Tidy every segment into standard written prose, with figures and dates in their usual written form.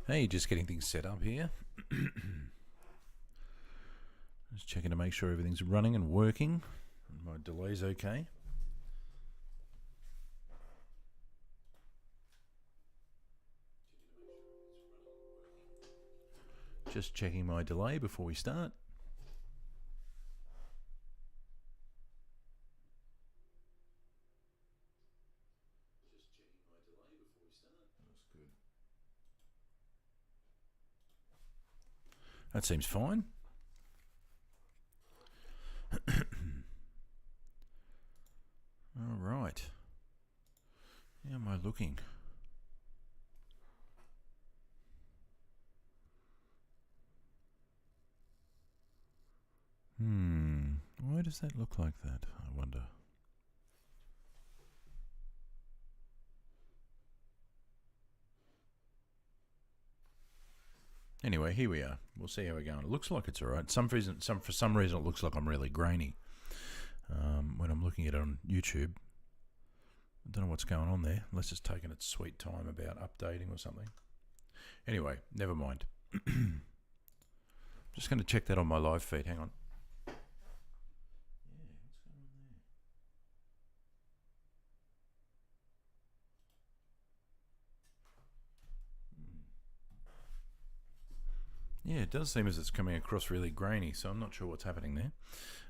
Hey, just getting things set up here. Just checking to make sure everything's running and working. My delay's okay. Just checking my delay before we start. That's good. That seems fine. All right. How am I looking? Why does that look like that? I wonder. Anyway, here we are. We'll see how we're going. It looks like it's all right. For some reason, it looks like I'm really grainy when I'm looking at it on YouTube. I don't know what's going on there, unless it's taking its sweet time about updating or something. Anyway, never mind. Just going to check that on my live feed. Hang on. Yeah, it does seem as it's coming across really grainy, so I'm not sure what's happening there.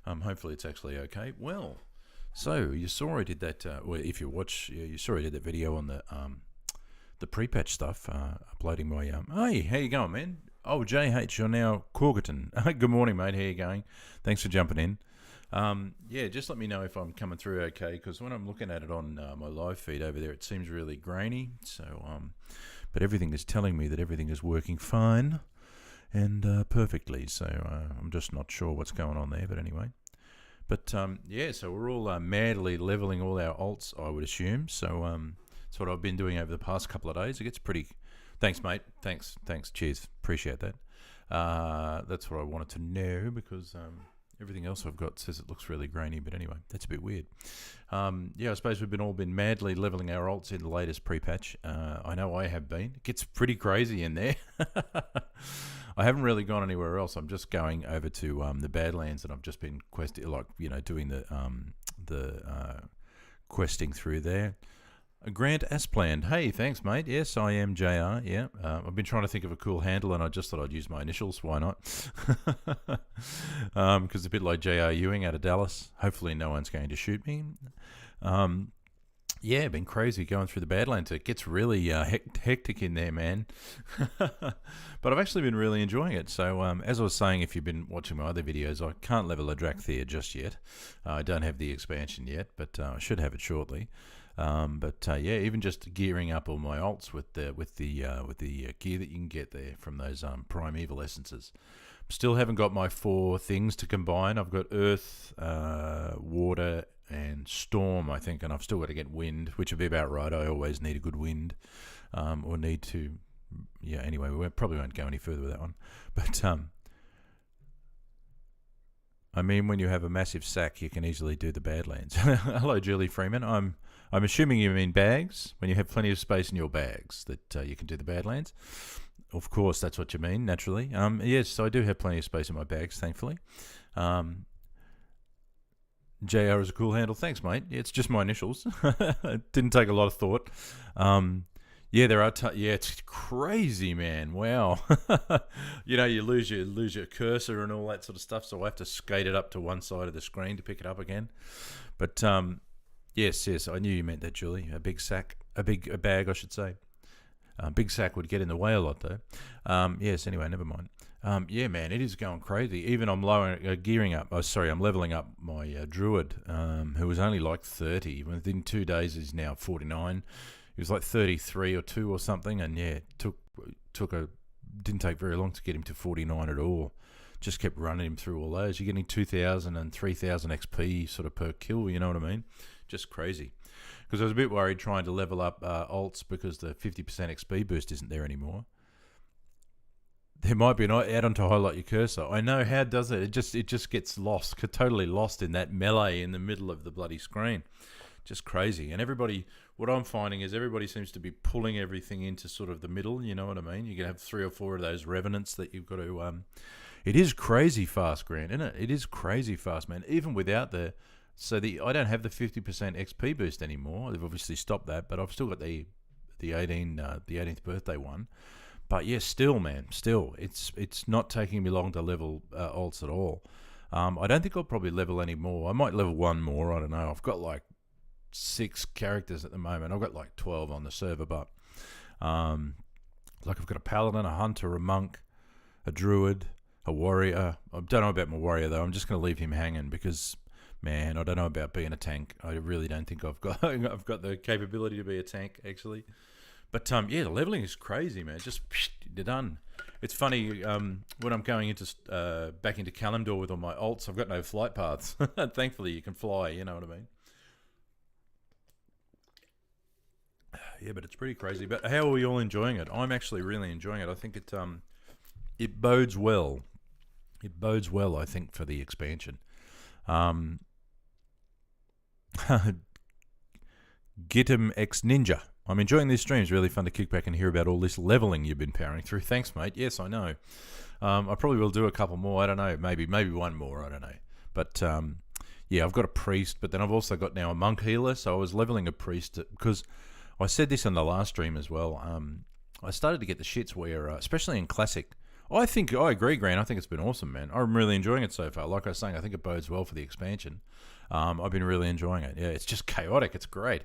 Hopefully it's actually okay. Well, so you saw I did that, well, if you watch, you saw I did that video on the pre-patch stuff, uploading my, hey, how you going, man? Oh, JH, you're now Corgerton. Good morning, mate. How you going? Thanks for jumping in. Yeah, just let me know if I'm coming through okay, because when I'm looking at it on my live feed over there, it seems really grainy. So, but everything is telling me that everything is working fine and perfectly. So I'm just not sure what's going on there. But anyway, but yeah, so we're all madly leveling all our alts, I would assume. So that's what I've been doing over the past couple of days. It gets pretty. Thanks, mate. Thanks. Cheers. Appreciate that. That's what I wanted to know because everything else I've got says it looks really grainy. But anyway, that's a bit weird. Yeah, I suppose we've all been madly leveling our alts in the latest pre-patch. I know I have been. It gets pretty crazy in there. I haven't really gone anywhere else. I'm just going over to the Badlands, and I've just been questing, like doing the questing through there. Grant Aspland. Hey, thanks, mate. Yes, I am JR. Yeah, I've been trying to think of a cool handle, and I just thought I'd use my initials. Why not? Because it's a bit like JR Ewing out of Dallas. Hopefully, no one's going to shoot me. Yeah, been crazy going through the Badlands. It gets really hectic in there, man. But I've actually been really enjoying it. So, as I was saying, if you've been watching my other videos, I can't level a Drakthea just yet. I don't have the expansion yet, but I should have it shortly. But yeah, even just gearing up all my alts with the gear that you can get there from those primeval essences. Still haven't got my 4 things to combine. I've got earth, water, and storm, I think, and I've still got to get wind, which would be about right. I always need a good wind, or need to. Yeah. Anyway, we probably won't go any further with that one, but I mean, when you have a massive sack, you can easily do the Badlands. Hello, Julie Freeman. I'm assuming you mean bags. When you have plenty of space in your bags, that you can do the Badlands. Of course, that's what you mean, naturally. Yes, I do have plenty of space in my bags, thankfully. JR is a cool handle. Thanks, mate. It's just my initials. It didn't take a lot of thought. Yeah, there are. Yeah, it's crazy, man. Wow. You lose your cursor and all that sort of stuff. So I have to skate it up to one side of the screen to pick it up again. But yes, I knew you meant that, Julie. A big sack, a bag, I should say. Big sack would get in the way a lot, though. Yes. Anyway, never mind. Yeah, man, it is going crazy. Even I'm gearing up. Oh, sorry, I'm leveling up my druid, who was only like 30. Within 2 days, he's now 49. He was like 33 or 2 or something, and yeah, didn't take very long to get him to 49 at all. Just kept running him through all those. You're getting 2,000 and 3,000 XP sort of per kill. You know what I mean? Just crazy. Because I was a bit worried trying to level up alts because the 50% XP boost isn't there anymore. There might be an add-on to highlight your cursor. I know. How does it? It just gets lost, totally lost in that melee in the middle of the bloody screen. just crazy. And everybody, what I'm finding is everybody seems to be pulling everything into sort of the middle. You know what I mean? You can have 3 or 4 of those revenants that you've got to. It is crazy fast, Grant, isn't it? It is crazy fast, man. Even without I don't have the 50% XP boost anymore. They've obviously stopped that, but I've still got the 18th birthday one. But yeah, still, man, it's not taking me long to level alts at all. I don't think I'll probably level any more. I might level 1 more. I don't know. I've got like 6 characters at the moment. I've got like 12 on the server, but like I've got a paladin, a hunter, a monk, a druid, a warrior. I don't know about my warrior though. I'm just going to leave him hanging because, man, I don't know about being a tank. I really don't think I've got the capability to be a tank actually. But yeah, the leveling is crazy, man. Just you're done. It's funny when I'm going into back into Kalimdor with all my alts. I've got no flight paths. Thankfully, you can fly. You know what I mean? Yeah, but it's pretty crazy. But how are we all enjoying it? I'm actually really enjoying it. I think it bodes well. It bodes well, I think, for the expansion. Gitum X Ninja. I'm enjoying these streams. Really fun to kick back and hear about all this leveling you've been powering through. Thanks, mate. Yes, I know. I probably will do a couple more. I don't know. Maybe one more. I don't know. But yeah, I've got a priest, but then I've also got now a monk healer. So I was leveling a priest because I said this in the last stream as well. I started to get the shits where, especially in Classic, I agree, Grant. I think it's been awesome, man. I'm really enjoying it so far. Like I was saying, I think it bodes well for the expansion. I've been really enjoying it. Yeah, it's just chaotic. It's great.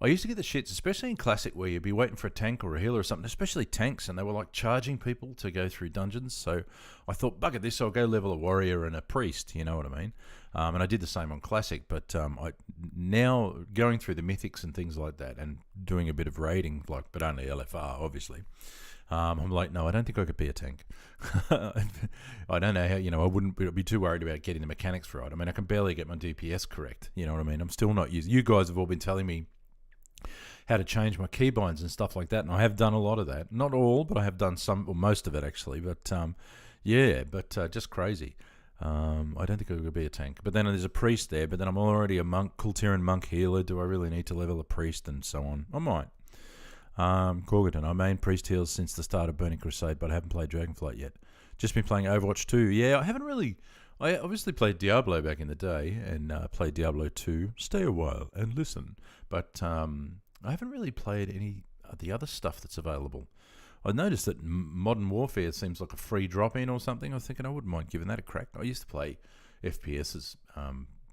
I used to get the shits, especially in Classic, where you'd be waiting for a tank or a healer or something, especially tanks, and they were like charging people to go through dungeons. So I thought, bugger this, I'll go level a warrior and a priest, you know what I mean? And I did the same on Classic, but I now going through the mythics and things like that and doing a bit of raiding, but only LFR, obviously. I'm like, no, I don't think I could be a tank. I don't know how, I wouldn't be too worried about getting the mechanics right. I mean, I can barely get my DPS correct, you know what I mean? I'm still not using, you guys have all been telling me how to change my keybinds and stuff like that, and I have done a lot of that. Not all, but I have done some, or most of it actually. But yeah, just crazy. I don't think I could be a tank. But then there's a priest there, but then I'm already a monk, Kultiran monk healer. Do I really need to level a priest and so on? I might. Corgerton, I main priest heals since the start of Burning Crusade, but I haven't played Dragonflight yet. Just been playing Overwatch 2. Yeah, I haven't really. I obviously played Diablo back in the day and played Diablo 2. Stay a while and listen. But I haven't really played any of the other stuff that's available. I noticed that Modern Warfare seems like a free drop-in or something. I was thinking I wouldn't mind giving that a crack. I used to play FPSs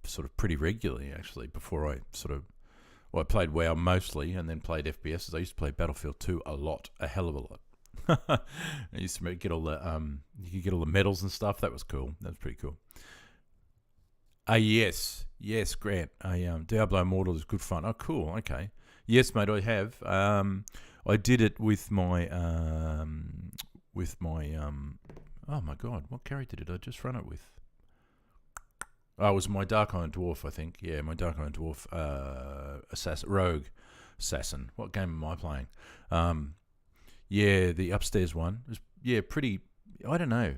sort of pretty regularly, actually, before I I played WoW mostly and then played FPSs. I used to play Battlefield 2 a lot, a hell of a lot. I used to get all the you could get all the medals and stuff. That was cool. That was pretty cool. Yes, Grant. Diablo Immortal is good fun. Oh, cool. Okay. Yes, mate. I have. I did it with my Oh my God, what character did I just run it with? Oh, it was my Dark Iron Dwarf, I think. Yeah, my Dark Iron Dwarf Rogue Assassin. What game am I playing? Yeah, the upstairs one. It was, pretty... I don't know.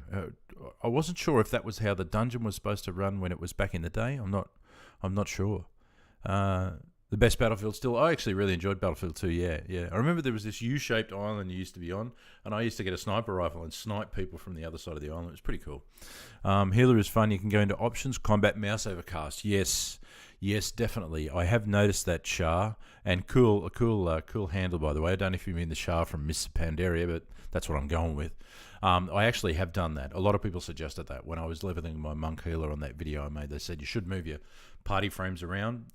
I wasn't sure if that was how the dungeon was supposed to run when it was back in the day. I'm not sure. The best Battlefield still... I actually really enjoyed Battlefield 2, yeah. I remember there was this U-shaped island you used to be on, and I used to get a sniper rifle and snipe people from the other side of the island. It was pretty cool. Healer is fun. You can go into options, combat, mouse overcast. Yes, definitely. I have noticed that, Shah, and cool handle, by the way. I don't know if you mean the Shah from Miss Pandaria, but that's what I'm going with. I actually have done that. A lot of people suggested that when I was leveling my monk healer on that video I made. They said you should move your party frames down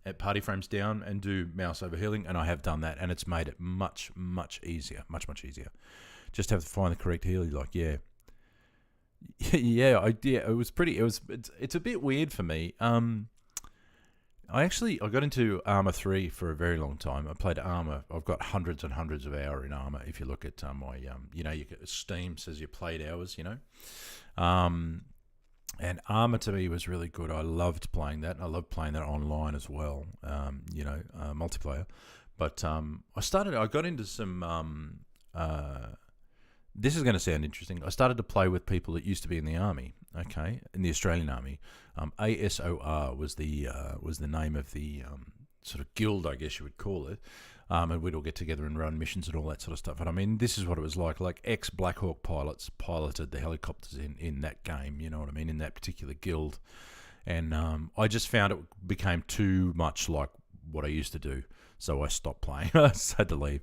and do mouse over healing, and I have done that, and it's made it much easier, much easier. Just have to find the correct healer. Yeah. It's a bit weird for me. I got into Arma 3 for a very long time. I played Arma. I've got hundreds and hundreds of hours in Arma. If you look at my, Steam says you played hours, and Arma to me was really good. I loved playing that. I loved playing that online as well, multiplayer. But I got into some, this is going to sound interesting. I started to play with people that used to be in the army. okay, in the Australian Army. ASOR was the name of the sort of guild, I guess you would call it. And we'd all get together and run missions and all that sort of stuff. And I mean, this is what it was like. Like ex-Black Hawk pilots piloted the helicopters in that game, you know what I mean, in that particular guild. And I just found it became too much like what I used to do. So I stopped playing. I just had to leave.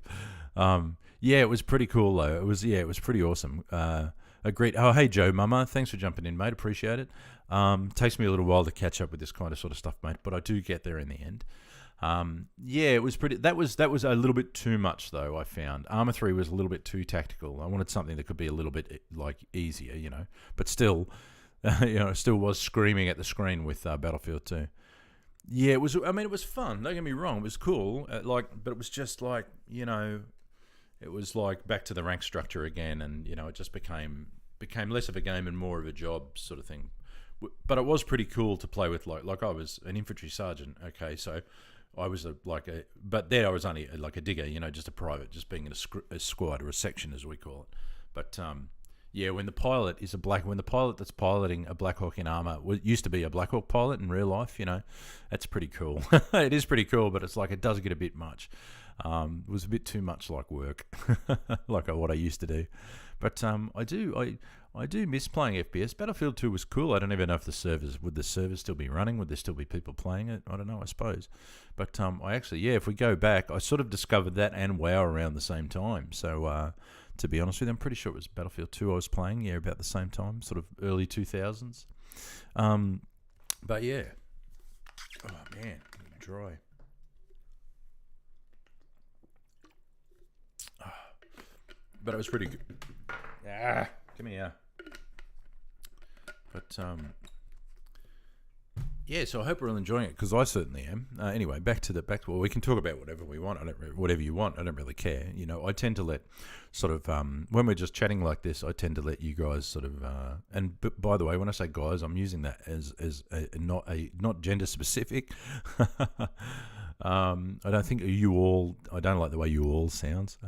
Yeah, it was pretty cool though. It was pretty awesome. Agreed. Oh, hey Joe Mama, thanks for jumping in, mate. Appreciate it. Takes me a little while to catch up with this kind of sort of stuff, mate, but I do get there in the end. Yeah, it was pretty. That was a little bit too much though. I found Arma 3 was a little bit too tactical. I wanted something that could be a little bit like easier, you know, but still, still was screaming at the screen with Battlefield 2. Yeah, it was. I mean, it was fun. Don't get me wrong. It was cool. But it was just like, it was like back to the rank structure again, and it just became less of a game and more of a job sort of thing. But it was pretty cool to play with. Like I was an infantry sergeant. Okay, so I was but there I was only like a digger. Just a private, just being in a squad or a section as we call it. But yeah, when the pilot that's piloting a Black Hawk in Arma used to be a Black Hawk pilot in real life, that's pretty cool. It is pretty cool, but it's like it does get a bit much. It was a bit too much like work, like what I used to do. But I do miss playing FPS. Battlefield 2 was cool. I don't even know if would the servers still be running? Would there still be people playing it? I don't know, I suppose. But if we go back, I sort of discovered that and WoW around the same time. So to be honest with you, I'm pretty sure it was Battlefield 2 I was playing, about the same time, sort of early 2000s. But yeah. Oh man, dry. But it was pretty good. Come here. But yeah, so I hope we're all enjoying it, because I certainly am. Anyway, back to well, we can talk about whatever we want. Whatever you want. I don't really care. I tend to let sort of when we're just chatting like this, I tend to let you guys sort of. But by the way, when I say guys, I'm using that as not gender specific. I don't think you all. I don't like the way you all sounds.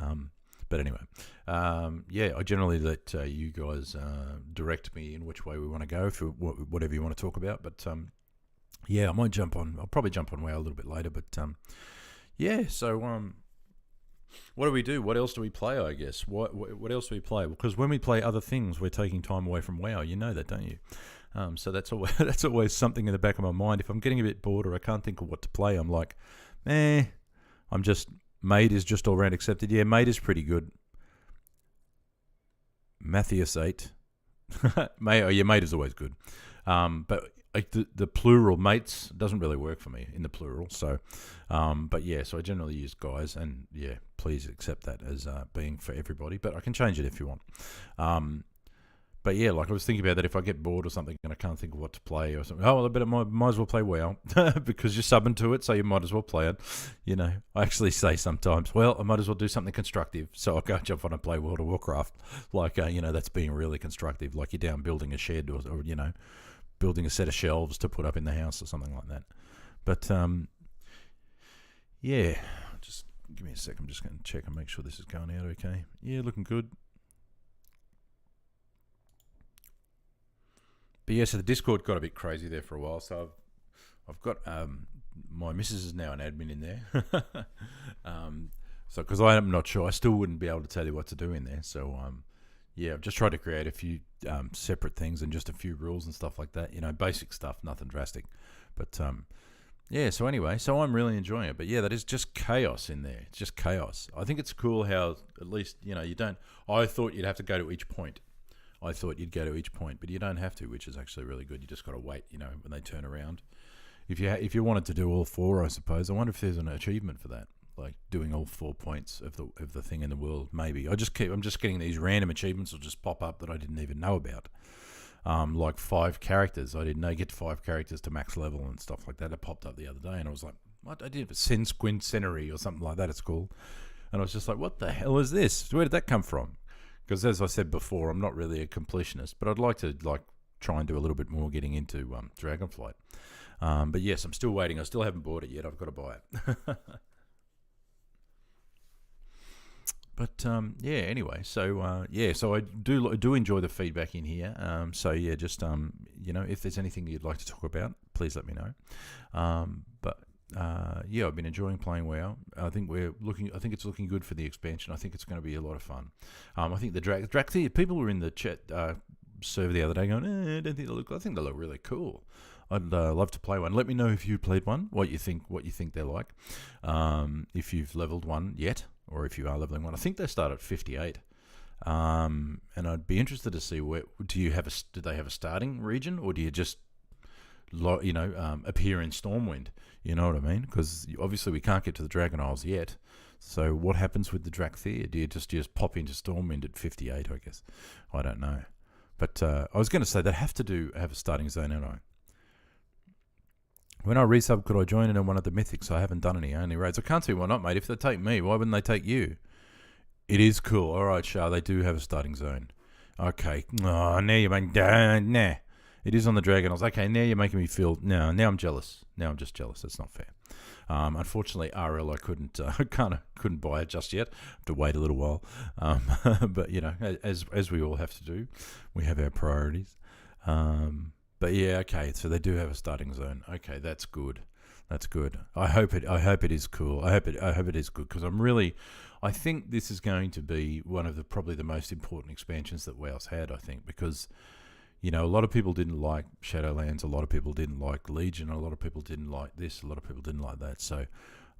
But anyway, I generally let you guys direct me in which way we want to go for whatever you want to talk about. But I might jump on. I'll probably jump on WoW a little bit later. But so what do we do? What else do we play? I guess what else do we play? Because when we play other things, we're taking time away from WoW. You know that, don't you? So that's always something in the back of my mind. If I'm getting a bit bored or I can't think of what to play, I'm like, I'm just. Maid is just all round accepted. Yeah, Maid is pretty good. Matthias 8. Maid is always good. But the plural mates doesn't really work for me in the plural. So, so I generally use guys, and please accept that as being for everybody. But I can change it if you want. But yeah, like I was thinking about that, if I get bored or something and I can't think of what to play or something, I might as well play WoW because you're subbing to it, so you might as well play it. I actually say sometimes, well, I might as well do something constructive, so I'll go jump on and play World of Warcraft. Like, that's being really constructive, like you're down building a shed or building a set of shelves to put up in the house or something like that. But, just give me a sec. I'm just going to check and make sure this is going out okay. Yeah, looking good. But yeah, so the Discord got a bit crazy there for a while. So I've got my missus is now an admin in there. So because I'm not sure, I still wouldn't be able to tell you what to do in there. So I've just tried to create a few separate things and just a few rules and stuff like that. Basic stuff, nothing drastic. But so anyway, so I'm really enjoying it. But yeah, that is just chaos in there. It's just chaos. I think it's cool how at least you don't. I thought you'd have to go to each point. But you don't have to, which is actually really good. You just got to wait, when they turn around. If you wanted to do all four, I suppose. I wonder if there's an achievement for that, like doing all 4 points of the thing in the world. Maybe I'm just getting these random achievements that just pop up that I didn't even know about. Like 5 characters. I didn't know get 5 characters to max level and stuff like that. It popped up the other day, and I was like, what? I did Squincentenary or something like that. It's called, and I was just like, what the hell is this? Where did that come from? Because as I said before, I'm not really a completionist, but I'd like to try and do a little bit more getting into Dragonflight. But yes, I'm still waiting. I still haven't bought it yet. I've got to buy it. But yeah, anyway, so so I do enjoy the feedback in here. So yeah, just if there's anything you'd like to talk about, please let me know. But yeah, I've been enjoying playing WoW. I think it's looking good for the expansion. I think it's going to be a lot of fun. I think the Drakthir people were in the chat server the other day going, I don't think they look. I think they look really cool. I'd love to play one. Let me know if you played one, what you think they're like. If you've leveled one yet, or if you are leveling one. I think they start at 58. And I'd be interested to see do they have a starting region, or do you just appear in Stormwind? You know what I mean? Because obviously we can't get to the Dragon Isles yet. So what happens with the Drakthir? Do you just pop into Stormwind at 58? I guess I don't know. But I was going to say they have a starting zone, don't I? When I resub, could I join in one of the mythics? I haven't done any only raids. I can't see why not, mate. If they take me, why wouldn't they take you? It is cool. All right, Shah, they do have a starting zone. Okay. Oh, now you're making... Nah. It is on the Dragon Isles. Okay, now you're making me feel... No, now I'm jealous. Now I'm just jealous. That's not fair. Unfortunately, RL, I couldn't buy it just yet. I have to wait a little while. But, as we all have to do, we have our priorities. But yeah, okay. So they do have a starting zone. Okay, that's good. That's good. I hope it is cool. I hope it is good, because I think this is going to be one of probably the most important expansions that WoW's had. I think because a lot of people didn't like Shadowlands, a lot of people didn't like Legion, a lot of people didn't like this, a lot of people didn't like that. So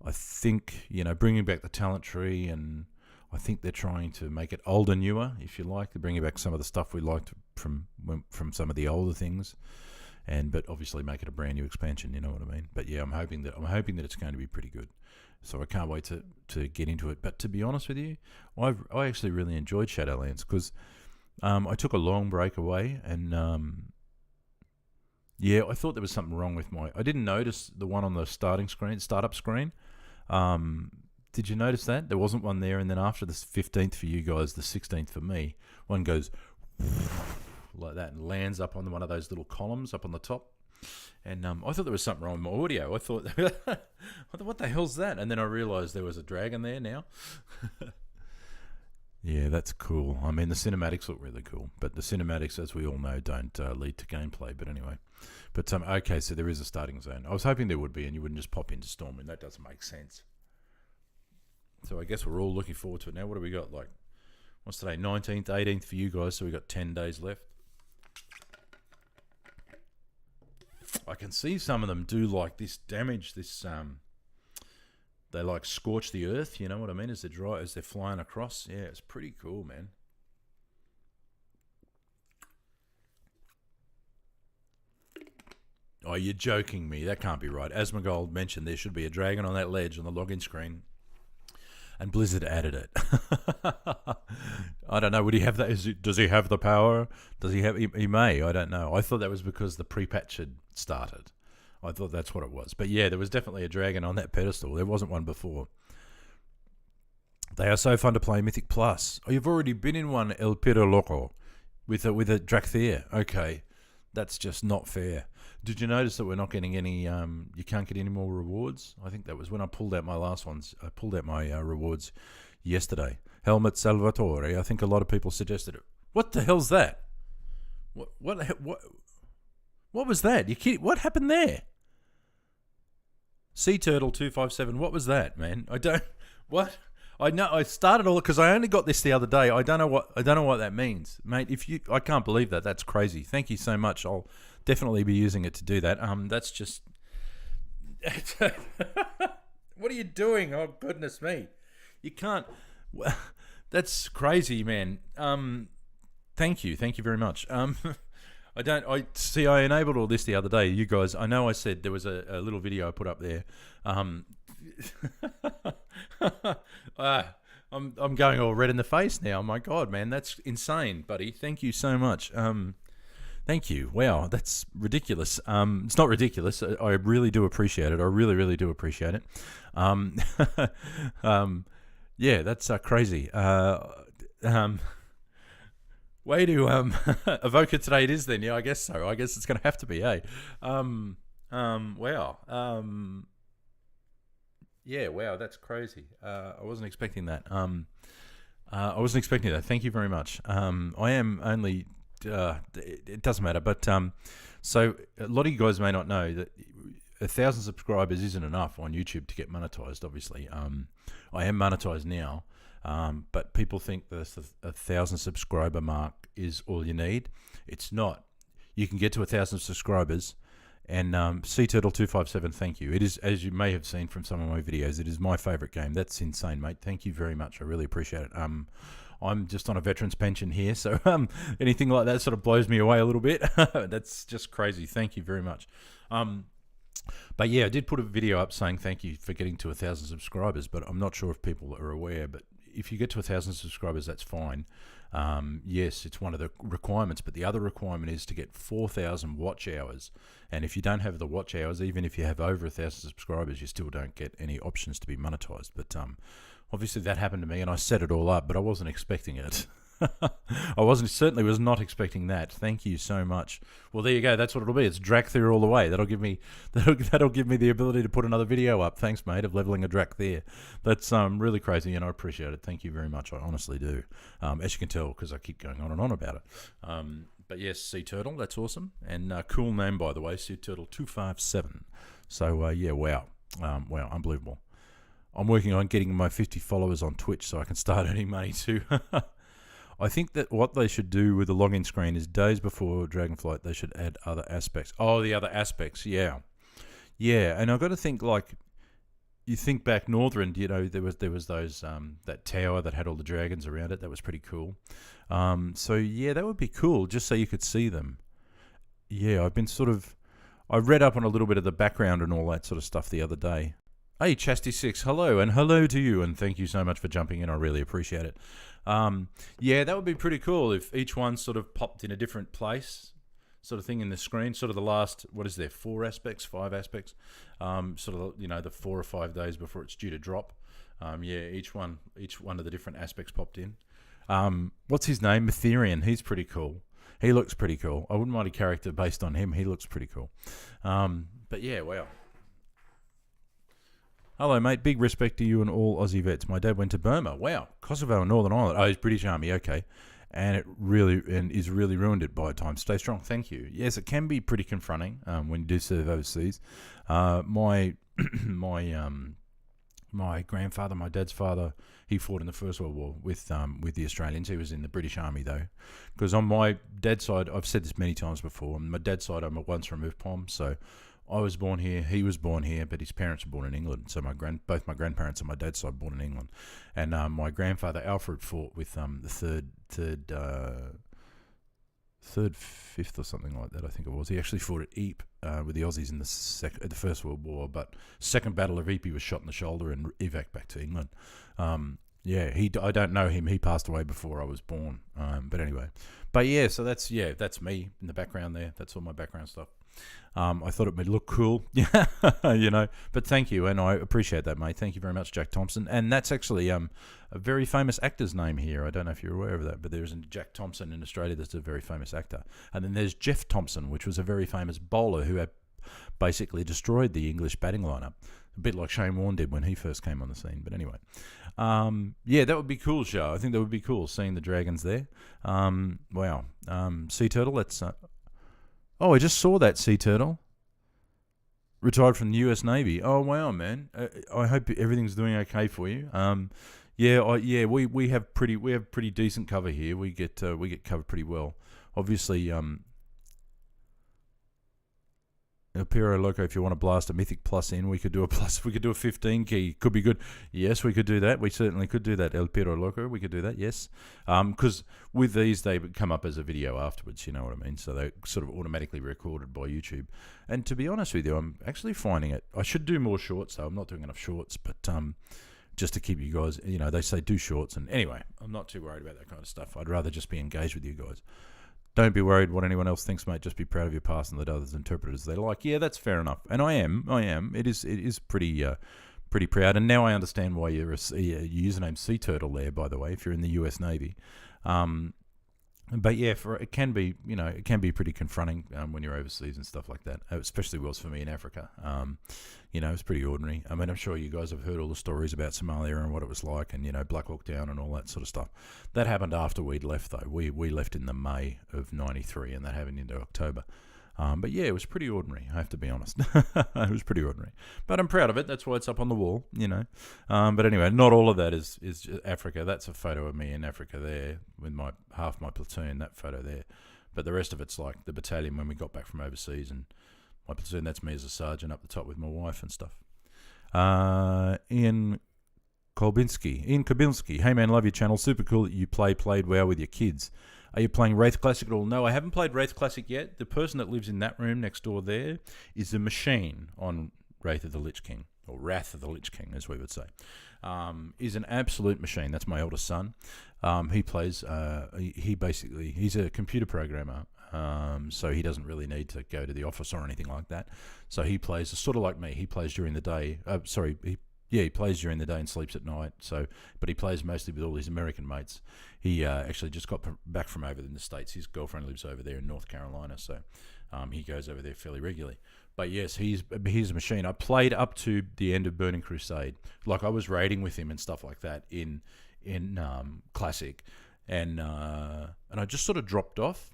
I think bringing back the talent tree, and I think they're trying to make it older, newer, if you like. They're bringing back some of the stuff we liked from some of the older things, but obviously make it a brand new expansion. You know what I mean? But yeah, I'm hoping that it's going to be pretty good. So I can't wait to get into it. But to be honest with you, I actually really enjoyed Shadowlands, because I took a long break away, and I thought there was something wrong with I didn't notice the one on the startup screen. Did you notice that? There wasn't one there, and then after the 15th for you guys, the 16th for me, one goes like that and lands up on one of those little columns up on the top. And I thought there was something wrong with my audio. I thought, what the hell's that? And then I realised there was a dragon there now. Yeah, that's cool. I mean, the cinematics look really cool, but the cinematics, as we all know, don't lead to gameplay. But anyway, okay, so there is a starting zone. I was hoping there would be, and you wouldn't just pop into Stormwind. That doesn't make sense. So I guess we're all looking forward to it now. What do we got? Like, what's today? 19th, 18th for you guys. So we got 10 days left. I can see some of them do like this damage. They like scorch the earth. You know what I mean? As they're flying across. Yeah, it's pretty cool, man. Oh, you're joking me. That can't be right. Asmongold mentioned there should be a dragon on that ledge on the login screen, and Blizzard added it. I don't know. Would he have that? Does he have the power? Does he have? He may. I don't know. I thought that was because the pre-patch had started. I thought that's what it was. But yeah, there was definitely a dragon on that pedestal. There wasn't one before. They are so fun to play Mythic Plus. Oh, you've already been in one, El Piro Loco, with a Drakthir. Okay, that's just not fair. Did you notice that we're not getting any, you can't get any more rewards? I think that was when I pulled out my last ones. I pulled out my rewards yesterday. Helmet Salvatore. I think a lot of people suggested it. What the hell's that? What was that? You kidding? What happened there? Sea Turtle 257. What was that, man? What? I know I started all because I only got this the other day. I don't know what that means, mate. I can't believe that. That's crazy. Thank you so much. I'll definitely be using it to do that. That's just. What are you doing? Oh goodness me! You can't. That's crazy, man. Thank you very much. I enabled all this the other day. You guys, I know I said there was a little video I put up there. I'm going all red in the face now. My God, man, that's insane, buddy. Thank you so much. Thank you. Wow, that's ridiculous. It's not ridiculous. I really do appreciate it. I really, really do appreciate it. Yeah, that's crazy. Way to evoke it today. It is then. Yeah, I guess so. I guess it's going to have to be. Wow. Yeah. Wow. That's crazy. I wasn't expecting that. I wasn't expecting that. Thank you very much. I am only. It doesn't matter, but so a lot of you guys may not know that 1,000 subscribers isn't enough on YouTube to get monetized. Obviously, I am monetized now, but people think that the 1,000 subscriber mark is all you need. It's not. You can get to 1,000 subscribers. And Sea Turtle 257, thank you. It is, as you may have seen from some of my videos, it is my favourite game. That's insane, mate. Thank you very much. I really appreciate it. I'm just on a veteran's pension here, so anything like that sort of blows me away a little bit. That's just crazy. Thank you very much. But yeah, I did put a video up saying thank you for getting to 1,000 subscribers, but I'm not sure if people are aware. But if you get to 1,000 subscribers, that's fine. Yes, it's one of the requirements, but the other requirement is to get 4,000 watch hours. And if you don't have the watch hours, even if you have over 1,000 subscribers, you still don't get any options to be monetized. But obviously that happened to me, and I set it all up, but I wasn't expecting it. Certainly was not expecting that. Thank you so much. Well, there you go. That's what it'll be. It's Dracthyr all the way. That'll give me the ability to put another video up. Thanks, mate, of leveling a Dracthyr. That's really crazy, and I appreciate it. Thank you very much. I honestly do. As you can tell, because I keep going on and on about it. But yes, Sea Turtle. That's awesome, and cool name, by the way, Sea Turtle 257. So yeah, wow, wow, unbelievable. I'm working on getting my 50 followers on Twitch so I can start earning money too. I think that what they should do with the login screen is days before Dragonflight, they should add other aspects. Oh, the other aspects, yeah. Yeah, and I've got to think, like, you think back Northrend, you know, there was those, that tower that had all the dragons around it. That was pretty cool. So, yeah, that would be cool, just so you could see them. Yeah, I read up on a little bit of the background and all that sort of stuff the other day. Hey, Chasty6, hello, and hello to you, and thank you so much for jumping in. I really appreciate it. Yeah, that would be pretty cool if each one sort of popped in a different place, sort of thing in the screen, sort of the last, what is there, 5 aspects, sort of, you know, the 4 or 5 days before it's due to drop. Yeah, each one of the different aspects popped in. What's his name? Mytherian, he's pretty cool. He looks pretty cool. I wouldn't mind a character based on him. He looks pretty cool. But yeah, wow. Hello, mate. Big respect to you and all Aussie vets. My dad went to Burma. Wow. Kosovo and Northern Ireland. Oh, he's British Army. Okay. And is really ruined it by time. Stay strong. Thank you. Yes, it can be pretty confronting when you do serve overseas. My grandfather, my dad's father, he fought in the First World War with the Australians. He was in the British Army though, because on my dad's side, I've said this many times before. On my dad's side, I'm a once removed Pom, so I was born here, he was born here, but his parents were born in England. So both my grandparents on my dad's side born in England, and my grandfather Alfred fought with the fifth or something like that. I think it was. He actually fought at Ypres with the Aussies in the First World War. But Second Battle of Ypres, he was shot in the shoulder and evac back to England. Yeah, I don't know him. He passed away before I was born. But anyway, but yeah, so that's me in the background there. That's all my background stuff. I thought it would look cool, you know, but thank you, and I appreciate that, mate. Thank you very much, Jack Thompson. And that's actually a very famous actor's name here. I don't know if you're aware of that, but there's a Jack Thompson in Australia that's a very famous actor. And then there's Jeff Thompson, which was a very famous bowler who had basically destroyed the English batting lineup, a bit like Shane Warne did when he first came on the scene. But anyway, yeah, that would be cool, show. I think that would be cool, seeing the dragons there. Wow. Sea Turtle, that's... Oh, I just saw that, Sea Turtle. Retired from the U.S. Navy. Oh, wow, man. I hope everything's doing okay for you. We have pretty decent cover here. We get covered pretty well. Obviously, El Piro Loco, if you want to blast a Mythic Plus in, we could do a 15 key. Could be good. Yes, we could do that. We certainly could do that, El Piro Loco. We could do that, yes. Because with these, they come up as a video afterwards, you know what I mean? So they're sort of automatically recorded by YouTube. And to be honest with you, I'm actually finding it. I should do more shorts, though. I'm not doing enough shorts, but just to keep you guys, you know, they say do shorts. And anyway, I'm not too worried about that kind of stuff. I'd rather just be engaged with you guys. Don't be worried what anyone else thinks, mate. Just be proud of your past and let others interpret it as they like. Yeah, that's fair enough. And I am. It is pretty proud. And now I understand why your username Sea Turtle there, by the way, if you're in the US Navy. But yeah, it can be, it can be pretty confronting when you're overseas and stuff like that. Especially was for me in Africa. It's pretty ordinary. I mean, I'm sure you guys have heard all the stories about Somalia and what it was like, and Black Hawk Down and all that sort of stuff. That happened after we'd left, though. We left in the May of '93, and that happened into October. But yeah, it was pretty ordinary, I have to be honest. It was pretty ordinary. But I'm proud of it. That's why it's up on the wall, But anyway, not all of that is Africa. That's a photo of me in Africa there with half my platoon, that photo there. But the rest of it's like the battalion when we got back from overseas, and my platoon, that's me as a sergeant up the top with my wife and stuff. Ian Kolbinski. Hey man, love your channel. Super cool that you played WoW with your kids. Are you playing Wraith Classic at all? No, I haven't played Wraith Classic yet. The person that lives in that room next door there is a machine on Wrath of the Lich King, or Wrath of the Lich King, as we would say. Is an absolute machine. That's my oldest son. He plays. He's a computer programmer. So he doesn't really need to go to the office or anything like that. So he plays sort of like me. He plays during the day. He plays during the day and sleeps at night. But he plays mostly with all his American mates. He actually just got back from over in the States. His girlfriend lives over there in North Carolina, so he goes over there fairly regularly. But yes, he's a machine. I played up to the end of Burning Crusade. Like I was raiding with him and stuff like that in Classic, and I just sort of dropped off.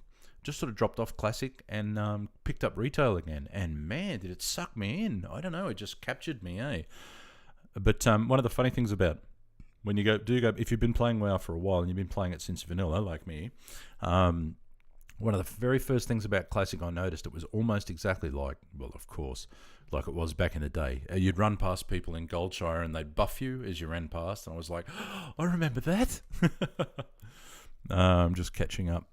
Classic and picked up retail again. And man, did it suck me in. I don't know, it just captured me, eh? But one of the funny things about when you go, if you've been playing WoW for a while and you've been playing it since vanilla, like me, one of the very first things about Classic I noticed, it was almost exactly like it was back in the day. You'd run past people in Goldshire and they'd buff you as you ran past, and I was like, oh, I remember that. I'm just catching up.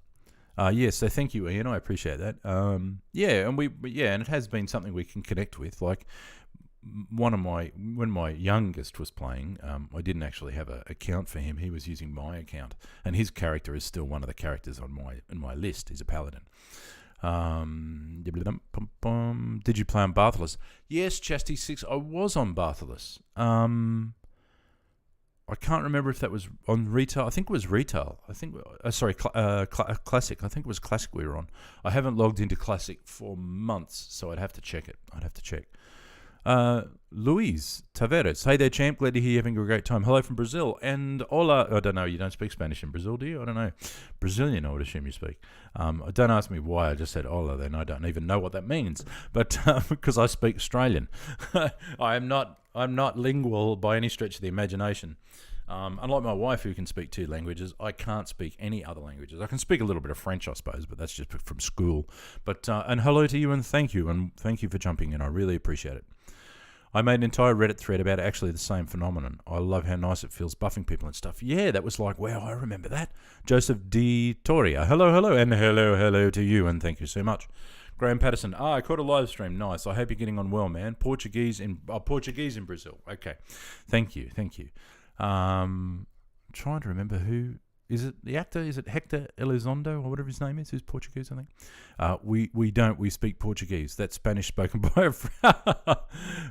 So thank you, Ian. I appreciate that. And it has been something we can connect with. Like when my youngest was playing, I didn't actually have an account for him. He was using my account, and his character is still one of the characters on my list. He's a paladin. Did you play on Bartholus? Yes, Chastity 6. I was on Bartholus. I can't remember if that was on retail. I think it was retail. Classic. I think it was Classic we were on. I haven't logged into Classic for months, so I'd have to check it. Luis Taveras. Hey there, champ. Glad to hear you having a great time. Hello from Brazil. And hola. I don't know. You don't speak Spanish in Brazil, do you? I don't know. Brazilian, I would assume you speak. Don't ask me why I just said hola, then I don't even know what that means. But because I speak Australian. I'm not lingual by any stretch of the imagination. Unlike my wife, who can speak 2 languages, I can't speak any other languages. I can speak a little bit of French, I suppose, but that's just from school. But and hello to you, and thank you for jumping in. I really appreciate it. I made an entire Reddit thread about actually the same phenomenon. I love how nice it feels buffing people and stuff. Yeah, that was like, wow, I remember that. Joseph D. Toria. Hello, and hello to you, and thank you so much. Graham Patterson. I caught a live stream. Nice. I hope you're getting on well, man. Portuguese in Brazil. Okay. Thank you. Trying to remember who. Is it the actor? Is it Hector Elizondo or whatever his name is? Who's Portuguese, I think. We speak Portuguese. That's Spanish spoken by a friend.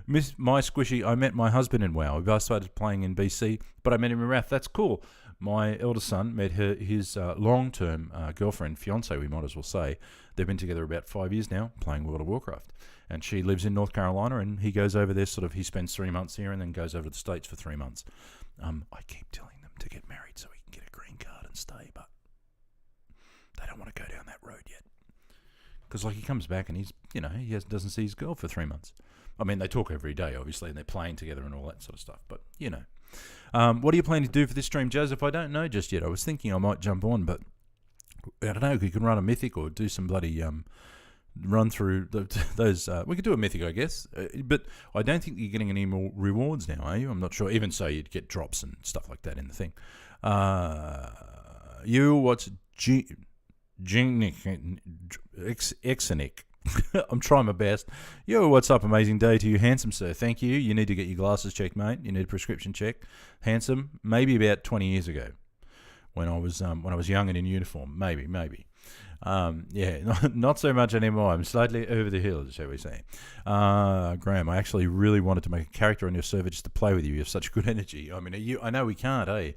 Miss My Squishy, I met my husband in WoW. We both started playing in BC, but I met him in Wrath. That's cool. My eldest son met his long-term girlfriend, fiance, we might as well say. They've been together about 5 years now, playing World of Warcraft. And she lives in North Carolina, and he goes over there he spends 3 months here and then goes over to the States for 3 months. I keep telling them to get married so he can get a green card and stay, but they don't want to go down that road yet. Because he comes back and doesn't see his girl for 3 months. I mean, they talk every day, obviously, and they're playing together and all that sort of stuff, but, what are you planning to do for this stream, Joseph? I don't know just yet. I was thinking I might jump on, but I don't know. You can run a mythic or do some bloody run through those. We could do a mythic, I guess, but I don't think you're getting any more rewards now, are you? I'm not sure. Even so, you'd get drops and stuff like that in the thing. What's Exenic? I'm trying my best. Yo, what's up? Amazing day to you, handsome sir. Thank you. You need to get your glasses checked, mate. You need a prescription check. Handsome. Maybe about 20 years ago, when I was young and in uniform. Maybe. Not so much anymore. I'm slightly over the hill, shall we say. Graham, I actually really wanted to make a character on your server just to play with you. You have such good energy. I mean, I know we can't, eh?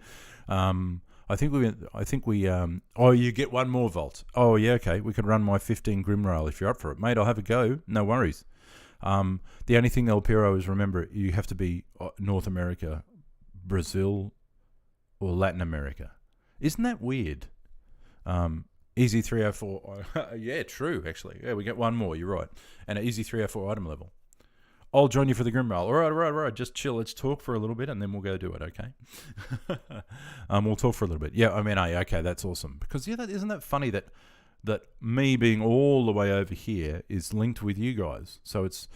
Oh, you get one more vault. Oh, yeah, okay. We can run my 15 Grimrail if you're up for it, mate. I'll have a go. No worries. The only thing, El Piro, is remember you have to be North America, Brazil, or Latin America. Isn't that weird? Easy 304. Yeah, true. Actually, yeah, we get one more. You're right, and an easy 304 item level. I'll join you for the Grimrail. All right. Just chill. Let's talk for a little bit, and then we'll go do it, okay? We'll talk for a little bit. Yeah, I mean, okay, that's awesome. Because, yeah, isn't that funny that me being all the way over here is linked with you guys? So it's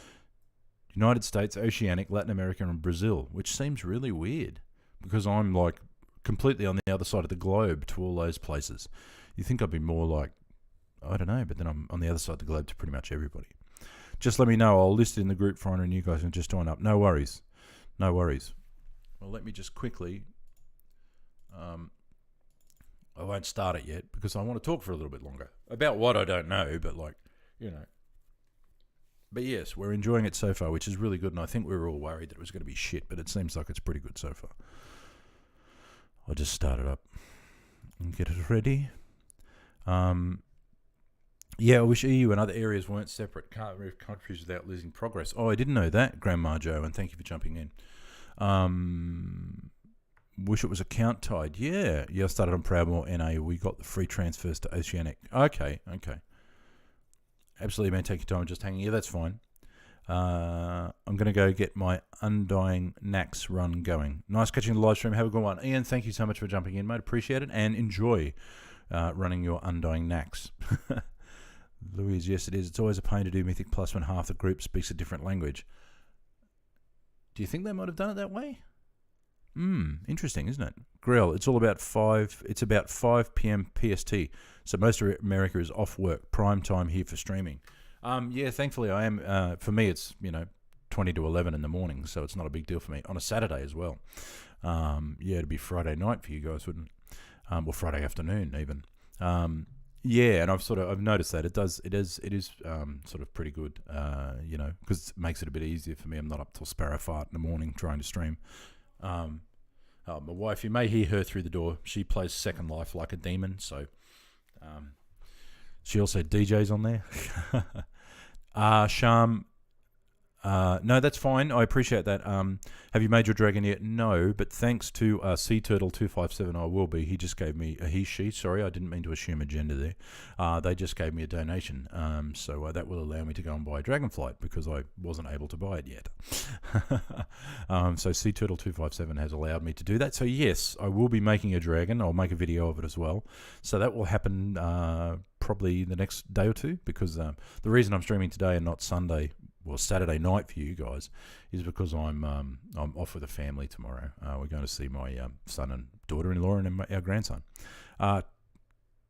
United States, Oceanic, Latin America, and Brazil, which seems really weird because I'm, like, completely on the other side of the globe to all those places. You think I'd be more like, I don't know, but then I'm on the other side of the globe to pretty much everybody. Just let me know. I'll list it in the group for and you guys can just join up. No worries. Well, let me just quickly... I won't start it yet because I want to talk for a little bit longer. About what, I don't know, but But yes, we're enjoying it so far, which is really good, and I think we were all worried that it was going to be shit, but it seems like it's pretty good so far. I'll just start it up and get it ready. Yeah, I wish EU and other areas weren't separate. Can't move countries without losing progress. Oh, I didn't know that, Grandma Joe, and thank you for jumping in. Wish it was account tied. Yeah, I started on Proudmoore NA. We got the free transfers to Oceanic. Okay. Absolutely, man. Take your time, just hanging. Yeah, that's fine. I'm going to go get my Undying Nax run going. Nice catching the live stream. Have a good one. Ian, thank you so much for jumping in, mate. Appreciate it. And enjoy running your Undying Nax. Louise, yes, it is. It's always a pain to do Mythic Plus when half the group speaks a different language. Do you think they might have done it that way? Interesting, isn't it? Grell, it's about 5 p.m. PST. So most of America is off work. Prime time here for streaming. Yeah, thankfully I am. For me, it's 20 to 11 in the morning, so it's not a big deal for me. On a Saturday as well. Yeah, it'd be Friday night for you guys, wouldn't it? Or Friday afternoon even. Yeah, and I've noticed that it is sort of pretty good, because it makes it a bit easier for me. I'm not up till sparrow fart in the morning trying to stream. My wife, you may hear her through the door. She plays Second Life like a demon, so she also DJs on there. Sham, no, that's fine. I appreciate that. Have you made your dragon yet? No, but thanks to Sea Turtle 257, I will be. He just gave me she. Sorry, I didn't mean to assume a gender there. They just gave me a donation, so that will allow me to go and buy Dragonflight because I wasn't able to buy it yet. So Sea Turtle 257 has allowed me to do that. So yes, I will be making a dragon. I'll make a video of it as well. So that will happen probably the next day or two because the reason I'm streaming today and not Sunday. Well, Saturday night for you guys is because I'm off with a family tomorrow. We're going to see my son and daughter-in-law and our grandson.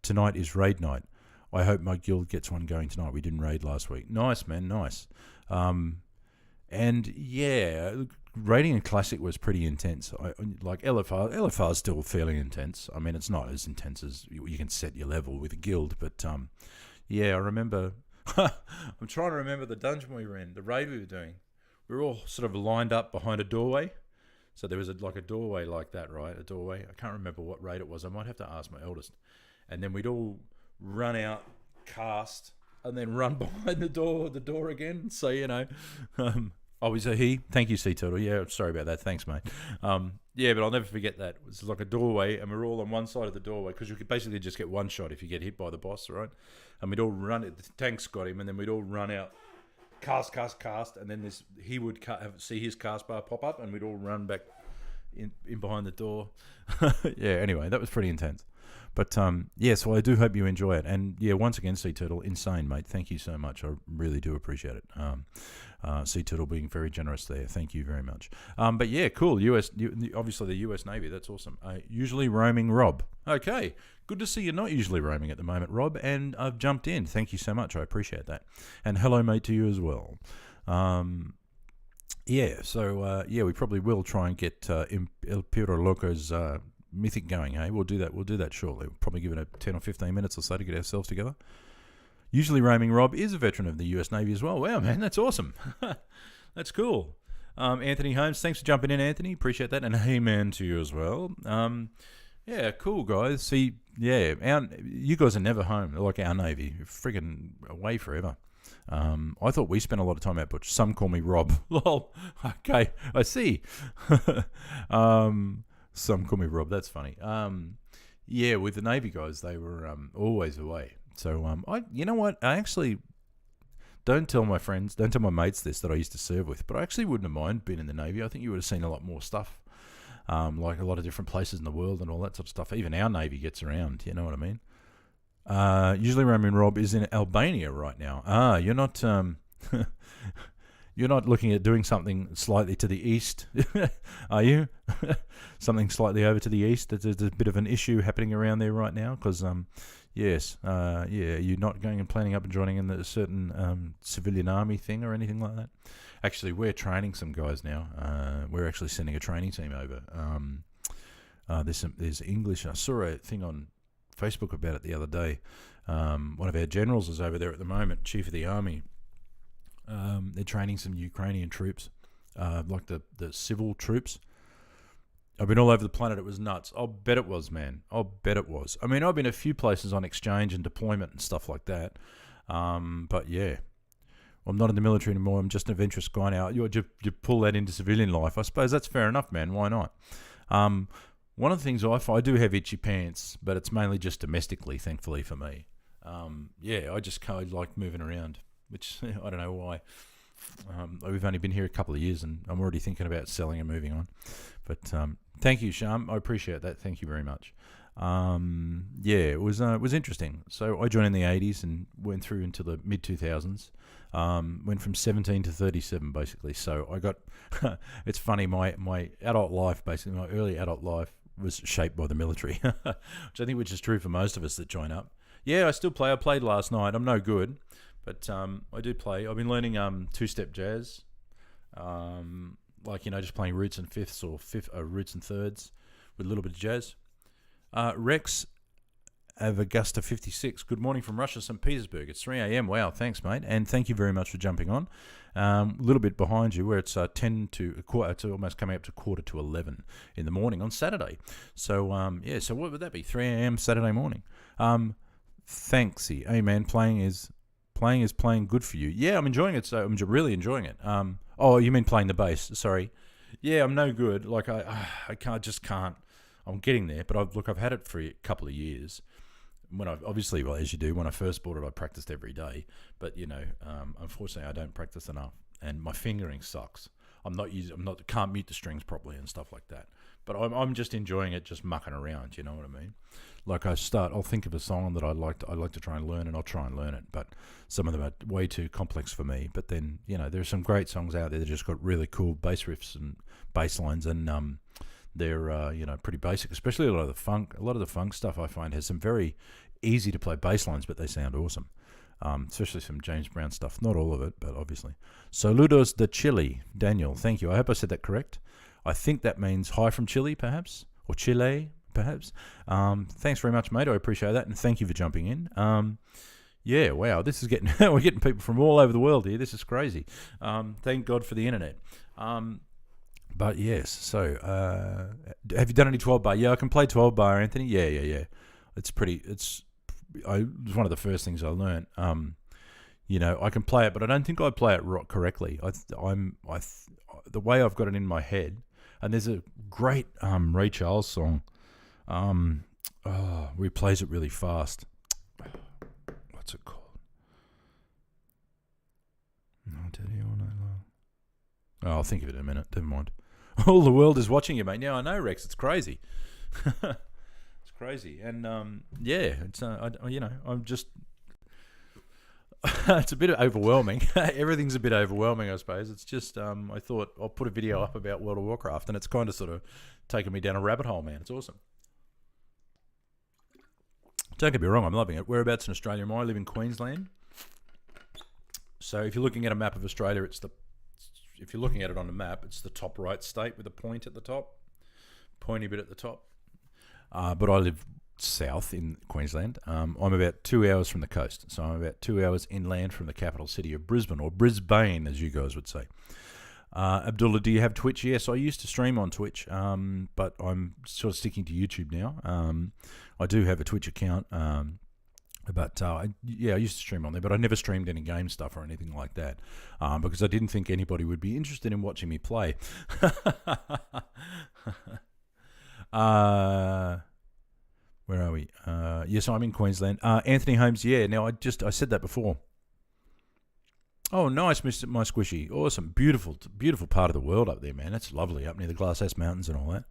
Tonight is raid night. I hope my guild gets one going tonight. We didn't raid last week. Nice, man, nice. And yeah, raiding in Classic was pretty intense. Like LFR is still fairly intense. I mean, it's not as intense as you can set your level with a guild, but yeah, I remember. I'm trying to remember the dungeon we were in, the raid we were doing. We were all sort of lined up behind a doorway. So there was a doorway like that, right? A doorway. I can't remember what raid it was. I might have to ask my eldest. And then we'd all run out, cast, and then run behind the door again. So, is it he? Thank you, Sea Turtle. Yeah, sorry about that. Thanks, mate. Yeah, but I'll never forget that. It was like a doorway, and we're all on one side of the doorway because you could basically just get one shot if you get hit by the boss, right? And we'd all run it. The tanks got him, and then we'd all run out, cast, and then he would see his cast bar pop up, and we'd all run back in behind the door. Yeah, anyway, that was pretty intense. But yeah, so I do hope you enjoy it. And yeah, once again, Sea Turtle, insane, mate. Thank you so much. I really do appreciate it. Sea Turtle being very generous there. Thank you very much. But yeah, cool. Obviously the US Navy. That's awesome. Usually roaming Rob. Okay. Good to see you're not usually roaming at the moment, Rob. And I've jumped in. Thank you so much. I appreciate that. And hello, mate, to you as well. Yeah, so yeah, we probably will try and get El Piro Loco's Mythic going, hey? We'll do that shortly. We'll probably give it 10 or 15 minutes or so to get ourselves together. Usually roaming Rob is a veteran of the US Navy as well. Wow, man, that's awesome. That's cool. Anthony Holmes, thanks for jumping in, Anthony. Appreciate that. And hey, man, to you as well. Yeah, cool guys. See, yeah, you guys are never home like our Navy. You're friggin' away forever. I thought we spent a lot of time out, but some call me Rob. Lol. Okay, I see. Some call me Rob. That's funny. Yeah, with the Navy guys, they were always away. So you know what? I actually don't tell my friends, don't tell my mates this that I used to serve with, but I actually wouldn't have minded being in the Navy. I think you would have seen a lot more stuff. Like a lot of different places in the world and all that sort of stuff. Even our Navy gets around, you know what I mean? Usually Roman Rob is in Albania right now. You're not you're not looking at doing something slightly to the east, are you? Something slightly over to the east. There's a bit of an issue happening around there right now because, yes, yeah, you're not going and planning up and joining in a certain civilian army thing or anything like that. Actually, we're training some guys now. We're actually sending a training team over. There's English. I saw a thing on Facebook about it the other day. One of our generals is over there at the moment, chief of the army. They're training some Ukrainian troops, like the civil troops. I've been all over the planet. It was nuts. I'll bet it was, man. I'll bet it was. I mean, I've been a few places on exchange and deployment and stuff like that. But yeah, I'm not in the military anymore. I'm just an adventurous guy now. You pull that into civilian life. I suppose that's fair enough, man. Why not? One of the things I do have itchy pants, but it's mainly just domestically, thankfully for me. Yeah, I just kind of like moving around, which I don't know why. We've only been here a couple of years, and I'm already thinking about selling and moving on. But thank you, Sham. I appreciate that. Thank you very much. Yeah, it was interesting. So I joined in the 80s and went through into the mid 2000s. Went from 17 to 37 basically. So I got. It's funny. My adult life, basically, my early adult life was shaped by the military, which is true for most of us that join up. Yeah, I still play. I played last night. I'm no good, but I do play. I've been learning two-step jazz, like just playing roots and fifths or roots and thirds with a little bit of jazz. Rex of Augusta 56. Good morning from Russia, St. Petersburg. It's 3 a.m. Wow, thanks, mate, and thank you very much for jumping on. A little bit behind you, where it's 10 to a quarter. It's almost coming up to quarter to 11 in the morning on Saturday. So yeah. So what would that be? 3 a.m. Saturday morning. Thanksy. Hey man, playing is playing good for you. Yeah, I'm enjoying it. So I'm really enjoying it. Oh, you mean playing the bass? Sorry. Yeah, I'm no good. Like I can't. I'm getting there, but I've had it for a couple of years. When obviously, well, as you do, when I first bought it, I practiced every day. But unfortunately, I don't practice enough, and my fingering sucks. Can't mute the strings properly and stuff like that. But I'm just enjoying it, just mucking around. You know what I mean? Like I'll think of a song that I'd like to try and learn, and I'll try and learn it. But some of them are way too complex for me. But then there's some great songs out there that just got really cool bass riffs and bass lines, and they're pretty basic. Especially a lot of the funk stuff I find has some very easy to play bass lines, but they sound awesome. Especially some James Brown stuff. Not all of it, but obviously. Saludos de Chile, Daniel. Thank you. I hope I said that correct. I think that means hi from Chile, perhaps, or Chile, perhaps. Thanks very much, mate. I appreciate that, and thank you for jumping in. Yeah, wow, this is getting we're getting people from all over the world here. This is crazy. Thank God for the internet. But yes, so have you done any 12 bar? Yeah, I can play 12 bar, Anthony. Yeah. It's one of the first things I learned. I can play it, but I don't think I play it correctly. The way I've got it in my head, and there's a great Ray Charles song. Where he plays it really fast. What's it called? I'll tell you all night long. Oh, I'll think of it in a minute. Never mind. All the world is watching you, mate. Now I know, Rex. It's crazy. It's crazy, and yeah, it's I'm just. It's a bit overwhelming. Everything's a bit overwhelming, I suppose. It's just I thought I'll put a video up about World of Warcraft, and it's kind of sort of taken me down a rabbit hole, man. It's awesome. Don't get me wrong, I'm loving it. Whereabouts in Australia am I? I live in Queensland. So if you're looking at a map of Australia, if you're looking at it on a map, it's the top right state with a point at the top, pointy bit at the top. But I live south in Queensland. I'm about 2 hours from the coast, so I'm about 2 hours inland from the capital city of Brisbane, or Brisbane, as you guys would say. Abdullah, do you have Twitch? Yes, I used to stream on Twitch, but I'm sort of sticking to YouTube now. I do have a Twitch account, but I used to stream on there, but I never streamed any game stuff or anything like that, because I didn't think anybody would be interested in watching me play. Where are we? Yes, I'm in Queensland. Anthony Holmes, yeah. Now, I said that before. Oh, nice, Mr. My Squishy. Awesome. Beautiful part of the world up there, man. That's lovely, up near the Glasshouse Mountains and all that.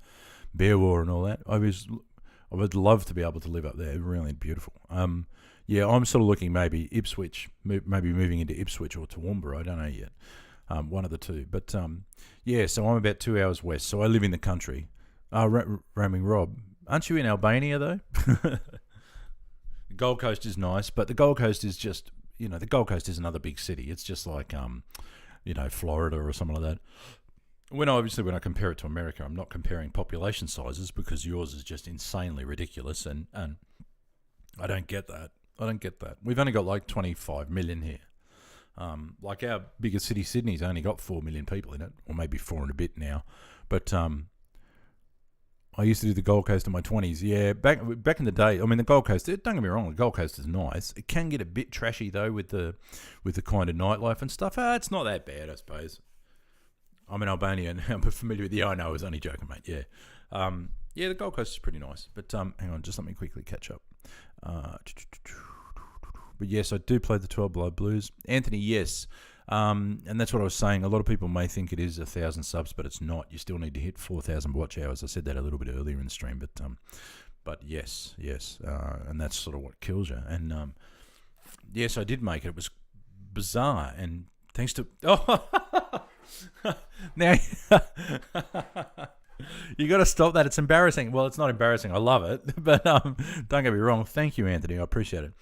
Bear War and all that. I would love to be able to live up there. Really beautiful. Yeah, I'm sort of looking maybe Ipswich, maybe moving into Ipswich or Toowoomba. I don't know yet. One of the two. But, yeah, so I'm about 2 hours west. So I live in the country. Roaming Rob. Aren't you in Albania, though? The Gold Coast is nice, but the Gold Coast is just... the Gold Coast is another big city. It's just like, Florida or something like that. When I compare it to America, I'm not comparing population sizes because yours is just insanely ridiculous, and I don't get that. We've only got like 25 million here. Like our biggest city, Sydney's only got 4 million people in it, or maybe 4 and a bit now. But I used to do the Gold Coast in my 20s. Yeah, back in the day. I mean, the Gold Coast. Don't get me wrong. The Gold Coast is nice. It can get a bit trashy though with the kind of nightlife and stuff. It's not that bad, I suppose. I'm in Albania and I'm familiar with. Yeah, I know. I was only joking, mate. Yeah, yeah. The Gold Coast is pretty nice. But hang on, just let me quickly catch up. But yes, I do play the 12 Blood Blues. Anthony, yes. And that's what I was saying. A lot of people may think it is 1,000 subs, but it's not. You still need to hit 4,000 watch hours. I said that a little bit earlier in the stream, but yes, and that's sort of what kills you. And yes, I did make it. It was bizarre, and thanks to now you got to stop that. It's embarrassing. Well, it's not embarrassing. I love it, but don't get me wrong. Thank you, Anthony. I appreciate it.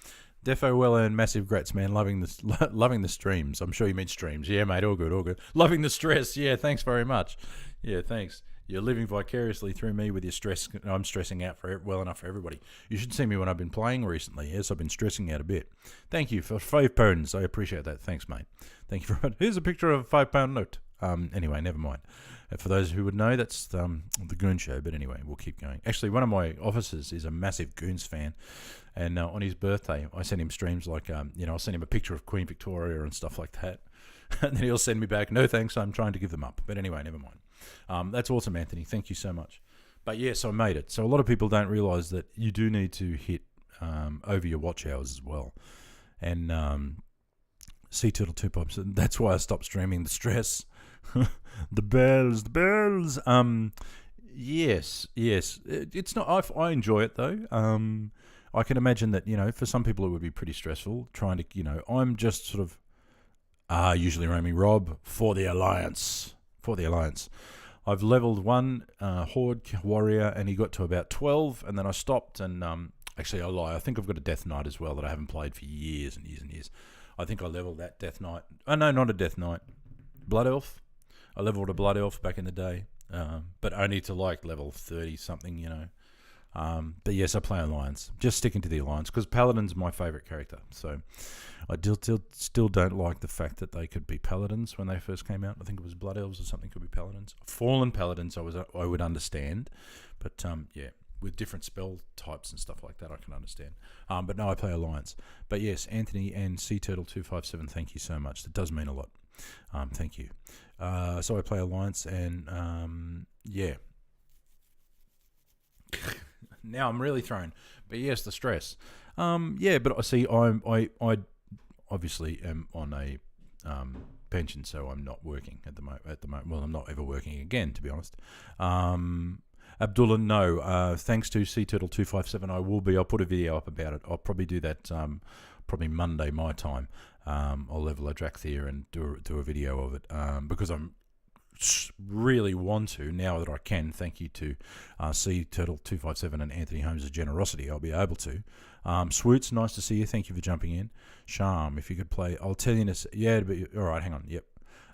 Defo, well earned, massive grats, man. Loving the streams. I'm sure you meant streams. Yeah, mate. All good. Loving the stress. Yeah, thanks very much. Yeah, thanks. You're living vicariously through me with your stress. I'm stressing out well enough for everybody. You should see me when I've been playing recently. Yes, I've been stressing out a bit. Thank you for £5. I appreciate that. Thanks, mate. Thank you for. Here's a picture of a £5 note. Anyway, never mind. For those who would know, that's the Goon Show. But anyway, we'll keep going. Actually, one of my officers is a massive Goons fan. And on his birthday, I sent him streams like, I'll send him a picture of Queen Victoria and stuff like that. And then he'll send me back, no thanks, I'm trying to give them up. But anyway, never mind. That's awesome, Anthony. Thank you so much. But yes, I made it. So a lot of people don't realise that you do need to hit over your watch hours as well. And Sea Turtle 2 Pops, that's why I stopped streaming. The stress. the bells. Yes. It's not. I enjoy it though. I can imagine that for some people it would be pretty stressful trying to I'm just sort of usually roaming Rob for the Alliance. I've leveled one Horde warrior and he got to about 12 and then I stopped and actually I lie. I think I've got a Death Knight as well that I haven't played for years and years and years. I think I leveled that Death Knight. Oh no, not a Death Knight. Blood Elf. I leveled a Blood Elf back in the day, but only to like level 30 something, But yes, I play Alliance. Just sticking to the Alliance because Paladin's my favourite character. So I still don't like the fact that they could be Paladins when they first came out. I think it was Blood Elves or something could be Paladins. Fallen Paladins I would understand, but yeah, with different spell types and stuff like that I can understand. But no, I play Alliance. But yes, Anthony and Sea Turtle 257, thank you so much. That does mean a lot. Thank you. So I play Alliance and yeah. Now I'm really thrown, but yes, the stress. Yeah, but I see. I obviously am on a pension, so I'm not working at the moment. Well, I'm not ever working again, to be honest. Abdullah, no. Thanks to Sea Turtle 257, I will be. I'll put a video up about it. I'll probably do that. Probably Monday my time. I'll level a Drakthir and do a video of it because I'm really want to now that I can. Thank you to Sea Turtle 257 and Anthony Holmes' generosity. I'll be able to. Swoots, nice to see you. Thank you for jumping in. Charm, if you could play, I'll tell you in a yeah. But all right, hang on. Yep.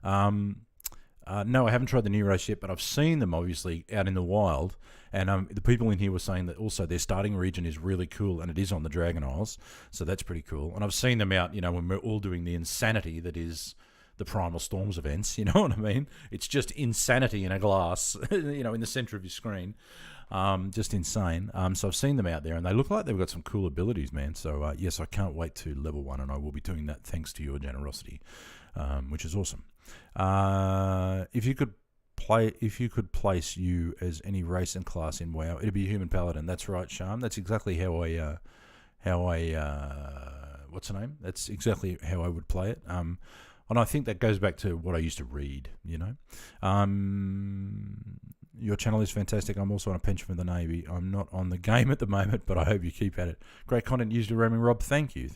No, I haven't tried the new race yet, but I've seen them obviously out in the wild. And the people in here were saying that also their starting region is really cool, and it is on the Dragon Isles, so that's pretty cool. And I've seen them out, when we're all doing the insanity that is the Primal Storms events. You know what I mean? It's just insanity in a glass, in the center of your screen. Just insane. So I've seen them out there, and they look like they've got some cool abilities, man. So yes, I can't wait to level 1, and I will be doing that thanks to your generosity, which is awesome. If you could place you as any race and class in WoW, it'd be Human Paladin. That's right, Sham. That's exactly how I what's her name? That's exactly how I would play it. And I think that goes back to what I used to read. Your channel is fantastic. I'm also on a pension for the Navy. I'm not on the game at the moment, but I hope you keep at it. Great content, usually roaming Rob. Thank you.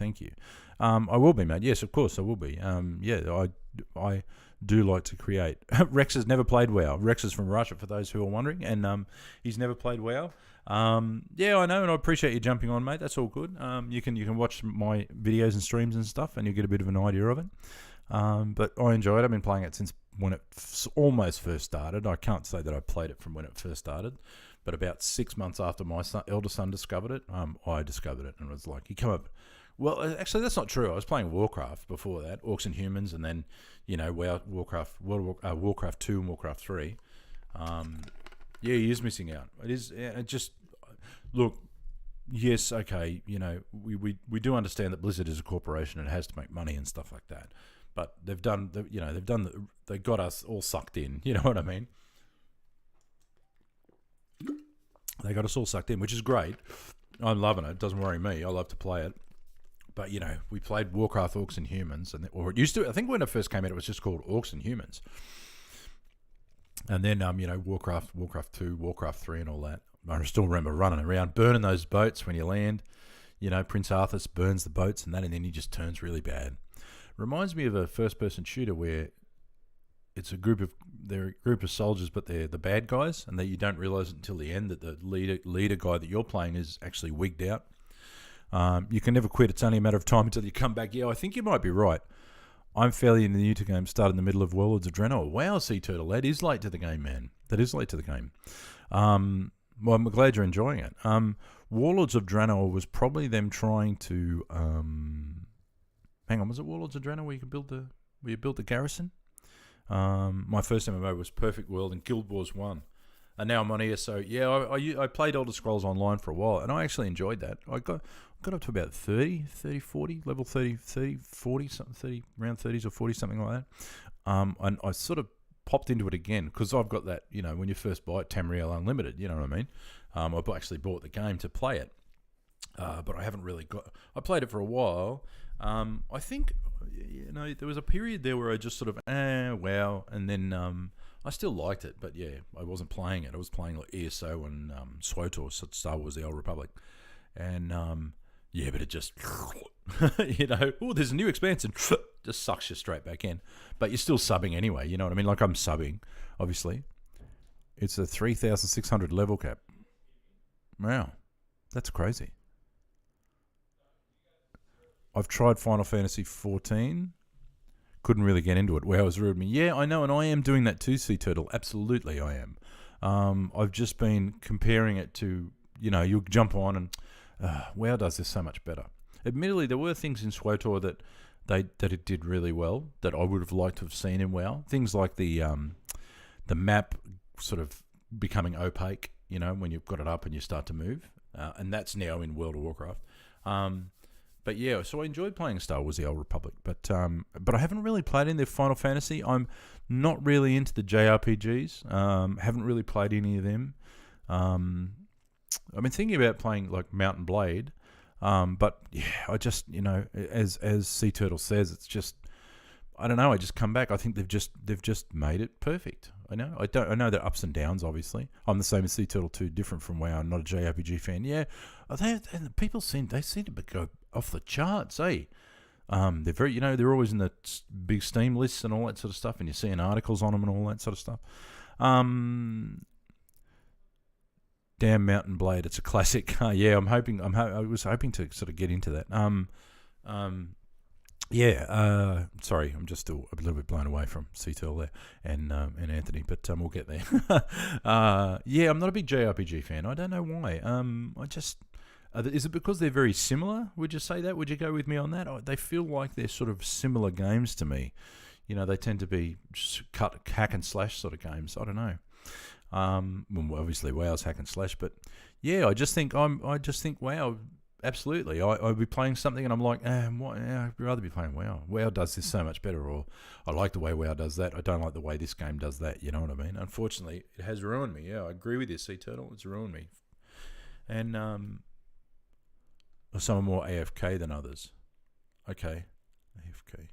I will be, mate. Yes, of course I will be. I do like to create. Rex has never played WoW. Rex is from Russia, for those who are wondering, and he's never played WoW. Yeah, I know, and I appreciate you jumping on, mate. That's all good. You can watch my videos and streams and stuff, and you'll get a bit of an idea of it. But I enjoy it. I've been playing it since when it almost first started. I can't say that I played it from when it first started, but about 6 months after my elder son discovered it, I discovered it, and it was like, you come up. Well, actually, that's not true. I was playing Warcraft before that, Orcs and Humans, and then Warcraft 2 and Warcraft 3. Yeah, he is missing out. It is. It just look. Yes, okay. We do understand that Blizzard is a corporation and it has to make money and stuff like that. But they got us all sucked in. You know what I mean? They got us all sucked in, which is great. I'm loving it. It doesn't worry me. I love to play it. But, we played Warcraft, Orcs and Humans, or it used to. I think when it first came out, it was just called Orcs and Humans. And then, Warcraft 2, Warcraft 3 and all that. I still remember running around, burning those boats when you land. Prince Arthur burns the boats and then he just turns really bad. Reminds me of a first-person shooter where it's a group of soldiers, but they're the bad guys, and that you don't realize it until the end that the leader guy that you're playing is actually wigged out. You can never quit. It's only a matter of time until you come back. Yeah, I think you might be right. I'm fairly new to the game. Started in the middle of Warlords of Draenor. Wow, Sea Turtle, that is late to the game, man. That is late to the game. Well, I'm glad you're enjoying it. Warlords of Draenor was probably them trying to. Hang on, was it Warlords of Draenor where you built the garrison? My first MMO was Perfect World and Guild Wars 1. And now I'm on here, so yeah, I played Elder Scrolls Online for a while, and I actually enjoyed that. I got up to about 30, 40, level 30, 40, something, 30, around 30s or 40, something like that. And I sort of popped into it again, because I've got that, when you first buy it, Tamriel Unlimited, you know what I mean? I actually bought the game to play it, but I haven't really I played it for a while. I think, there was a period there where I just sort of, wow, and then I still liked it, but yeah, I wasn't playing it. I was playing like ESO and SWTOR, Star Wars: The Old Republic, and yeah, but it just, there's a new expansion, just sucks you straight back in. But you're still subbing anyway, you know what I mean? Like I'm subbing, obviously. It's a 3,600 level cap. Wow, that's crazy. I've tried Final Fantasy 14. Couldn't really get into it. WoW has ruined me. Yeah, I know, and I am doing that too, Sea Turtle. Absolutely, I am. I've just been comparing it to, you'll jump on and WoW does this so much better. Admittedly, there were things in SWTOR that it did really well that I would have liked to have seen in WoW. Things like the map sort of becoming opaque, when you've got it up and you start to move, and that's now in World of Warcraft. But yeah, so I enjoyed playing Star Wars: The Old Republic, but I haven't really played in their Final Fantasy. I'm not really into the JRPGs. Haven't really played any of them. I've been thinking about playing like Mount and Blade, but yeah, I just as Sea Turtle says, it's just I don't know. I just come back. I think they've just made it perfect. I know there are ups and downs. Obviously, I'm the same as Sea Turtle 2, different from WoW. I'm not a JRPG fan. Yeah, and people seem to go off the charts, eh? They're very, they're always in the big Steam lists and all that sort of stuff, and you're seeing articles on them and all that sort of stuff. Damn Mountain Blade, it's a classic. Yeah, I was hoping to sort of get into that. Yeah, sorry, I'm just still a little bit blown away from Sea Turtle there and Anthony, but we'll get there. Yeah, I'm not a big JRPG fan. I don't know why. Is it because they're very similar? Would you say that? Would you go with me on that? They feel like they're sort of similar games to me. they tend to be hack and slash sort of games. I don't know. Well, obviously WoW's hack and slash, but yeah, I just think WoW. Absolutely, I'd be playing something and I'm like, I'd rather be playing WoW. WoW does this so much better, or I like the way WoW does that. I don't like the way this game does that. You know what I mean? Unfortunately, it has ruined me. Yeah, I agree with you, Sea Turtle. It's ruined me, and some are more AFK than others. Okay, AFK.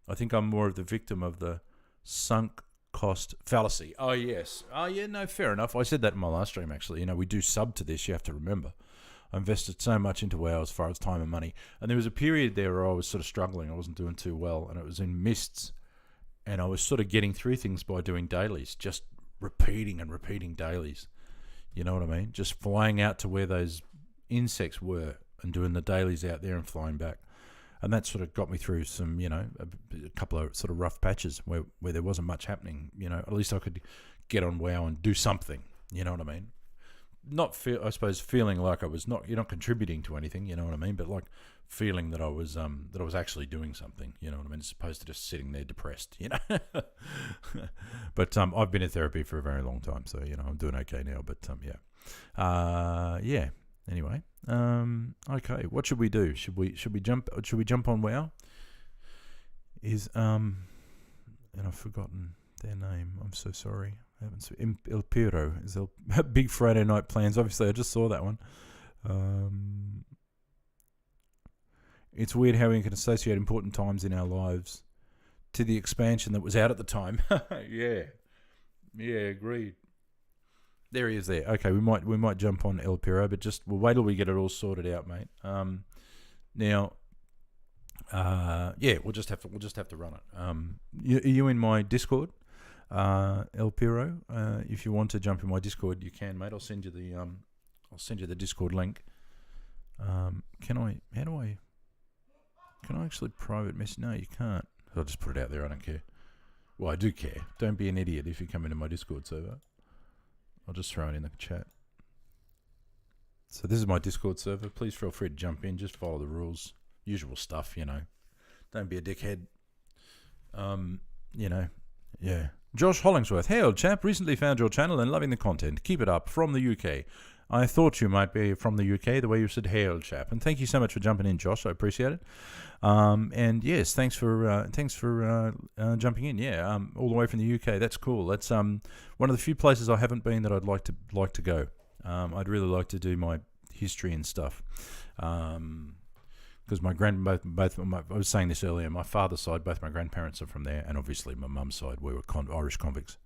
I think I'm more of the victim of the sunk cost fallacy. Oh yes. Oh yeah. No, fair enough. I said that in my last stream. Actually, we do sub to this. You have to remember. I invested so much into WoW as far as time and money. And there was a period there where I was sort of struggling. I wasn't doing too well. And it was in mists. And I was sort of getting through things by doing dailies. Just repeating and repeating dailies. You know what I mean? Just flying out to where those insects were and doing the dailies out there and flying back. And that sort of got me through some, a couple of sort of rough patches where there wasn't much happening. At least I could get on WoW and do something. You know what I mean? Not feel, I suppose, feeling like I was not, you're not contributing to anything, you know what I mean? But like feeling that I was actually doing something, you know what I mean? As opposed to just sitting there depressed, But I've been in therapy for a very long time, so I'm doing okay now. But yeah. Anyway, okay. What should we do? Should we jump on WoW? And I've forgotten their name. I'm so sorry. El Piro is Big Friday Night Plans. Obviously, I just saw that one. It's weird how we can associate important times in our lives to the expansion that was out at the time. Yeah, agreed. There he is. There. Okay, we might jump on El Piro, but we'll wait till we get it all sorted out, mate. Now, we'll just have to run it. Are you in my Discord? El Piro, if you want to jump in my Discord, you can, mate. I'll send you the Discord link. Can I actually private message? No, you can't. I'll just put it out there. I don't care. Well, I do care. Don't be an idiot if you come into my Discord server. I'll just throw it in the chat. So this is my Discord server. Please feel free to jump in. Just follow the rules. Usual stuff, Don't be a dickhead. Yeah. Josh Hollingsworth. Hey, old chap. Recently found your channel and loving the content. Keep it up. From the UK. I thought you might be from the UK, the way you said, hey, old chap. And thank you so much for jumping in, Josh. I appreciate it. And yes, thanks for jumping in. Yeah, all the way from the UK. That's cool. That's one of the few places I haven't been that I'd like to go. I'd really like to do my history and stuff. Because I was saying this earlier, my father's side, both my grandparents are from there, and obviously my mum's side, we were Irish convicts.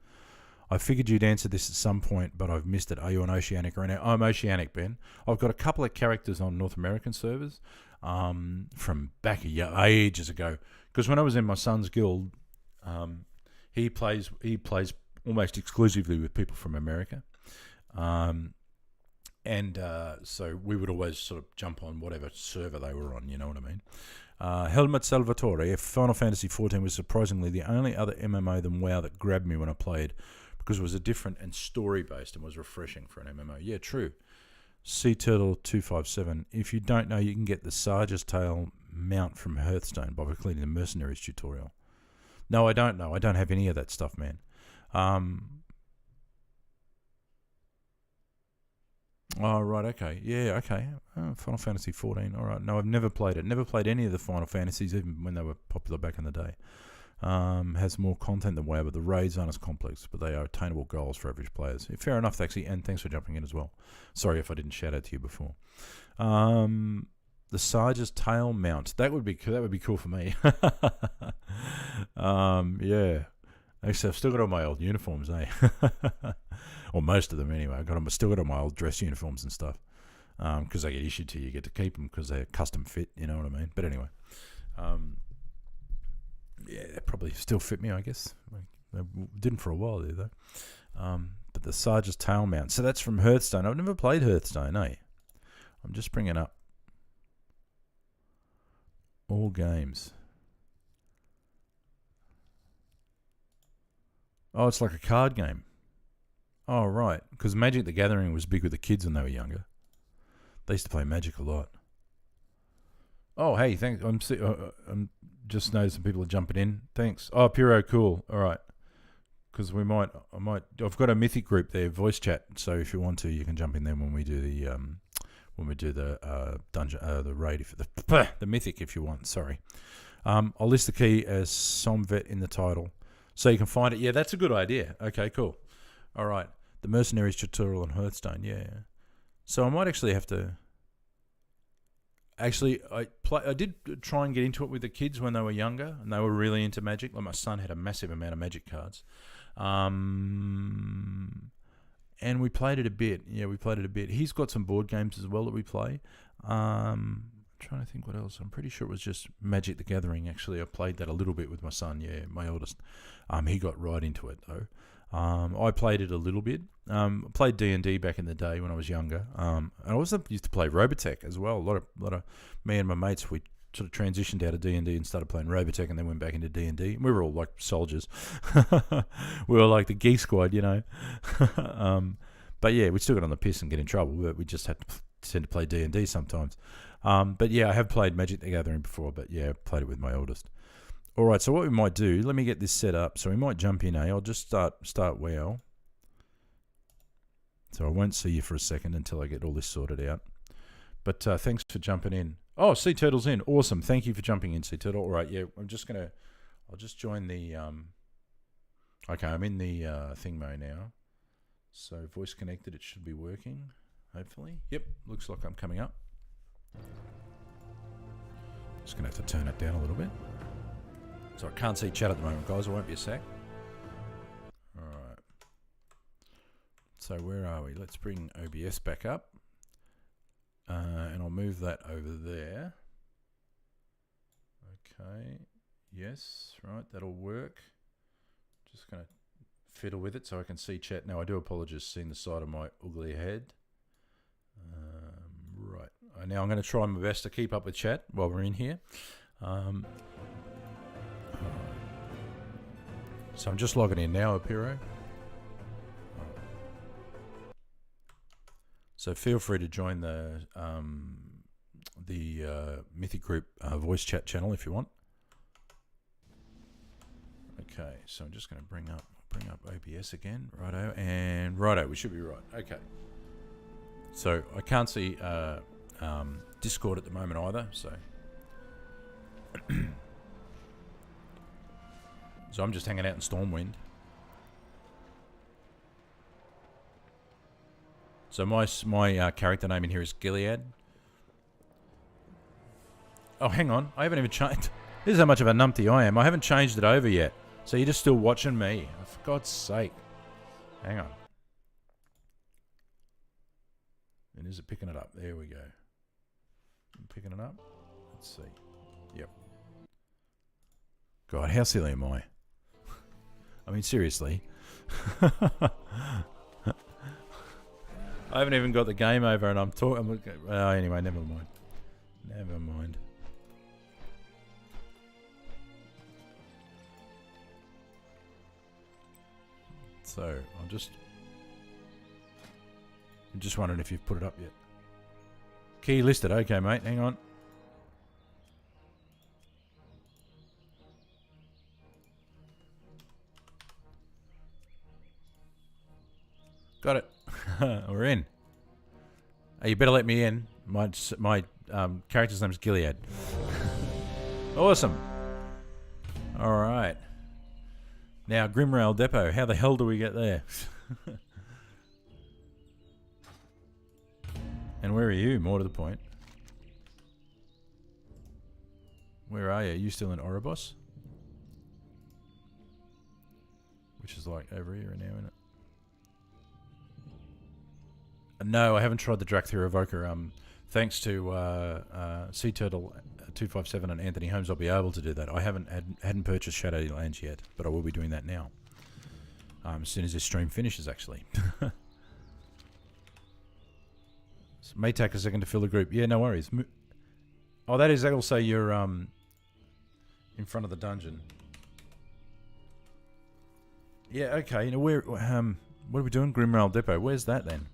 I figured you'd answer this at some point, but I've missed it. Are you an Oceanic or an... I'm Oceanic, Ben. I've got a couple of characters on North American servers from back ages ago. Because when I was in my son's guild, he plays almost exclusively with people from America. So we would always sort of jump on whatever server they were on, you know what I mean? Helmut Salvatore, Final Fantasy XIV was surprisingly the only other MMO than WoW that grabbed me when I played, because it was a different and story-based and was refreshing for an MMO. Yeah, true. Sea Turtle 257. If you don't know, you can get the Sarge's Tail mount from Hearthstone by completing the Mercenaries tutorial. No, I don't know. I don't have any of that stuff, man. Oh, right, okay. Yeah, okay. Final Fantasy 14. All right. No, I've never played it. Never played any of the Final Fantasies, even when they were popular back in the day. Has more content than WoW, but the raids aren't as complex, but they are attainable goals for average players. Yeah, fair enough, Thaxi, and thanks for jumping in as well. Sorry if I didn't shout out to you before. The Sarge's Tail mount. That would be cool for me. Yeah. Actually, I've still got all my old uniforms, eh? Or most of them anyway. I've still got all my old dress uniforms and stuff. Because they get issued to you. You get to keep them because they're custom fit, you know what I mean? But anyway. Yeah, they probably still fit me, I guess. They didn't for a while there, though. But the Sarge's Tail mount. So that's from Hearthstone. I've never played Hearthstone, eh? I'm just bringing up all games. Oh, it's like a card game. Oh, right. Because Magic the Gathering was big with the kids when they were younger. They used to play Magic a lot. Oh, hey, thanks. I'm just noticed some people are jumping in. Thanks. Oh, Piro, cool. All right. Because I've got a mythic group there, voice chat. So if you want to, you can jump in there when we do the dungeon, the raid, the mythic, if you want. Sorry. I'll list the key as Somvet in the title, so you can find it. Yeah, that's a good idea. Okay, cool. All right. The Mercenaries tutorial on Hearthstone. Yeah. So I might actually have to. Actually, I did try and get into it with the kids when they were younger, and they were really into Magic. Like my son had a massive amount of Magic cards, and we played it a bit. Yeah, we played it a bit. He's got some board games as well that we play. I'm trying to think what else. I'm pretty sure it was just Magic the Gathering. Actually, I played that a little bit with my son. Yeah, my oldest. He got right into it though. I played it a little bit. I played D&D back in the day when I was younger. And I also used to play Robotech as well. A lot of me and my mates, we sort of transitioned out of D&D and started playing Robotech, and then went back into D&D. We were all like soldiers. We were like the Geek Squad, you know. But yeah, we still got on the piss and get in trouble. But we just had to tend to play D&D sometimes. But yeah, I have played Magic the Gathering before. But yeah, I played it with my oldest. All right, so what we might do, let me get this set up. So we might jump in, I'll just start WoW. So I won't see you for a second until I get all this sorted out. But thanks for jumping in. Oh, Sea Turtle's in. Awesome. Thank you for jumping in, Sea Turtle. All right, yeah, I'll just join the, okay, I'm in the thing mode now. So voice connected, it should be working, hopefully. Yep, looks like I'm coming up. Just going to have to turn it down a little bit. So I can't see chat at the moment, guys. It won't be a sec. Alright. So where are we? Let's bring OBS back up. And I'll move that over there. Okay. Yes. Right. That'll work. Just going to fiddle with it so I can see chat. Now, I do apologize for seeing the side of my ugly head. Right. Now I'm going to try my best to keep up with chat while we're in here. So I'm just logging in now, Apiro. So feel free to join the Mythic Group voice chat channel if you want. Okay, so I'm just going to bring up OBS again, righto, and righto. We should be right. Okay. So I can't see Discord at the moment either. So. So I'm just hanging out in Stormwind. So my character name in here is Gilead. Oh, hang on. I haven't even changed. This is how much of a numpty I am. I haven't changed it over yet. So you're just still watching me. Oh, for God's sake. Hang on. And is it picking it up? There we go. Picking it up? Let's see. Yep. God, how silly am I? I mean, seriously. I haven't even got the game over and I'm talking. Anyway, never mind. Never mind. So, I'm just wondering if you've put it up yet. Key listed. Okay, mate. Hang on. Got it. We're in. Oh, you better let me in. My character's name's Gilead. Awesome. All right. Now, Grimrail Depot. How the hell do we get there? And where are you? More to the point. Where are you? Are you still in Oribos? Which is like over here now, isn't it? No, I haven't tried the Drakthir Evoker. Thanks to Sea Turtle 257 and Anthony Holmes, I'll be able to do that. I hadn't purchased Shadowlands yet, but I will be doing that now. As soon as this stream finishes, actually. So may take a second to fill the group. Yeah, no worries. Oh, that is also your in front of the dungeon. Yeah, okay. You know where? What are we doing? Grimrail Depot. Where's that then?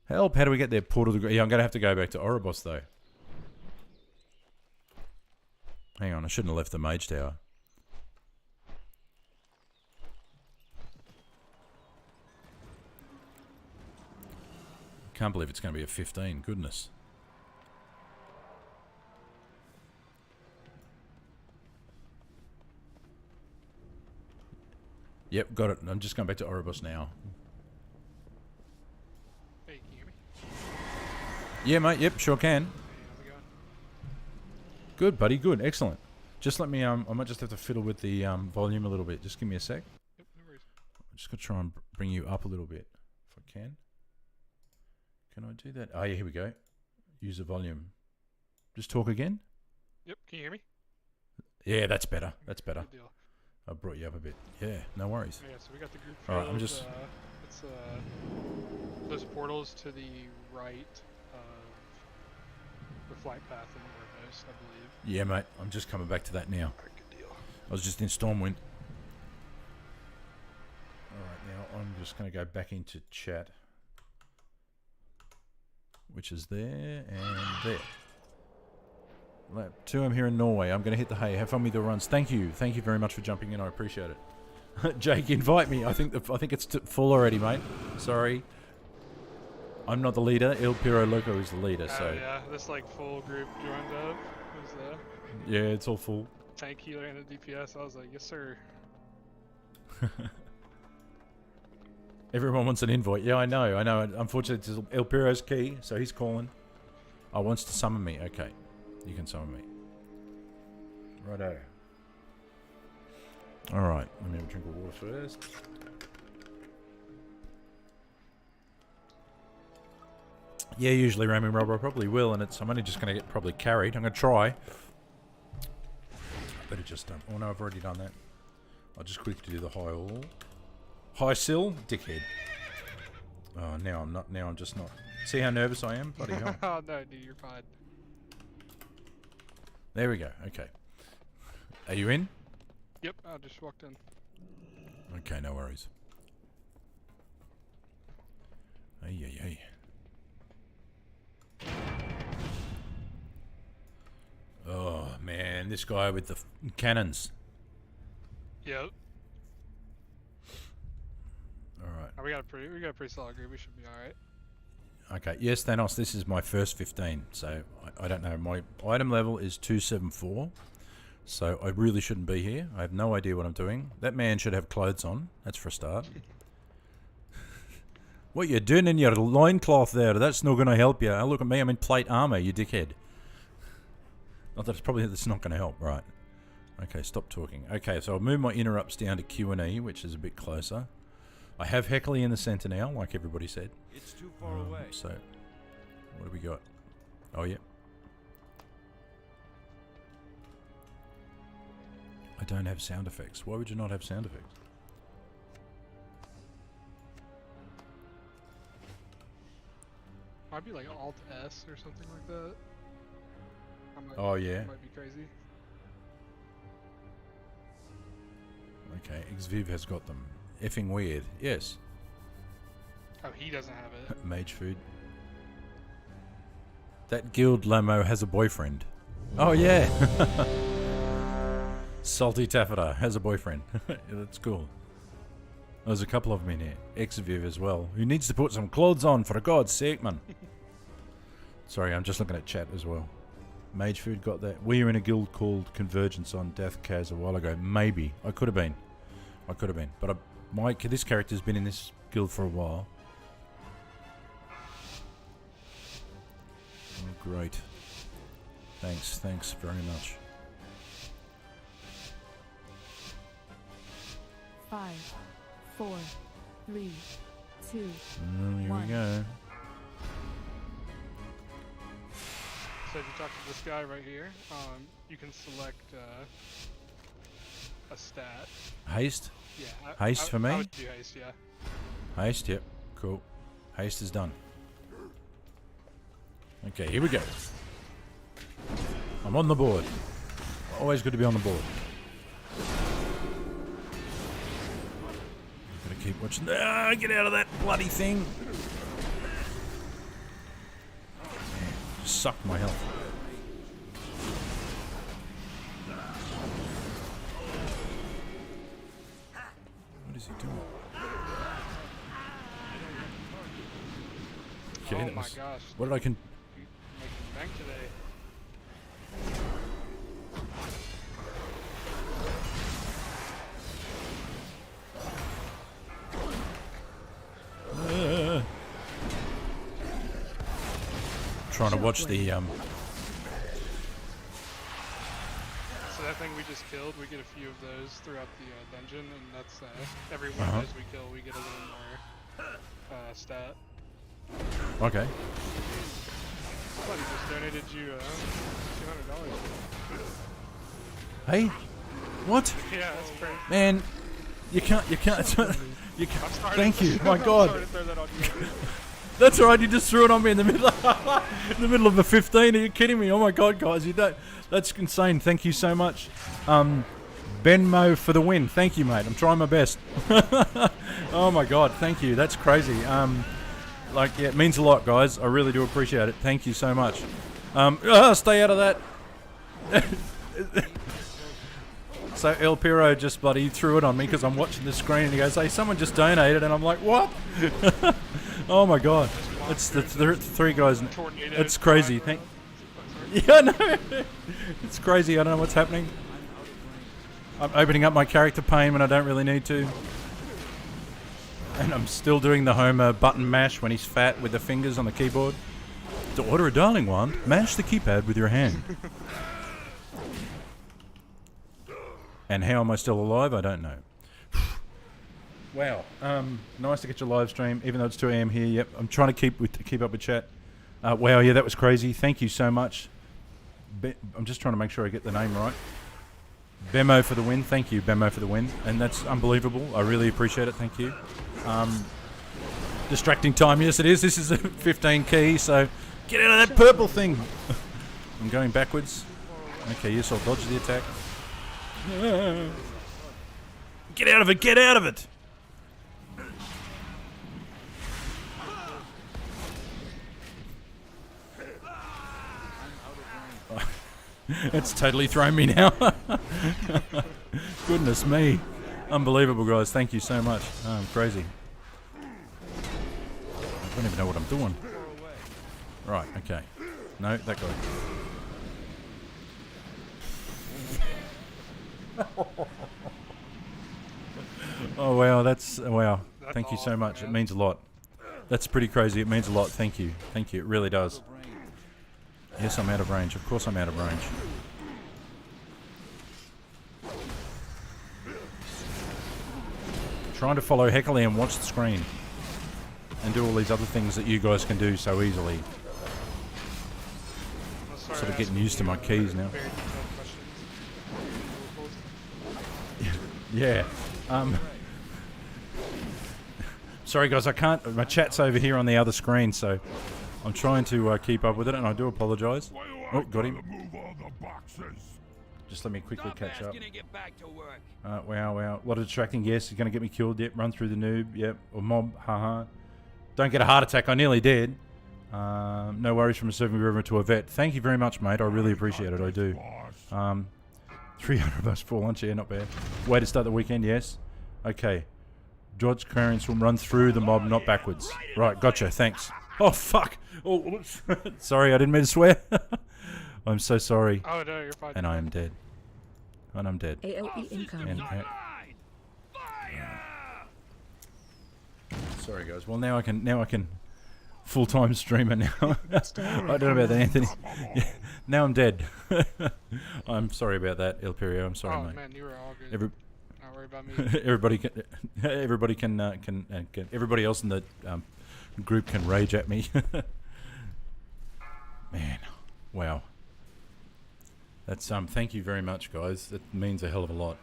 Help! How do we get there? Portal to... Yeah, I'm going to have to go back to Oribos, though. Hang on, I shouldn't have left the mage tower. Can't believe it's going to be a 15. Goodness. Yep, got it. I'm just going back to Oribos now. Hey, can you hear me? Yeah, mate. Yep, sure can. Hey, how's it going? Good, buddy. Good. Excellent. Just let me, I might just have to fiddle with the volume a little bit. Just give me a sec. Yep, no worries. I'm just going to try and bring you up a little bit, if I can. Can I do that? Oh, yeah, here we go. Use the volume. Just talk again? Yep, can you hear me? Yeah, that's better. That's better. Good deal. I brought you up a bit. Yeah, no worries. Yeah, so we got the group. All right, I'm of, just... it's those portals to the right of the flight path in Oribos, I believe. Yeah, mate. I'm just coming back to that now. Alright, good deal. I was just in Stormwind. Alright, now I'm just going to go back into chat. Which is there and there. Lap 2, I'm here in Norway. I'm going to hit the hay. Have fun with the runs. Thank you. Thank you very much for jumping in. I appreciate it. Jake, invite me. I think it's full already, mate. Sorry. I'm not the leader. Il Piro Loco is the leader, so... yeah, this like full group joined up. It was yeah, it's all full. tank healer and a DPS. I was like, yes sir. Everyone wants an invite. Yeah, I know. Unfortunately, it's Il Piro's key, so he's calling. Oh, wants to summon me. Okay. You can summon me. Righto. Alright, let me have a drink of water first. Yeah, usually Ramming Rubber I probably will, and I'm only just going to get probably carried. I'm going to try. Better just done. Oh no, I've already done that. I'll just quickly do the high all. High sill, dickhead. Oh, now I'm not. Now I'm just not. See how nervous I am? Bloody hell. Oh no, dude, you're fine. There we go. Okay. Are you in? Yep, I just walked in. Okay, no worries. Hey. Oh man, this guy with the cannons. Yep. All right. Oh, we got a pretty solid group. We should be all right. Okay. Yes, Thanos. This is my first 15, so I don't know. My item level is 274, so I really shouldn't be here. I have no idea what I'm doing. That man should have clothes on. That's for a start. What you doing in your loincloth there? That's not going to help you. Look at me. I'm in plate armor. You dickhead. Not that that's not going to help, right? Okay, stop talking. Okay, so I'll move my interrupts down to Q&E, which is a bit closer. I have Heckley in the center now, like everybody said. It's too far away. So, what do we got? Oh, yeah. I don't have sound effects. Why would you not have sound effects? Might be like Alt S or something like that. Oh, yeah. Might be crazy. Okay, Xviv has got them. Effing weird. Yes. Oh, he doesn't have it. Mage food. That guild Lamo has a boyfriend. Oh, yeah. Salty Taffeta has a boyfriend. Yeah, that's cool. There's a couple of them in here. Xviv as well. Who needs to put some clothes on, for God's sake, man. Sorry, I'm just looking at chat as well. Mage food got that. We were in a guild called Convergence on Death Kaz a while ago. Maybe. I could have been. But this character's been in this guild for a while. Oh, great. Thanks very much. 5, 4, 3, 2, Here 1. we go. So if you talk to this guy right here, you can select a stat. Haste? Yeah. Haste for me? I would do haste, yeah. Haste, yep. Cool. Haste is done. Okay, here we go. I'm on the board. Always good to be on the board. Gotta keep watching. Get out of that bloody thing. Just sucked my health. is he doing? Okay, Oh that my was, gosh. what did I Making bank today. trying to watch the So that thing we just killed, we get a few of those throughout the dungeon, and that's every one of those we kill, we get a little more stat. Okay. Somebody just donated you $200. Hey, what? Yeah, that's crazy. Man, you can't. You can't. I'm sorry Thank to- you. My I'm God. sorry to throw that on you. That's alright. You just threw it on me in the middle. In the middle of a 15. Are you kidding me? Oh my God, guys, you don't. That's insane. Thank you so much. Benmo for the win. Thank you, mate. I'm trying my best. Oh my God, thank you. That's crazy. Yeah, it means a lot, guys. I really do appreciate it. Thank you so much. Stay out of that. So El Piro just bloody threw it on me because I'm watching the screen and he goes, "Hey, someone just donated," and I'm like, "What?" Oh my God, it's the three guys. It's crazy. Yeah, no, it's crazy. I don't know what's happening. I'm opening up my character pane when I don't really need to. And I'm still doing the Homer button mash when he's fat with the fingers on the keyboard. To order a Darling Wand, mash the keypad with your hand. And how am I still alive? I don't know. Wow. Nice to get your live stream, even though it's 2 a.m. here. Yep, I'm trying to keep up with chat. Wow, yeah, that was crazy. Thank you so much. I'm just trying to make sure I get the name right. Bemo for the win. Thank you, Bemo, for the win. And that's unbelievable. I really appreciate it. Thank you. Distracting time. Yes, it is. This is a 15 key, so get out of that purple thing. I'm going backwards. Okay, yes, I'll dodge the attack. Get out of it! Get out of it! It's totally thrown me now. Goodness me. Unbelievable, guys. Thank you so much. Crazy. I don't even know what I'm doing. Right, okay. No, that guy. Oh wow, wow. Thank you so awesome, much. man. It means a lot. That's pretty crazy. It means a lot. Thank you. Thank you. It really does. Yes, I'm out of range. Of course I'm out of range. Trying to follow Heckley and watch the screen. And do all these other things that you guys can do so easily. Sort of getting used to my keys now. Yeah. Sorry guys, I can't. My chat's over here on the other screen, so I'm trying to keep up with it, and I do apologise. Oh, got him. Just let me quickly catch up. Wow. A lot of distracting. Yes, he's going to get me killed. Yep. Run through the noob. Yep. Or mob. Haha. Don't get a heart attack. I nearly did. No worries from a serving river to a vet. Thank you very much, mate. I really appreciate it. I do. 300 bucks for lunch. Yeah, not bad. Way to start the weekend. Yes. Okay. Dodge clearance will run through the mob, not backwards. Right. Gotcha. Thanks. Oh fuck. Oh, whoops. Sorry, I didn't mean to swear. I'm so sorry. Oh no, you're fine. And I am dead. And I'm dead. AOE incoming. And, sorry guys. Well, now I can full-time streamer now. I don't know about that, Anthony. Yeah, now I'm dead. I'm sorry about that, El Perio. I'm sorry, Oh mate. man, you were all good. Don't worry about me. Everybody else in the group can rage at me. Man, wow. That's thank you very much, guys. That means a hell of a lot.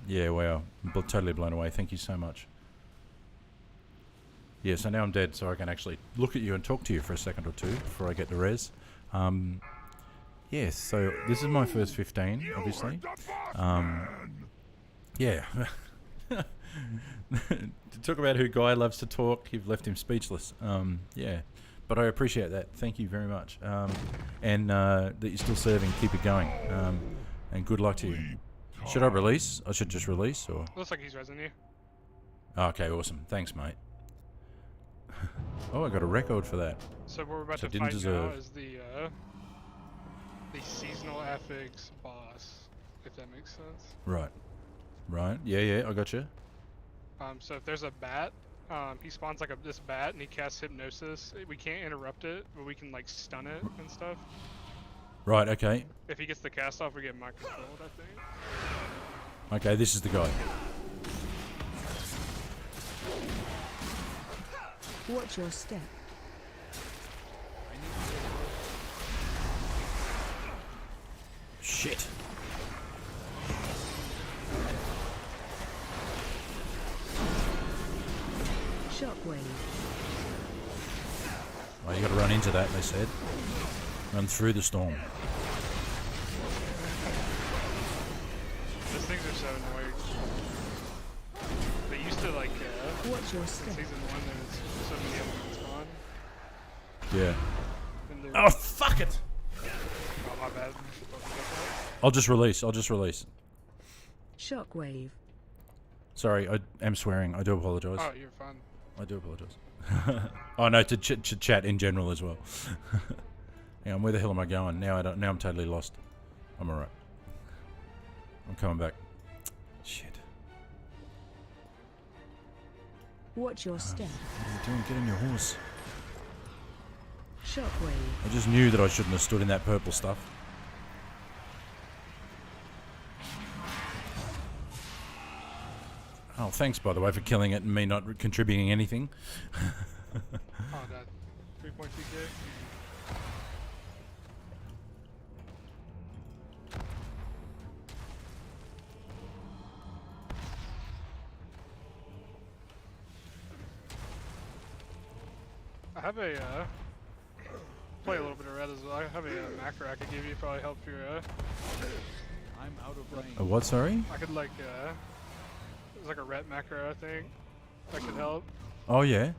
Yeah, wow. I'm totally blown away. Thank you so much. Yeah, so now I'm dead, so I can actually look at you and talk to you for a second or two before I get to res. Yes, so this is my first 15, obviously. Yeah. To talk about who Guy loves to talk, you've left him speechless. Yeah, but I appreciate that. Thank you very much. And that you're still serving, keep it going. And good luck to you. Should I release? I should just release, or? Looks like he's resing you. Okay, awesome. Thanks, mate. Oh, I got a record for that. So what we're about So to didn't fight deserve. now is the seasonal affix boss, if that makes sense. Right. Right. Yeah, I got you. So if there's a bat, he spawns like this bat and he casts hypnosis. We can't interrupt it, but we can like stun it and stuff. Right, okay. If he gets the cast off, we get mind controlled, I think. Okay, this is the guy. Watch your step. Shit. Shockwave. Oh, you gotta run into that, they said. Run through the storm. Those things are so annoying. They used to like, Watch your in step. season 1 there was so many of them spawn. Yeah. And Oh, fuck it! oh my bad. I'll just release. Shockwave. Sorry, I am swearing. I do apologise. Oh, you're fine. I do apologise. Oh no, to chat in general as well. Hang on, where the hell am I going? Now I'm totally lost. I'm alright. I'm coming back. Shit. Watch your step. What are you doing? Get on your horse. Shockwave. I just knew that I shouldn't have stood in that purple stuff. Oh, thanks, by the way, for killing it and me not contributing anything. Oh, that 3.2k. I have a, play a little bit of red as well. I have a macro I could give you, probably help your, I'm out of range. A what, sorry? I could like, there's like a ret macro, I think, that could help. Oh, yeah.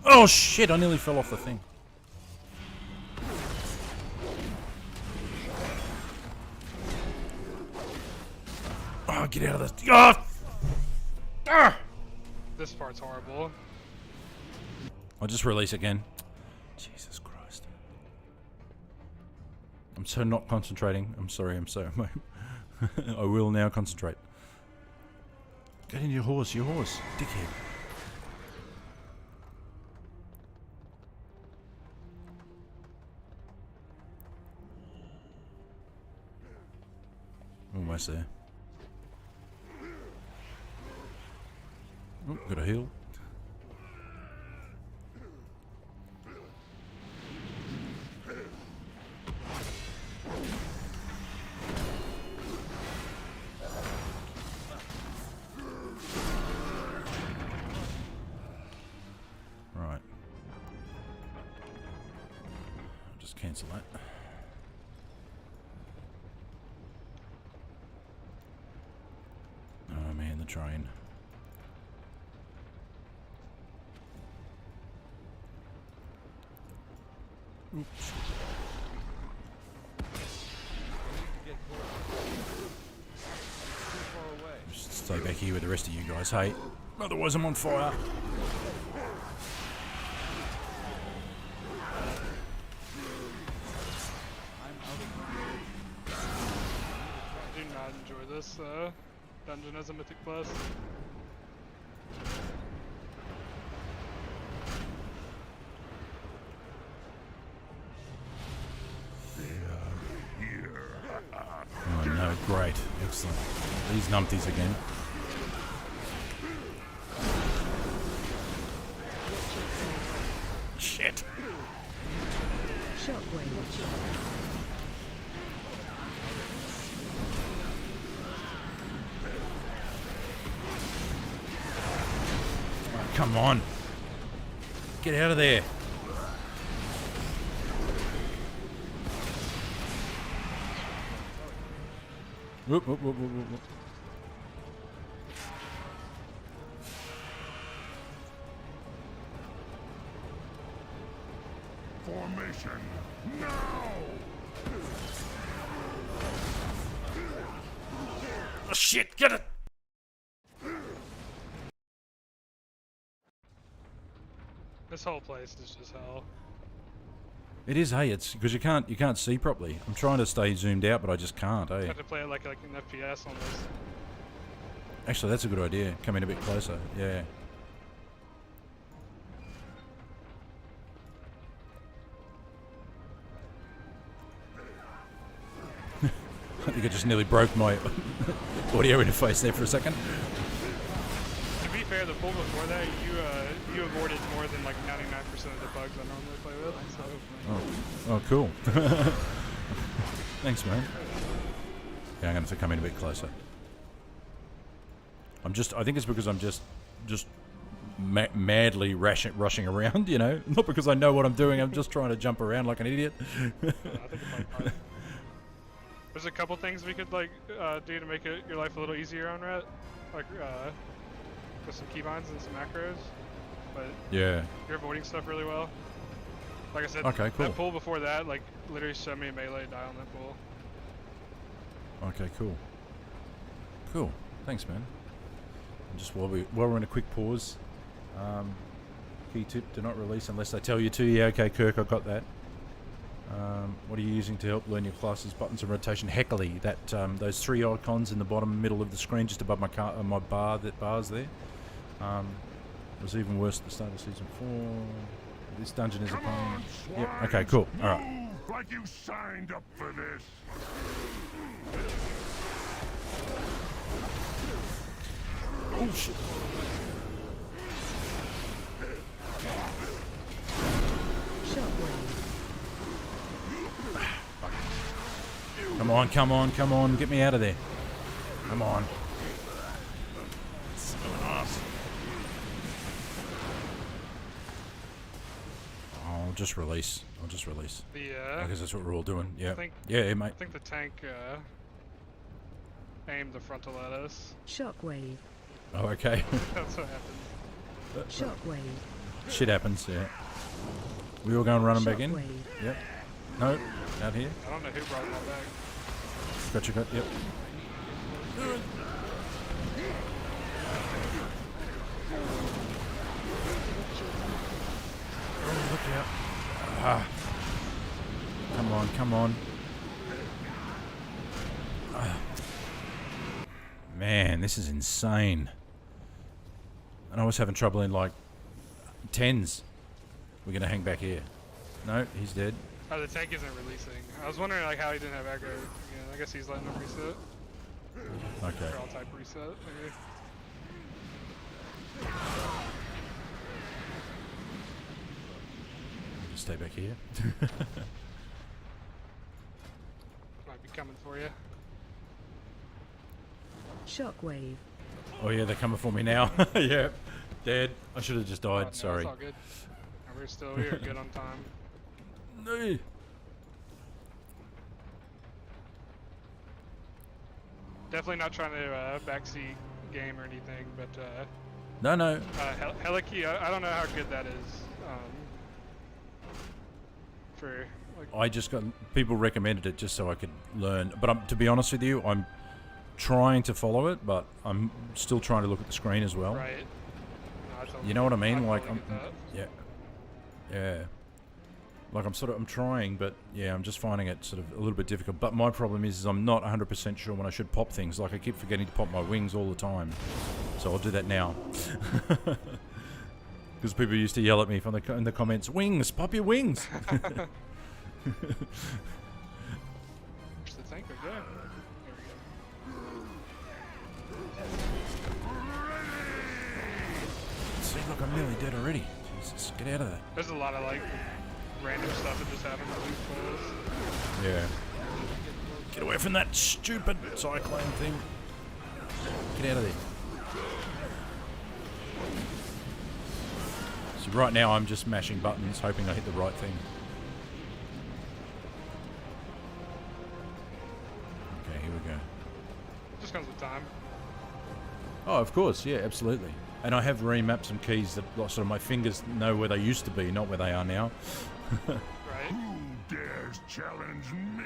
Oh, shit, I nearly fell off the thing. Oh, get out of this. Oh! Ah! This part's horrible. I'll just release again. Jesus Christ. I'm so not concentrating. I'm sorry, I'm so... I will now concentrate. Get in your horse, dickhead. Almost there. Oh, got a heal. Right. I'll just cancel that. Oh man, the train. Oops. Just stay back here with the rest of you guys, hey? Otherwise I'm on fire. I do not enjoy this, dungeon as a mythic plus. Oh no, great. Excellent. These numpties again. Shit. Shockwave. Oh, come on. Get out of there. Whoop, whoop, whoop, whoop, whoop, whoop. Formation now! shit, get it! This whole place is just hell. It is, hey, it's because you can't see properly. I'm trying to stay zoomed out, but I just can't, I hey. have to play it like an FPS on this. Actually, that's a good idea. Come in a bit closer, yeah. I think I just nearly broke my audio interface there for a second. To be fair, the pull before that, you avoided more than like 99% of the bugs I normally play with. So. Oh, cool. Thanks, man. Yeah, I'm gonna have to come in a bit closer. I think it's because I'm just madly rushing around, you know? Not because I know what I'm doing, I'm just trying to jump around like an idiot. I think it might fine. There's a couple things we could like do to make your life a little easier on Ret, like with some keybinds and some macros. But Yeah. you're avoiding stuff really well. Like I said, Okay, cool. that pull before that, like literally showed me a melee die on that pull. Okay, cool. Cool. Thanks, man. And just while we're in a quick pause, key tip: do not release unless they tell you to. Yeah, okay, Kirk, I got that. What are you using to help learn your classes, buttons, and rotation? Heckly, that those three icons in the bottom middle of the screen, just above my bars there. It was even worse at the start of season 4. This dungeon is a pain. Yep. Okay, cool. All right. Like you signed up for this. Oh shit. Shockwave. Come on, come on, come on. Get me out of there. Come on. I'll just release. I'll just release. The I guess that's what we're all doing. Yeah. think- Yeah, mate. I think the tank aimed the frontal at us. Shockwave. Oh, okay. That's what happened. Shockwave. Shit happens, yeah. We all going running back in? Shockwave. Yep. No, out here. I don't know who brought that back. Gotcha, yep. Oh, look out. Ah. Come on, come on. Ah. Man, this is insane. And I was having trouble in like 10s. We're gonna hang back here. No, he's dead. Oh, the tank isn't releasing. I was wondering like how he didn't have aggro. Yeah, I guess he's letting him reset. Okay. Or all type reset. Maybe. Just stay back here. Might be coming for you. Shockwave. Oh yeah, they're coming for me now. Yeah. Dead. I should have just Oh, died, no, sorry. It's all good. And we're still here, good on time. No. Definitely not trying to backseat game or anything, but No. Heliky, I don't know how good that is. For like, I just got people recommended it just so I could learn. But to be honest with you, I'm trying to follow it, but I'm still trying to look at the screen as well. right. No, I totally- You know what I mean? I Like totally I'm, get that. yeah. Like I'm trying, but yeah, I'm just finding it sort of a little bit difficult. But my problem is I'm not 100% sure when I should pop things. Like I keep forgetting to pop my wings all the time, so I'll do that now. Because people used to yell at me in the comments, "Wings, pop your wings." Where's the tank go? There we go. See, look, I'm nearly dead already. Jesus, get out of there. There's a lot of like random stuff that just happened to these pulls. Yeah. Get away from that stupid cyclone thing. Get out of there. So right now I'm just mashing buttons, hoping I hit the right thing. Okay, here we go. Just comes with time. Oh, of course, yeah, absolutely. And I have remapped some keys that sort of my fingers know where they used to be, not where they are now. Right. Who dares challenge me?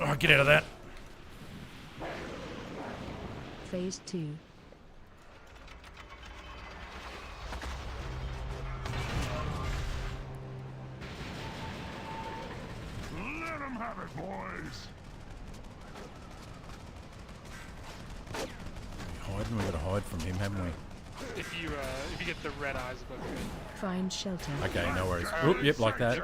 Oh, get out of that. Phase 2. Let them have it, boys. Hiding, we've got to hide from him, haven't we? If you get the red eyes above your head. Find shelter. Okay, no worries. Oop, yep, like that.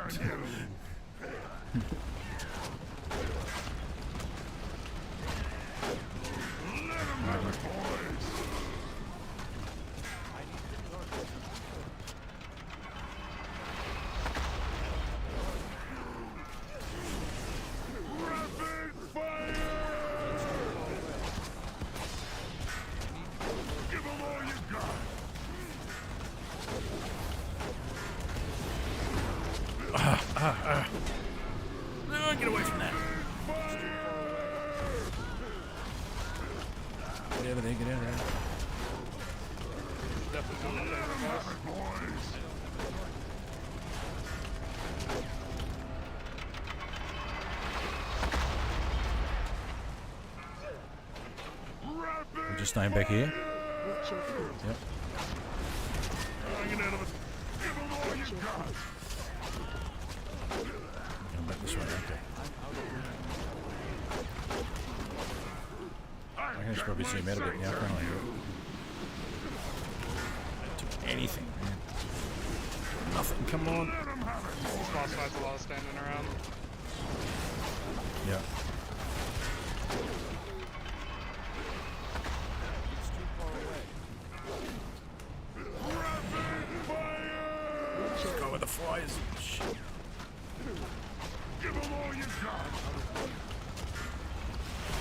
No, get away from that. Get out of there, get out of there. Definitely not my favorite boss. We're just staying back here. Watch your foot. Yep. Come back this way, okay. I can just probably zoom out a bit now, can't I? Do anything, man. Nothing, come on. This boss fight's a lot of standing around. Yeah. It's too far away. Go where the fly is. Shit. Give them all you got.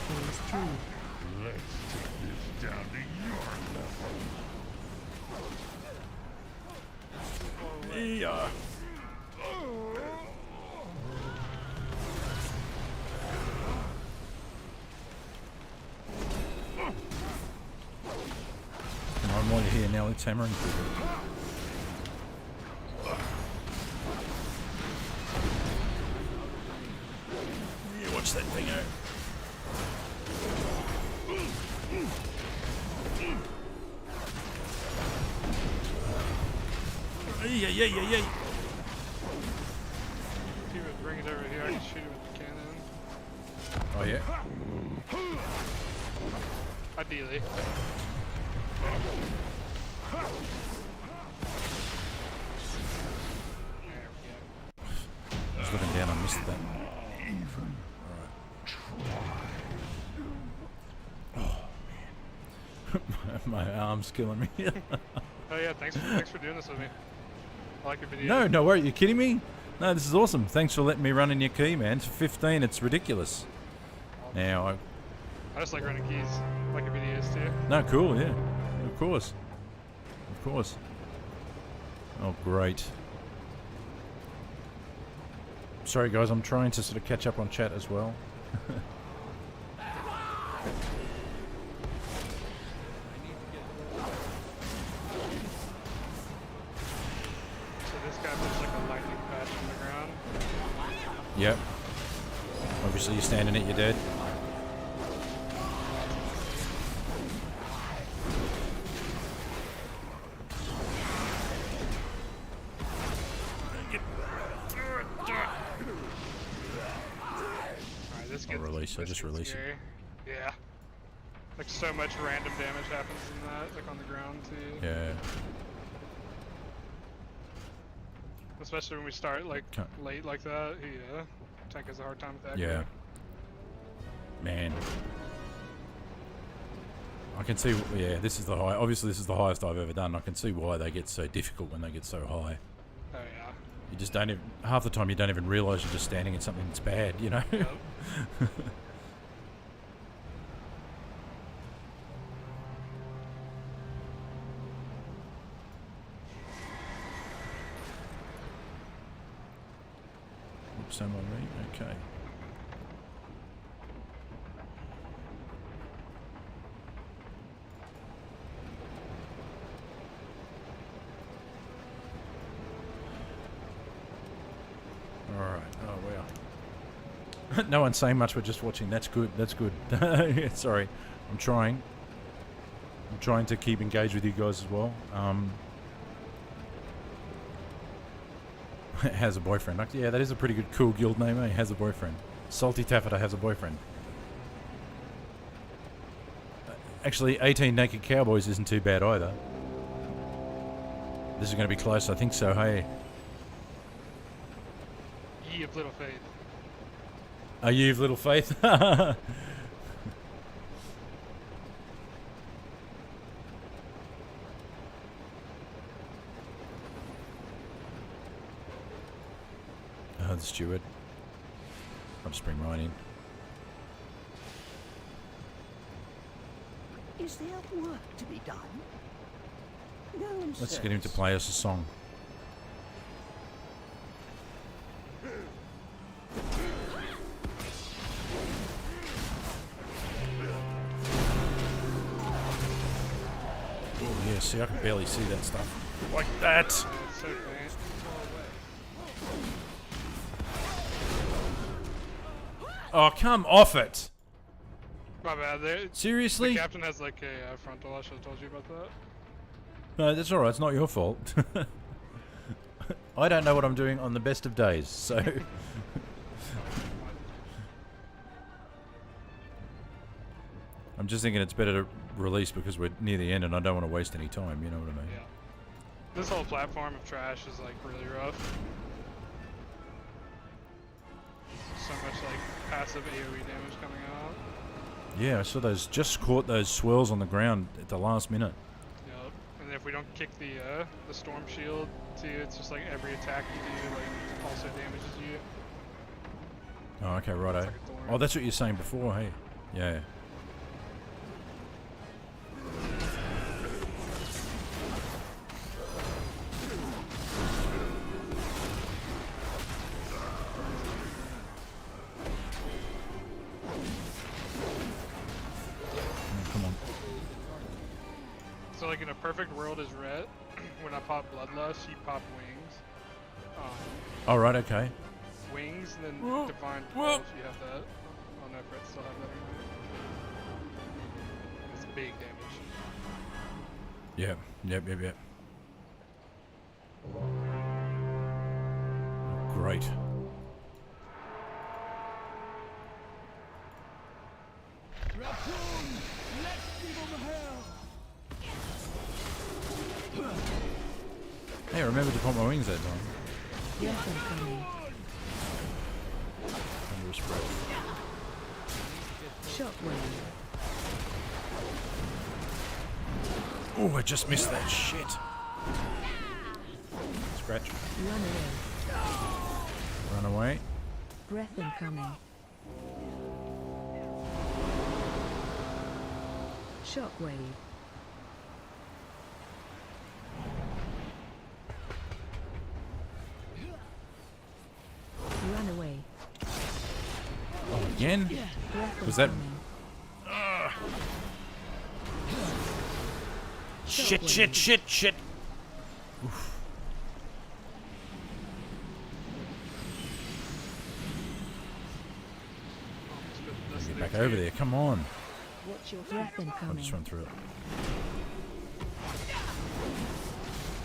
Phase 3. Let's take this down to your level. Yeah. Come on, while you're here now, it's hammering people. Yeah, watch that thing out. Yeah. If you would bring it over here, I can shoot it with the cannon. Oh yeah. Ideally. There we go. I was looking down, I missed that. Alright. My arm's killing me. Oh yeah, thanks for doing this with me. I like your video. No, no worry. You kidding me? No, this is awesome. Thanks for letting me run in your key, man. It's 15. It's ridiculous. Now, I just like running keys. I like your videos too. no, cool. Yeah, of course, of course. Oh, great. Sorry, guys. I'm trying to sort of catch up on chat as well. So this guy puts like a lightning patch on the ground. Yep. Obviously, you're standing it. You're dead. Alright, this I'll gets release. I'll this just gets release it. scary. Yeah. Like so much random damage happens in that, like on the ground too. Yeah. Especially when we start like Can't- late like that. Yeah. Tank has a hard time with that. Yeah. Man. I can see, yeah, this is the high. Obviously, this is the highest I've ever done. I can see why they get so difficult when they get so high. Oh yeah. You just don't even, half the time you don't even realise you're just standing in something that's bad, you know? Yep. same on me. Okay. Alright. Oh, wow. No one's saying much, we're just watching. That's good. That's good. Sorry. I'm trying to keep engaged with you guys as well. Has a boyfriend. Like, yeah, that is a pretty good, cool guild name, eh? Has a boyfriend. Salty Taffeta has a boyfriend. Actually, 18 Naked Cowboys isn't too bad either. This is going to be close, I think so, hey. Ye of little faith. Are you of little faith? The steward. I'll just bring Ryan in. Is there work to be done? No one Let's says. get him to play us a song. Oh yeah, see, I can barely see that stuff. Like that! It's so faint. Oh, come off it! My bad. The Seriously? captain has like a frontal. I should have told you about that. No, that's alright, it's not your fault. I don't know what I'm doing on the best of days, so... I'm just thinking it's better to release because we're near the end and I don't want to waste any time, you know what I mean? Yeah. This whole platform of trash is like really rough. So much like passive AoE damage coming out. Yeah, I saw those, just caught those swirls on the ground at the last minute. Yep. And if we don't kick the storm shield to you, it's just like every attack you do like also damages you. Oh, okay, righto. It's like a thorn. Oh, that's what you were saying before, hey? Yeah. Come on. So like in a perfect world is red. When I pop Bloodlust, you pop wings. All right, okay. Wings and then Whoa, Divine whoa. Pulse, you have that. Oh no, Fred still have that anyway. It's big damage. Yeah, yep. Great. Raccoon, let's give him hell. Hey, I remembered to pop my wings that time. Breath incoming. Under a spread. Shockwave. Oh, I just missed that shit. Scratch. Run away. Run away. Breath incoming. Shockwave. Run away. Oh, again? Breath Was that- incoming. Shit. Oof. Get back over there, come on. Watch your breath I'll incoming. just run through it.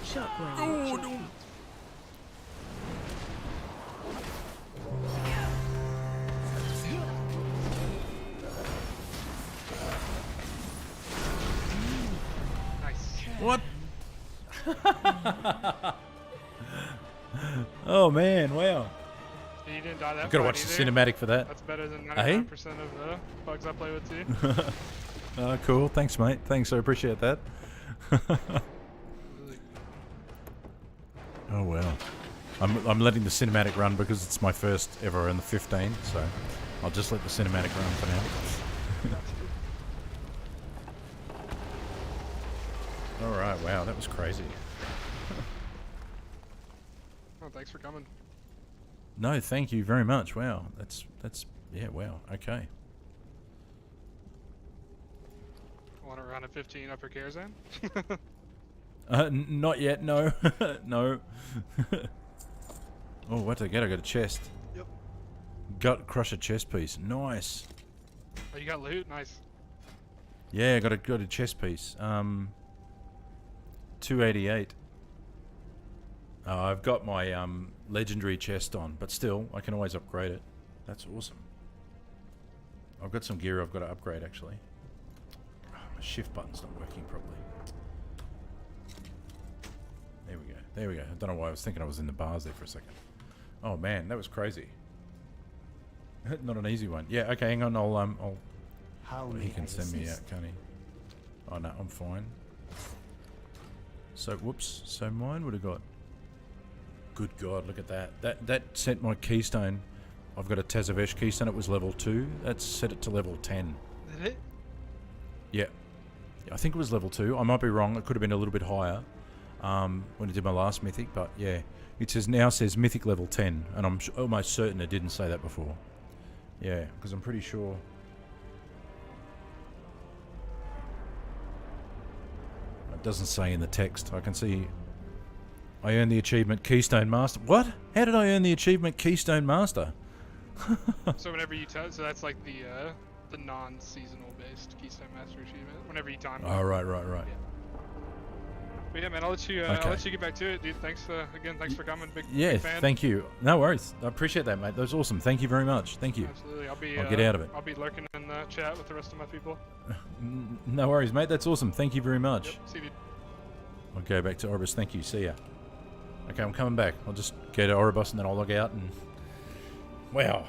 Shockwave. Oh, no. Nice. What? Oh man, wow. You didn't die that I've got to fight watch the either. cinematic for that. That's better than Hey? 99% of the bugs I play with too. Cool, thanks mate. Thanks, I appreciate that. Oh wow. I'm letting the cinematic run because it's my first ever in the 15, so I'll just let the cinematic run for now. Alright, wow, that was crazy. Oh, thanks for coming. No, thank you very much. Wow, that's yeah. Wow. Okay. Want to run a 15 upper Karazhan? Not yet. No. No. Oh, what did I get? I got a chest. Yep. Gut crusher chest piece. Nice. Oh, you got loot? Nice. Yeah, I got a chest piece. 288. I've got my legendary chest on, but still, I can always upgrade it. That's awesome. I've got some gear I've got to upgrade actually. Oh, my shift button's not working properly. There we go. There we go. I don't know why I was thinking I was in the bars there for a second. Oh man, that was crazy. Not an easy one. Yeah. Okay. Hang on. I'll. How He can send me out, can't he? Oh no, I'm fine. So whoops. So mine would have got. Good God, look at that. That sent my keystone. I've got a Tazavesh keystone. It was level 2. That's set it to level 10. Did it? Yeah. I think it was level 2. I might be wrong. It could have been a little bit higher when I did my last mythic. But yeah, it says mythic level 10, and I'm almost certain it didn't say that before. Yeah, because I'm pretty sure. It doesn't say in the text. I can see. I earned the achievement Keystone Master. What? How did I earn the achievement Keystone Master? So whenever you so that's like the non-seasonal based Keystone Master achievement. Whenever you time. Oh, right. Yeah. But yeah, man, I'll let you get back to it, dude. Thanks again. Thanks for coming. Big fan. Thank you. No worries. I appreciate that, mate. That was awesome. Thank you very much. Thank you. Absolutely. I'll get out of it. I'll be lurking in the chat with the rest of my people. No worries, mate. That's awesome. Thank you very much. Yep. See you, dude. I'll go back to Orbis. Thank you. See ya. Okay, I'm coming back. I'll just go to Oribus and then I'll log out and... Wow.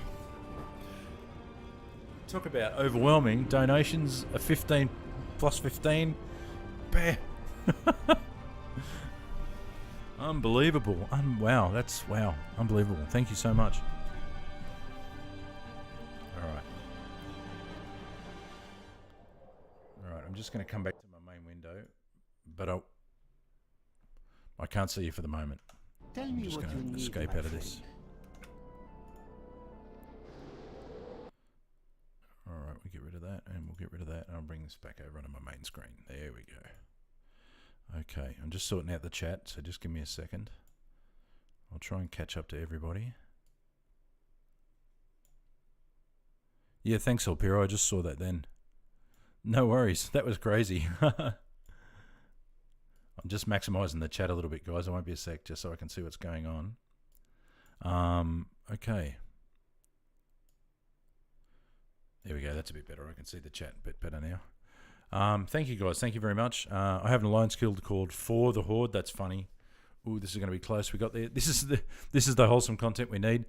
Talk about overwhelming. Donations are 15 plus 15. Bah. Unbelievable. Wow, that's... Wow. Unbelievable. Thank you so much. Alright. Alright, I'm just going to come back to my main window. But I can't see you for the moment. Tell I'm me just what going you to need, escape my out of this. friend. Alright, we get rid of that, and we'll get rid of that, and I'll bring this back over onto my main screen. There we go. Okay, I'm just sorting out the chat, so just give me a second. I'll try and catch up to everybody. Yeah, thanks, Alpiro. I just saw that then. No worries. That was crazy. I'm just maximising the chat a little bit, guys. I won't be a sec, just so I can see what's going on. Okay. There we go. That's a bit better. I can see the chat a bit better now. Thank you, guys. Thank you very much. I have an alliance guild called For the Horde. That's funny. Ooh, this is going to be close. We got there. This is the wholesome content we need.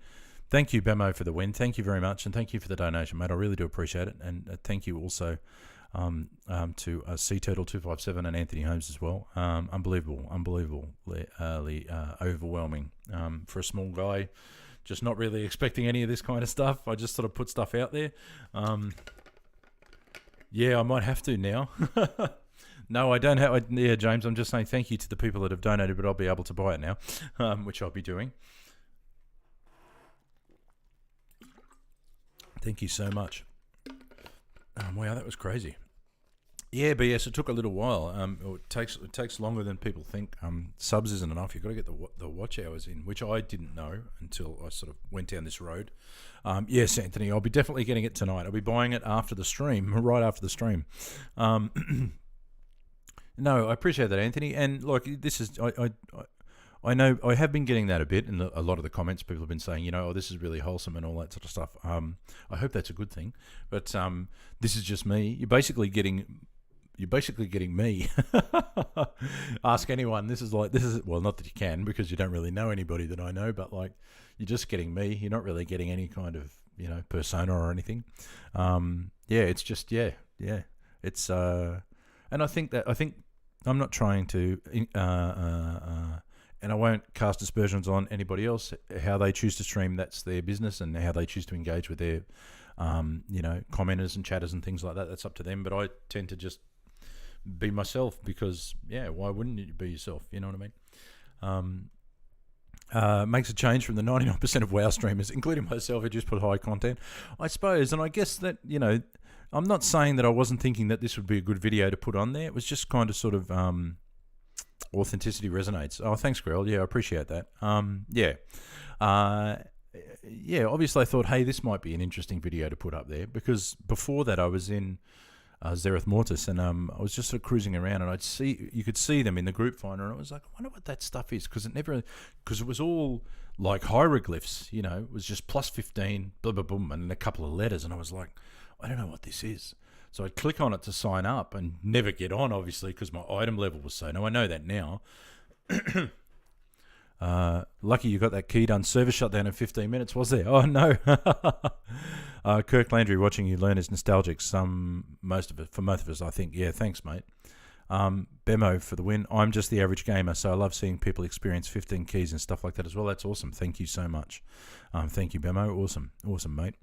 Thank you, Bemo, for the win. Thank you very much, and thank you for the donation, mate. I really do appreciate it, and thank you also to Sea Turtle 257 and Anthony Holmes as well. Unbelievably overwhelming for a small guy. Just not really expecting any of this kind of stuff. I just sort of put stuff out there. Yeah, I might have to now. No, I don't have. Yeah, James, I'm just saying thank you to the people that have donated, but I'll be able to buy it now, which I'll be doing. Thank you so much. Wow, that was crazy. Yeah, but yes, it took a little while. It takes longer than people think. Subs isn't enough. You've got to get the watch hours in, which I didn't know until I sort of went down this road. Yes, Anthony, I'll be definitely getting it tonight. I'll be buying it after the stream, right after the stream. No, I appreciate that, Anthony. And like, this is I know I have been getting that a bit in a lot of the comments. People have been saying, you know, oh, this is really wholesome and all that sort of stuff. I hope that's a good thing. But this is just me. You're basically getting me. Ask anyone. This is well, not that you can, because you don't really know anybody that I know, but like, you're just getting me. You're not really getting any kind of, you know, persona or anything. Yeah, it's just it's and I think I'm not trying to and I won't cast aspersions on anybody else. How they choose to stream, that's their business, and how they choose to engage with their you know, commenters and chatters and things like that, that's up to them. But I tend to just be myself, because yeah, why wouldn't you be yourself? You know what I mean? makes a change from the 99% of WoW streamers, including myself, who just put high content, I suppose. And I guess that, you know, I'm not saying that I wasn't thinking that this would be a good video to put on there. It was just kind of sort of authenticity resonates. Oh, thanks, Grell. Yeah, I appreciate that. Yeah. Yeah, obviously I thought, hey, this might be an interesting video to put up there, because before that I was in Zereth Mortis, and I was just sort of cruising around, and you could see them in the group finder, and I was like, I wonder what that stuff is, because it was all like hieroglyphs, you know, it was just plus 15, blah, blah, boom, and a couple of letters, and I was like, I don't know what this is. So I'd click on it to sign up and never get on, obviously, because my item level was so low. I know that now. Lucky you got that key done. Service shutdown in 15 minutes, was there? Oh, no. Kirk Landry, watching you learn is nostalgic. For most of us, I think. Yeah, thanks, mate. Bemo for the win. I'm just the average gamer, so I love seeing people experience 15 keys and stuff like that as well. That's awesome. Thank you so much. Thank you, Bemo. Awesome, mate.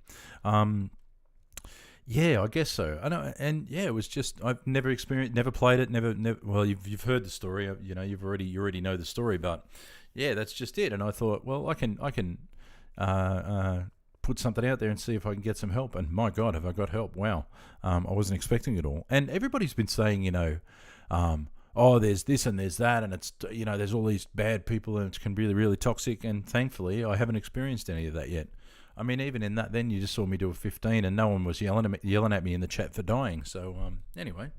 Yeah, I guess so. I know, and yeah, it was just I've never played it, never. Well, you've heard the story. You know, you already know the story, but yeah, that's just it. And I thought, well, I can put something out there and see if I can get some help. And my God, have I got help? Wow, I wasn't expecting it all. And everybody's been saying, you know, oh, there's this and there's that, and it's, you know, there's all these bad people, and it can be really, really toxic. And thankfully, I haven't experienced any of that yet. I mean, even in that, then you just saw me do a 15, and no one was yelling at me in the chat for dying. So anyway,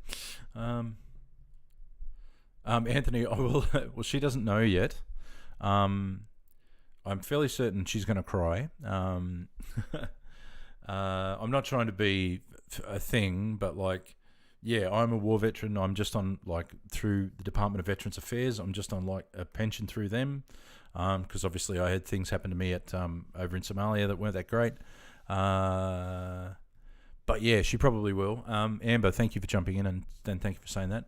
Anthony, I will. Well, she doesn't know yet. I'm fairly certain she's going to cry. I'm not trying to be a thing, but like, yeah, I'm a war veteran. I'm just on through the Department of Veterans Affairs. I'm just on a pension through them. Because obviously I had things happen to me at over in Somalia that weren't that great. But yeah, she probably will. Amber, thank you for jumping in, and thank you for saying that.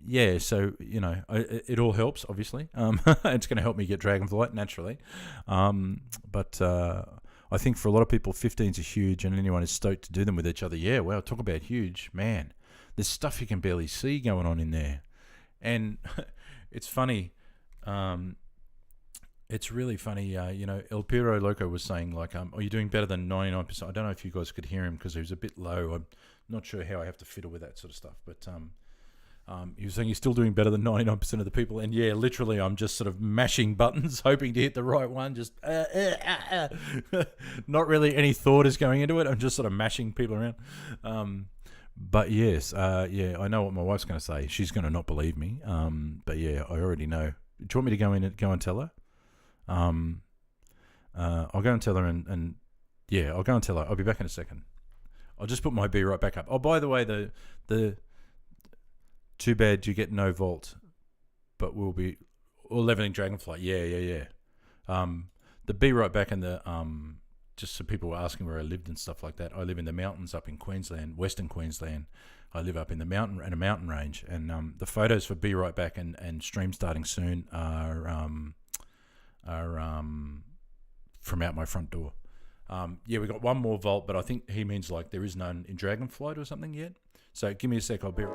Yeah, so, you know, it all helps, obviously. It's going to help me get Dragonflight, naturally. But I think for a lot of people, 15s are huge, and anyone is stoked to do them with each other. Yeah, wow, talk about huge. Man, there's stuff you can barely see going on in there. And it's funny. It's really funny, you know, El Piro Loco was saying, like, are you doing better than 99%? I don't know if you guys could hear him because he was a bit low. I'm not sure how I have to fiddle with that sort of stuff. But he was saying you're still doing better than 99% of the people. And, yeah, literally I'm just sort of mashing buttons, hoping to hit the right one. Just not really any thought is going into it. I'm just sort of mashing people around. But, yes, yeah, I know what my wife's going to say. She's going to not believe me. But, yeah, I already know. Do you want me to go and tell her? I'll go and tell her, and yeah, I'll go and tell her. I'll be back in a second. I'll just put my B right back up. Oh, by the way, the too bad you get no vault, but we'll be or leveling Dragonflight. Yeah. The B right back in the just so people were asking where I lived and stuff like that. I live in the mountains up in Queensland, Western Queensland. I live up in the mountain range, and the photos for Be Right Back and stream starting soon are from out my front door. Yeah, we got one more vault, but I think he means like there is none in Dragonflight or something yet. So give me a sec, I'll be.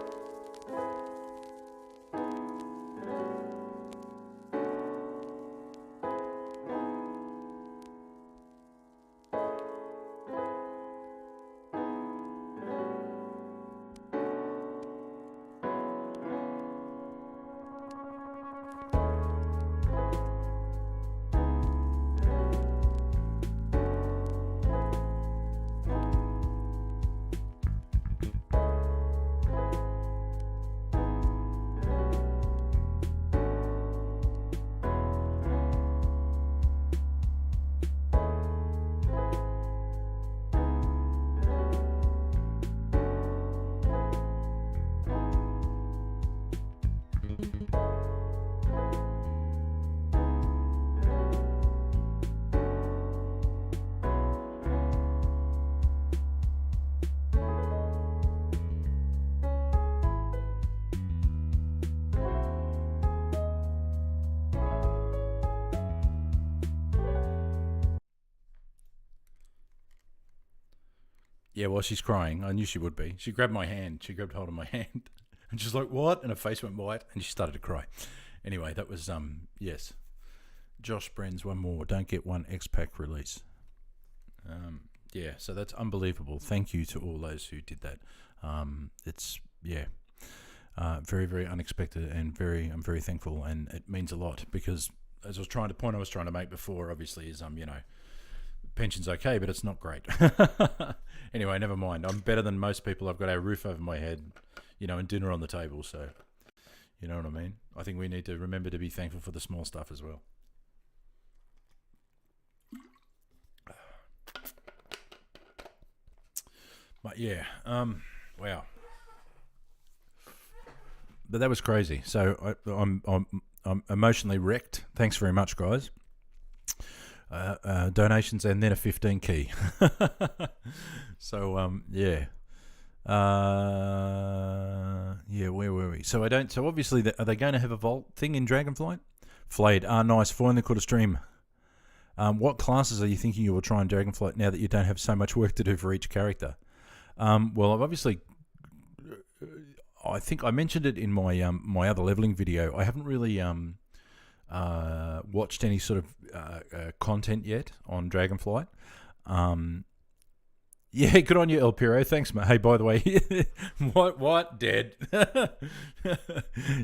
Yeah, well, she's crying. I knew she would be. She grabbed my hand. She grabbed hold of my hand. And she's like, what? And her face went white. And she started to cry. Anyway, that was, yes. Josh Bren's one more. Don't get one X-Pack release. Yeah, so that's unbelievable. Thank you to all those who did that. It's very, very unexpected, and I'm very thankful, and it means a lot because, as I was trying to make before, obviously, is pension's okay, but it's not great. Anyway, never mind. I'm better than most people. I've got a roof over my head, and dinner on the table. So, you know what I mean? I think we need to remember to be thankful for the small stuff as well. But yeah, wow. But that was crazy. So I'm emotionally wrecked. Thanks very much, guys. Donations and then a 15 key. So yeah. Yeah, where were we? So obviously are they going to have a vault thing in Dragonflight? Flayed. Nice. Finally caught a stream. What classes are you thinking you will try in Dragonflight now that you don't have so much work to do for each character? Well, I've obviously, I think I mentioned it in my my other leveling video. I haven't really watched any sort of content yet on Dragonflight. Yeah, good on you, El Piro. Thanks, mate. Hey, by the way, what? Dead?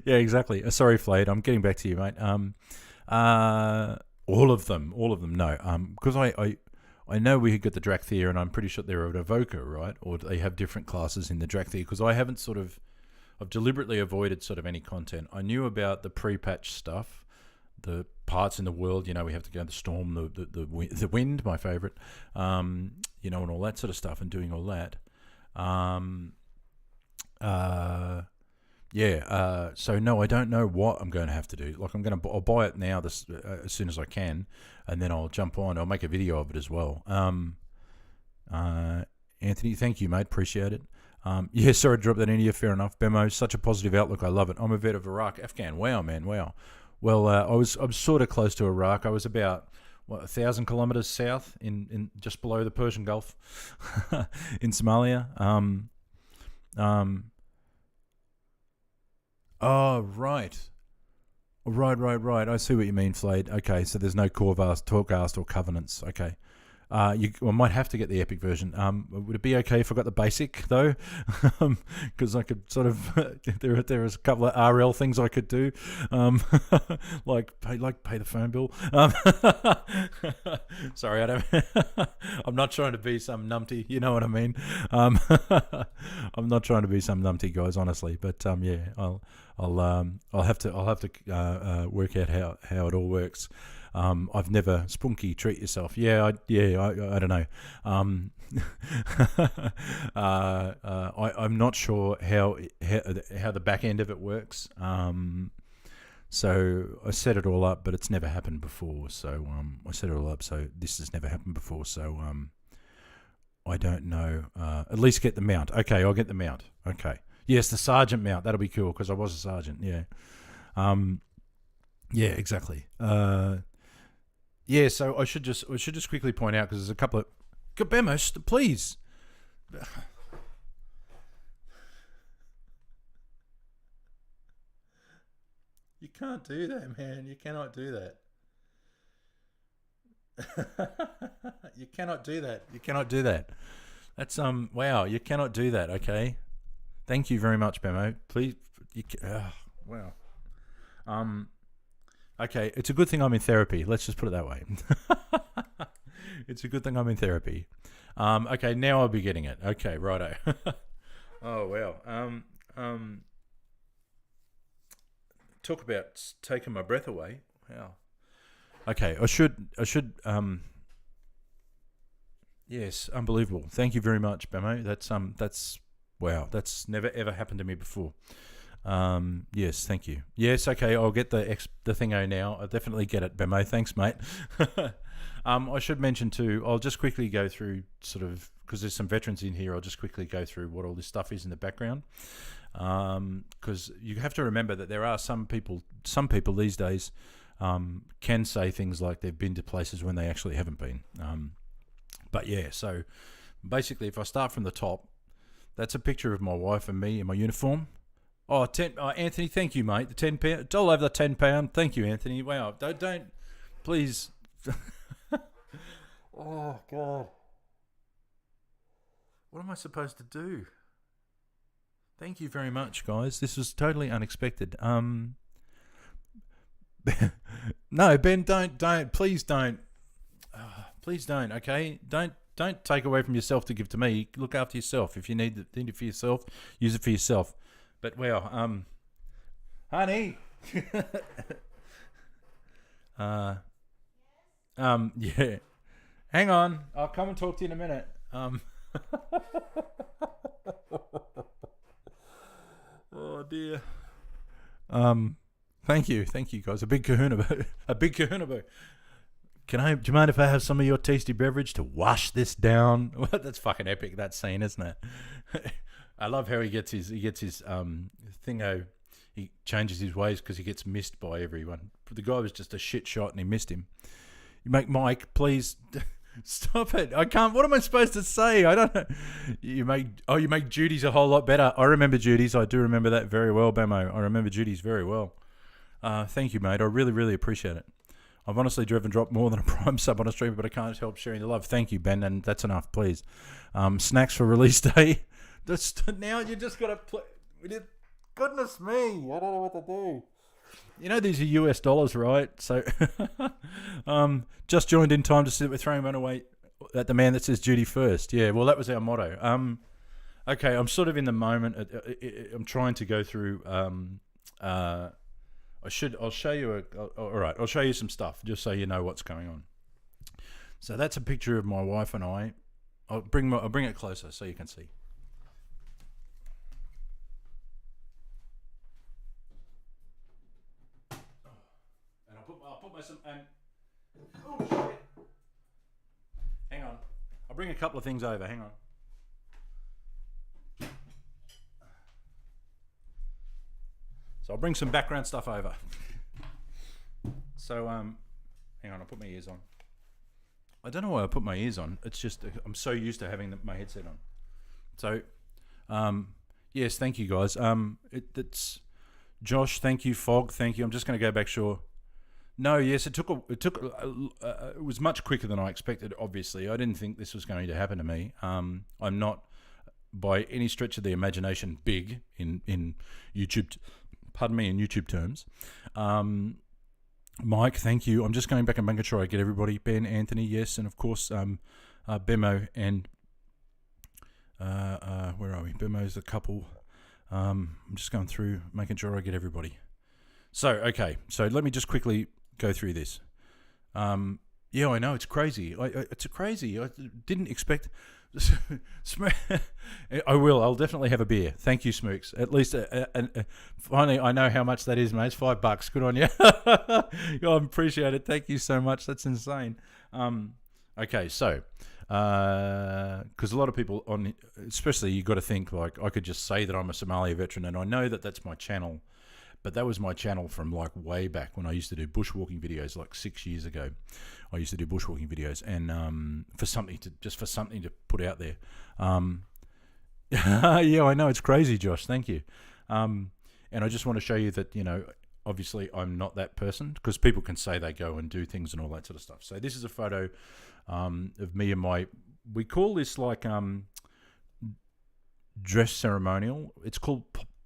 Yeah, exactly. Sorry, Flayed. I'm getting back to you, mate. All of them. No, because I know we got the Drakthir, and I'm pretty sure they're an Evoker, right? Or they have different classes in the Drakthir, because I haven't I've deliberately avoided sort of any content. I knew about the pre-patch stuff, the parts in the world, we have to go to the storm, the wind, my favourite, and all that sort of stuff, and doing all that. So no, I don't know what I'm going to have to do. Like I'll buy it now as soon as I can, and then I'll jump on. I'll make a video of it as well. Anthony, thank you, mate. Appreciate it. Yeah, sorry to drop that in here. Fair enough. Bemo, such a positive outlook. I love it. I'm a vet of Iraq, Afghan. Wow, man. Wow. Well, I'm sort of close to Iraq. I was about 1,000 kilometers south in just below the Persian Gulf in Somalia. Oh, right. Right. I see what you mean, Flayed. Okay, so there's no Torghast or Covenants. Okay. I might have to get the epic version. Would it be okay if I got the basic though? Because I could sort of there is a couple of RL things I could do, like pay the phone bill. Sorry, I don't. I'm not trying to be some numpty. You know what I mean? I'm not trying to be some numpty, guys. Honestly, but yeah, I'll have to work out how it all works. I've never Spunky treat yourself. I don't know. I'm not sure how the back end of it works. So I set it all up, but it's never happened before. So I set it all up, so this has never happened before. So I don't know. At least get the mount. Okay, I'll get the mount. Okay. Yes, the sergeant mount. That'll be cool because I was a sergeant. Yeah. Yeah, exactly. Yeah, so I should just quickly point out, because there's a couple of Gabemos, please. You can't do that, man. You cannot do that. You cannot do that. You cannot do that. That's wow. You cannot do that. Okay. Thank you very much, Bemo. Please. Wow. Okay, it's a good thing I'm in therapy. Let's just put it that way. It's a good thing I'm in therapy. Okay, now I'll be getting it. Okay, righto. Oh wow. Talk about taking my breath away. Wow. Okay, I should. Yes, unbelievable. Thank you very much, Bemo. That's wow. That's never ever happened to me before. Yes, thank you. Yes, okay, I'll get the thingo now. I'll definitely get it, Bemo. Thanks, mate. I should mention too, I'll just quickly go through sort of, because there's some veterans in here, I'll just quickly go through what all this stuff is in the background. Because you have to remember that there are some people these days can say things like they've been to places when they actually haven't been. But yeah, so basically if I start from the top, that's a picture of my wife and me in my uniform. Anthony, thank you, mate. The £10, it's all over the £10. Thank you, Anthony. Wow, don't please. Oh God. What am I supposed to do? Thank you very much, guys. This was totally unexpected. No, Ben, don't, please don't. Please don't, okay? Don't take away from yourself to give to me. Look after yourself. If you need it for yourself, use it for yourself. But well, honey. Yeah. Hang on, I'll come and talk to you in a minute. Oh dear. Thank you guys. A big kahuna boo. A big kahuna boo. Do you mind if I have some of your tasty beverage to wash this down? Well, that's fucking epic, that scene, isn't it? I love how he gets his thingo. He changes his ways because he gets missed by everyone. The guy was just a shit shot and he missed him. You make Mike, please stop it. I can't. What am I supposed to say? I don't know. You make Judy's a whole lot better. I remember Judy's. I do remember that very well, Bamo. I remember Judy's very well. Thank you, mate. I really, really appreciate it. I've honestly dropped more than a Prime sub on a stream, but I can't help sharing the love. Thank you, Ben, and that's enough, please. Snacks for release day. Now you just got to play. Goodness me, I don't know what to do. You know these are US dollars, right? So, just joined in time to see that we're throwing one away at the man that says duty first. Yeah, well, that was our motto. Okay, I'm sort of in the moment. I'm trying to go through. I'll show you. All right, I'll show you some stuff just so you know what's going on. So that's a picture of my wife and I. I'll bring it closer so you can see. Oh shit! Hang on, I'll bring a couple of things over. Hang on. So I'll bring some background stuff over. So hang on, I'll put my ears on. I don't know why I put my ears on. It's just I'm so used to having my headset on. So yes, thank you guys. It's Josh. Thank you, Fog. Thank you. I'm just going to go back. Sure. No, yes, it was much quicker than I expected. Obviously, I didn't think this was going to happen to me. I'm not, by any stretch of the imagination, big in YouTube. Pardon me, in YouTube terms. Mike, thank you. I'm just going back and making sure I get everybody. Ben, Anthony, yes, and of course, Bemo and where are we? Bemo's a couple. I'm just going through, making sure I get everybody. So okay, so let me just quickly go through this. Yeah, I know, it's crazy. It's crazy. I didn't expect. I'll definitely have a beer. Thank you, Smooks. At least, finally, I know how much that is, mate. It's $5. Good on you. I appreciate it. Thank you so much. That's insane. Okay, so, because a lot of people, especially you got to think, like, I could just say that I'm a Somalia veteran, and I know that that's my channel. But that was my channel from like way back when I used to do bushwalking videos, like 6 years ago. I used to do bushwalking videos, and for something to put out there. Yeah, I know, it's crazy, Josh. Thank you. And I just want to show you that, you know, obviously I'm not that person, because people can say they go and do things and all that sort of stuff. So this is a photo of me and we call this like dress ceremonial.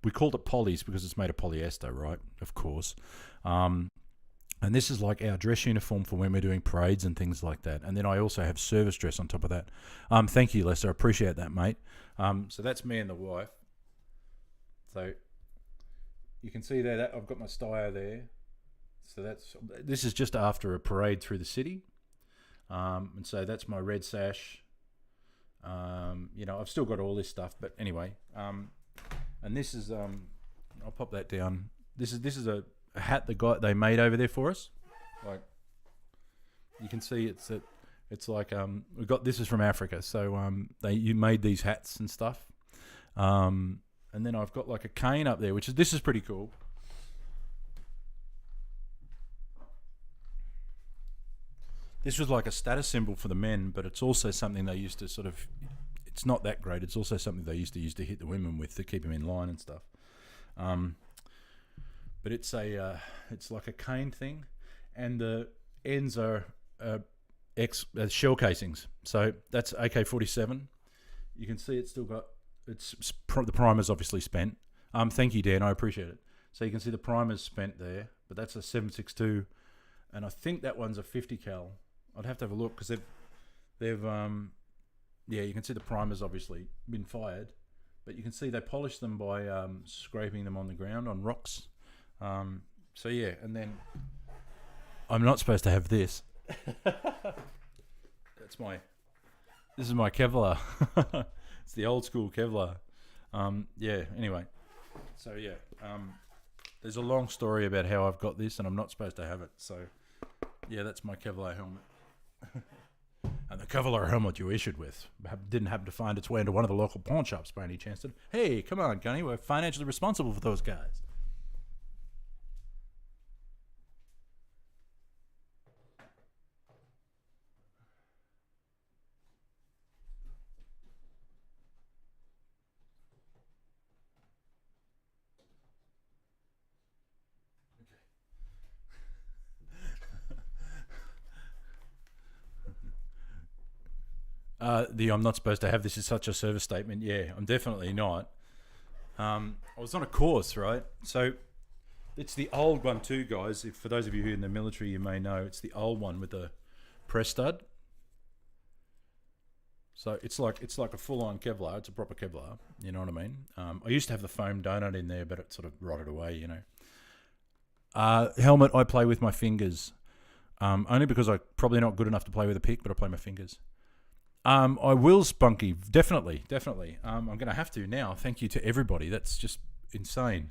We called it polys because it's made of polyester, right? Of course. And this is like our dress uniform for when we're doing parades and things like that. And then I also have service dress on top of that. Thank you, Lester. I appreciate that, mate. So that's me and the wife. So you can see there that I've got my styer there. So this is just after a parade through the city. And so that's my red sash. You know, I've still got all this stuff, but anyway. And this is I'll pop that down. This is a hat they made over there for us. Like you can see, it's like this is from Africa. So you made these hats and stuff. And then I've got like a cane up there, this is pretty cool. This was like a status symbol for the men, but it's also something they used to sort of. It's not that great. It's also something they used to hit the women with to keep them in line and stuff. But it's like a cane thing, and ends are shell casings. So that's AK-47. You can see it's still got the primer's obviously spent. Thank you, Dan. I appreciate it. So you can see the primer's spent there, but that's a 7.62, and I think that one's a 50 cal. I'd have to have a look because they've yeah, you can see the primer's obviously been fired, but you can see they polish them by scraping them on the ground on rocks. So yeah, and then I'm not supposed to have this. This is my Kevlar. It's the old school Kevlar. Yeah, anyway. So yeah, there's a long story about how I've got this and I'm not supposed to have it. So yeah, that's my Kevlar helmet. And the Kevlar helmet you issued with didn't happen to find its way into one of the local pawn shops by any chance. Hey, come on, Gunny, we're financially responsible for those guys. I'm not supposed to have this as such a service statement. Yeah, I'm definitely not. I was on a course, right? So it's the old one too, guys. For those of you who are in the military, you may know it's the old one with the press stud. So it's like a full-on Kevlar. It's a proper Kevlar. You know what I mean? I used to have the foam donut in there, but it sort of rotted away. You know. Helmet I play with my fingers, only because I'm probably not good enough to play with a pick, but I play my fingers. I will, Spunky. Definitely. I'm going to have to now. Thank you to everybody. That's just insane.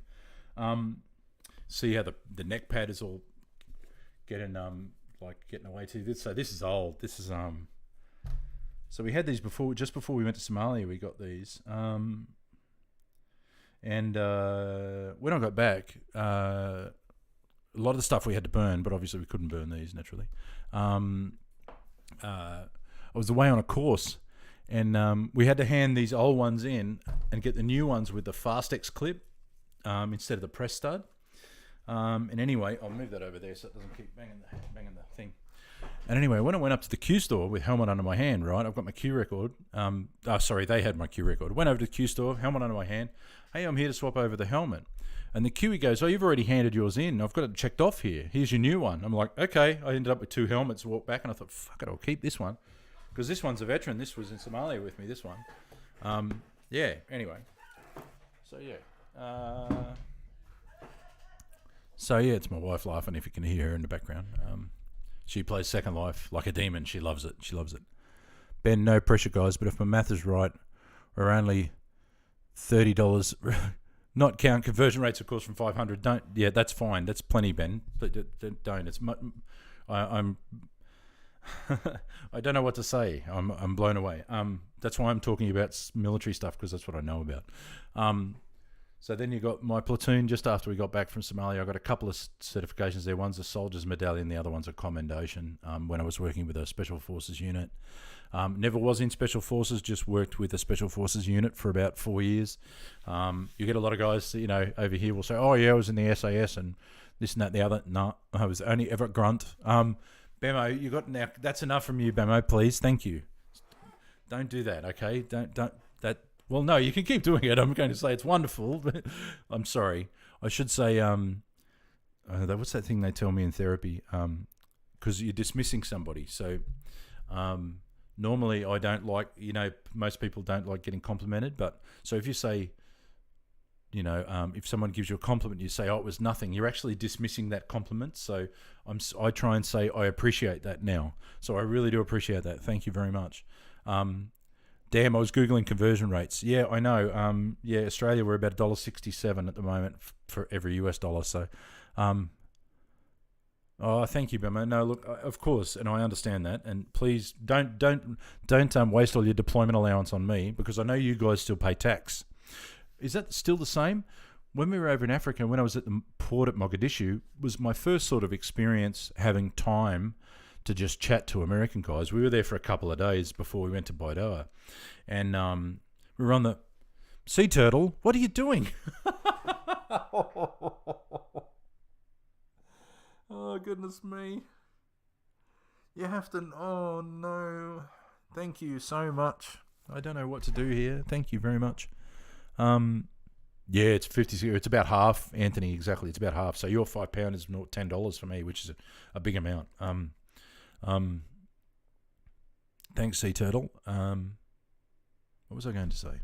See how the neck pad is all getting away to this. So this is old. This is So we had these just before we went to Somalia. We got these. And when I got back, a lot of the stuff we had to burn, but obviously we couldn't burn these naturally. I was away on a course, and we had to hand these old ones in and get the new ones with the Fastex clip instead of the press stud. And anyway, I'll move that over there so it doesn't keep banging the thing. And anyway, when I went up to the Q store with helmet under my hand, right, I've got my Q record. Sorry, they had my Q record. Went over to the Q store, helmet under my hand. Hey, I'm here to swap over the helmet. And the Qie goes, oh, you've already handed yours in. I've got it checked off here. Here's your new one. I'm like, okay. I ended up with 2 helmets, walked back, and I thought, fuck it, I'll keep this one. Because this one's a veteran. This was in Somalia with me, this one. Yeah, anyway. So, yeah. It's my wife laughing if you can hear her in the background. She plays Second Life like a demon. She loves it. Ben, no pressure, guys, but if my math is right, we're only $30, not count conversion rates, of course, from 500. Yeah, that's fine. That's plenty, Ben. Don't. I'm... I don't know what to say. I'm blown away. That's why I'm talking about military stuff, because that's what I know about. So then you got my platoon just after we got back from Somalia. I got a couple of certifications there. One's a soldier's medallion, the other one's a commendation. When I was working with a special forces unit, never was in special forces, just worked with a special forces unit for about 4 years. You get a lot of guys, over here will say, "Oh yeah, I was in the SAS and this and that, and the other." No, I was only ever at Grunt. Bemo, you got now. That's enough from you, Bemo. Please, thank you. Don't do that, okay? Don't that. Well, no, you can keep doing it. I'm going to say it's wonderful, but I'm sorry. I should say, what's that thing they tell me in therapy? Because you're dismissing somebody. So, normally I don't like. Most people don't like getting complimented. But so if you say, if someone gives you a compliment, you say, "Oh, it was nothing." You're actually dismissing that compliment. So I try and say, "I appreciate that now." So I really do appreciate that. Thank you very much. Damn, I was googling conversion rates. Yeah, I know. Australia, we're about $1.67 at the moment for every US dollar. So, thank you, Bema. No, look, of course, and I understand that. And please don't waste all your deployment allowance on me, because I know you guys still pay tax. Is that still the same? When we were over in Africa, when I was at the port at Mogadishu, was my first sort of experience having time to just chat to American guys. We were there for a couple of days before we went to Baidoa. And we were on the... Sea Turtle, what are you doing? Oh, goodness me. You have to. Oh no! Thank you so much. I don't know what to do here. Thank you very much. Yeah, it's 50. It's about half, Anthony. Exactly, it's about half. So your £5 is not $10 for me, which is a big amount. Thanks, Sea Turtle. What was I going to say?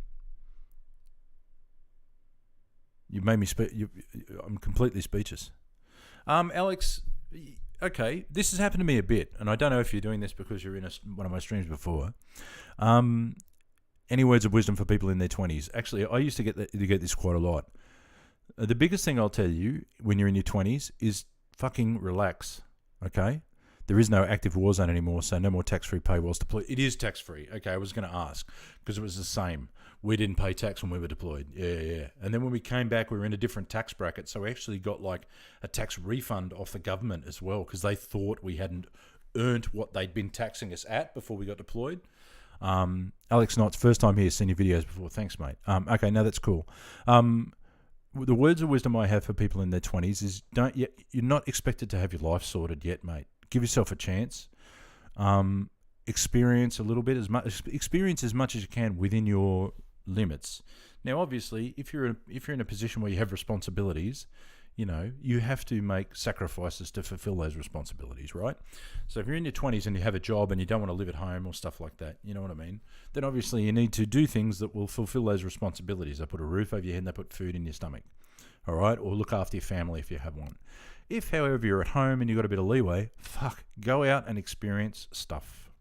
You made me I'm completely speechless. Alex. Okay, this has happened to me a bit, and I don't know if you're doing this because you're in one of my streams before. Any words of wisdom for people in their 20s? Actually, I used to get this quite a lot. The biggest thing I'll tell you when you're in your 20s is fucking relax, okay? There is no active war zone anymore, so no more tax-free paywalls deployed. It is tax-free. Okay, I was going to ask because it was the same. We didn't pay tax when we were deployed. Yeah. And then when we came back, we were in a different tax bracket, so we actually got like a tax refund off the government as well because they thought we hadn't earned what they'd been taxing us at before we got deployed. Alex Knight's first time here, seen your videos before. Thanks, mate. Okay, no, that's cool. The words of wisdom I have for people in their 20s is you're not expected to have your life sorted yet, mate. Give yourself a chance. Experience a little bit experience as much as you can within your limits. Now, obviously, if you're in a position where you have responsibilities, you have to make sacrifices to fulfill those responsibilities, right? So if you're in your 20s and you have a job and you don't want to live at home or stuff like that, you know what I mean? Then obviously you need to do things that will fulfill those responsibilities. They put a roof over your head and they put food in your stomach, all right? Or look after your family if you have one. If, however, you're at home and you've got a bit of leeway, go out and experience stuff,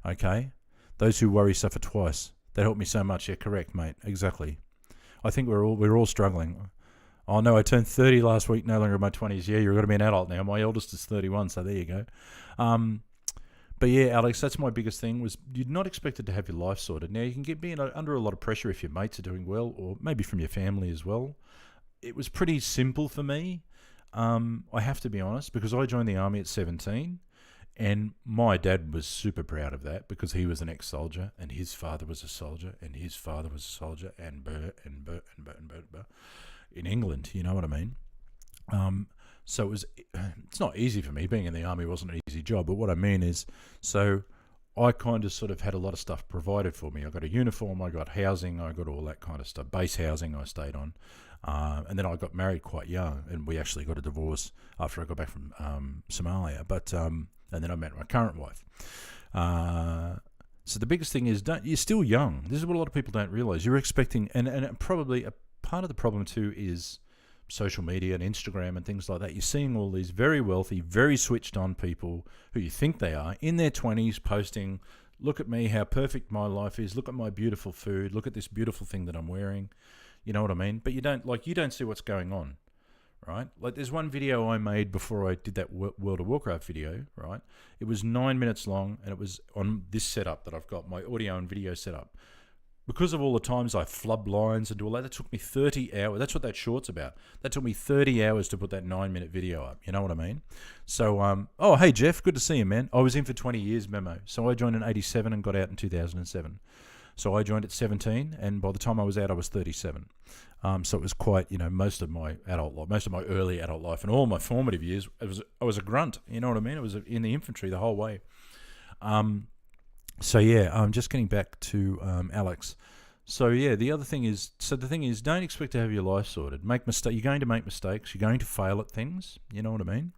okay? Those who worry suffer twice. That helped me so much. Yeah, correct, mate. Exactly. I think we're all struggling. Oh, no, I turned 30 last week, no longer in my 20s. Yeah, you're going to be an adult now. My eldest is 31, so there you go. But yeah, Alex, that's my biggest thing was you're not expected to have your life sorted. Now, you can be under a lot of pressure if your mates are doing well or maybe from your family as well. It was pretty simple for me. I have to be honest, because I joined the army at 17 and my dad was super proud of that because he was an ex-soldier and his father was a soldier and his father was a soldier and in England, you know what I mean? So it's not easy for me. Being in the army wasn't an easy job, but what I mean is, so I kind of sort of had a lot of stuff provided for me. I got a uniform, I got housing, I got all that kind of stuff. Base housing I stayed on. And then I got married quite young, and we actually got a divorce after I got back from Somalia. But and then I met my current wife. So the biggest thing is, you're still young. This is what a lot of people don't realise. You're expecting, and probably a part of the problem too is social media and Instagram and things like that. You're seeing all these very wealthy, very switched on people who you think they are in their 20s posting, look at me, how perfect my life is. Look at my beautiful food. Look at this beautiful thing that I'm wearing. You know what I mean? But you don't see what's going on, right? Like there's one video I made before I did that World of Warcraft video, right? It was 9 minutes long and it was on this setup that I've got, my audio and video setup. Because of all the times I flub lines and do all that, that took me 30 hours. That's what that short's about. That took me 30 hours to put that 9-minute video up. You know what I mean? So, oh, hey, Jeff, good to see you, man. I was in for 20 years, Memo. So I joined in 87 and got out in 2007. So I joined at 17, and by the time I was out, I was 37. So it was quite, most of my early adult life, and all my formative years, I was a grunt. You know what I mean? I was in the infantry the whole way. So yeah, I'm just getting back to Alex. So yeah, the thing is, don't expect to have your life sorted. You're going to make mistakes. You're going to fail at things. You know what I mean?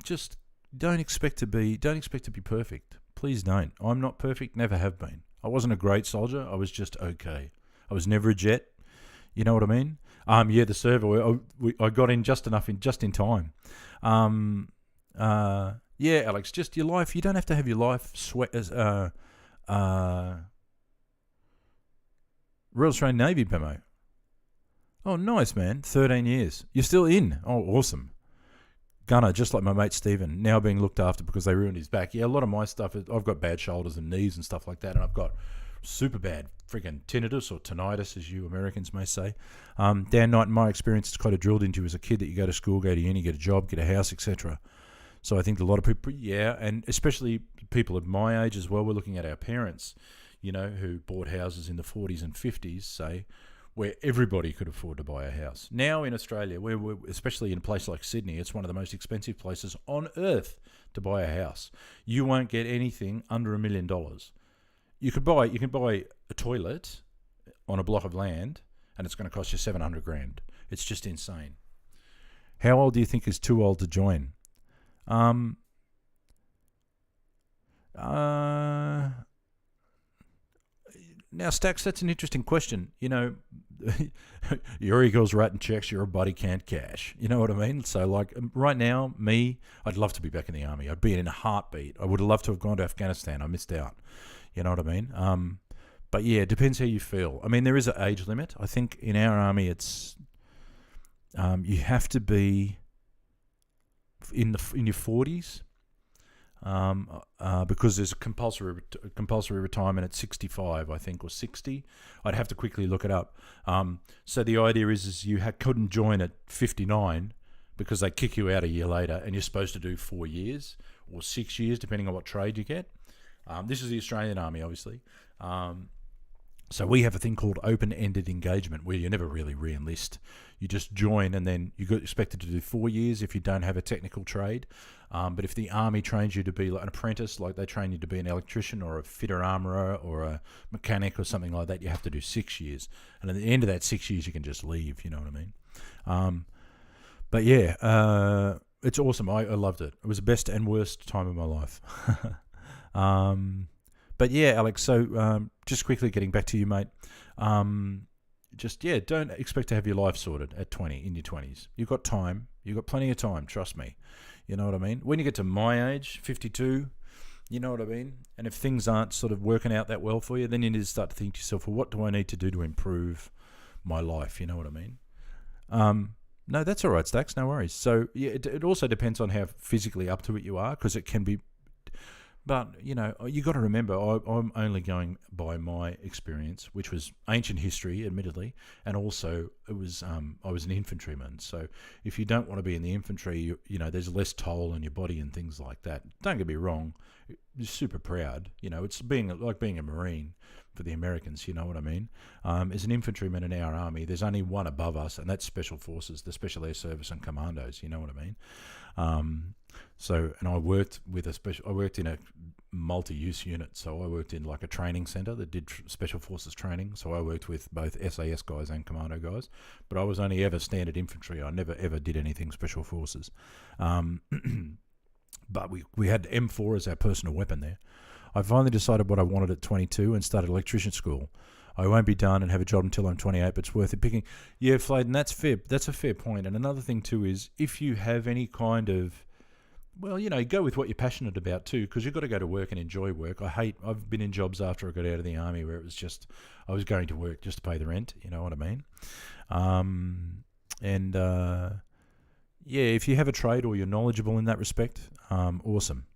Just don't expect to be perfect. Please don't. I'm not perfect. Never have been. I wasn't a great soldier. I was just okay. I was never a jet. You know what I mean? Yeah, the server. I got in just in time. Yeah, Alex. Just your life. You don't have to have your life Royal Australian Navy, Pemo. Oh, nice, man. 13 years. You're still in. Oh, awesome. Gunner, just like my mate Stephen, now being looked after because they ruined his back. Yeah, a lot of my stuff, I've got bad shoulders and knees and stuff like that, and I've got super bad friggin' tinnitus or tinnitus, as you Americans may say. Dan Knight, in my experience, it's kind of drilled into you as a kid that you go to school, go to uni, get a job, get a house, etc. So I think a lot of people, yeah, and especially people of my age as well, we're looking at our parents, who bought houses in the 40s and 50s, say, where everybody could afford to buy a house. Now in Australia, where we're, especially in a place like Sydney, it's one of the most expensive places on earth to buy a house. You won't get anything under $1 million. You can buy a toilet on a block of land, and it's going to cost you $700,000. It's just insane. How old do you think is too old to join? Now, Stacks, that's an interesting question. You know, your ego's writing checks your body can't cash. You know what I mean? So, like, right now, I'd love to be back in the army. I'd be in a heartbeat. I would have loved to have gone to Afghanistan. I missed out. You know what I mean? But, yeah, it depends how you feel. I mean, there is an age limit. I think in our army, it's you have to be in your 40s. Because there's a compulsory retirement at 65, I think, or 60. I'd have to quickly look it up. So the idea is you couldn't join at 59 because they kick you out a year later, and you're supposed to do 4 years or 6 years, depending on what trade you get. This is the Australian Army, obviously. So we have a thing called open-ended engagement, where you never really re-enlist. You just join, and then you get expected to do 4 years if you don't have a technical trade. But if the army trains you to be like an apprentice, like they train you to be an electrician or a fitter armourer or a mechanic or something like that, you have to do 6 years. And at the end of that 6 years, you can just leave, you know what I mean? But yeah, it's awesome. I loved it. It was the best and worst time of my life. But yeah, Alex, so just quickly getting back to you, mate. Don't expect to have your life sorted at 20, in your 20s. You've got time. You've got plenty of time, trust me. You know what I mean? When you get to my age, 52, you know what I mean? And if things aren't sort of working out that well for you, then you need to start to think to yourself, well, what do I need to do to improve my life? You know what I mean? No, that's all right, Stacks, no worries. So yeah, it also depends on how physically up to it you are, because it can be... But, you know, you got to remember, I'm only going by my experience, which was ancient history, admittedly, and also it was I was an infantryman. So if you don't want to be in the infantry, you know, there's less toll on your body and things like that. Don't get me wrong, you're super proud. You know, it's like being a Marine for the Americans, you know what I mean? As an infantryman in our army, there's only one above us, and that's Special Forces, the Special Air Service and Commandos, you know what I mean? And I worked in a multi-use unit. So I worked in like a training centre that did Special Forces training. So I worked with both SAS guys and Commando guys, but I was only ever standard infantry. I never ever did anything Special Forces. But we had M4 as our personal weapon there. I finally decided what I wanted at 22 and started electrician school. I won't be done and have a job until I'm 28, but it's worth it picking. Yeah, Fladen, that's fair. That's a fair point. And another thing too is if you have any kind of, well, you know, go with what you're passionate about too, because you've got to go to work and enjoy work. I've been in jobs after I got out of the army where it was just, I was going to work just to pay the rent, you know what I mean? Yeah, if you have a trade or you're knowledgeable in that respect, awesome.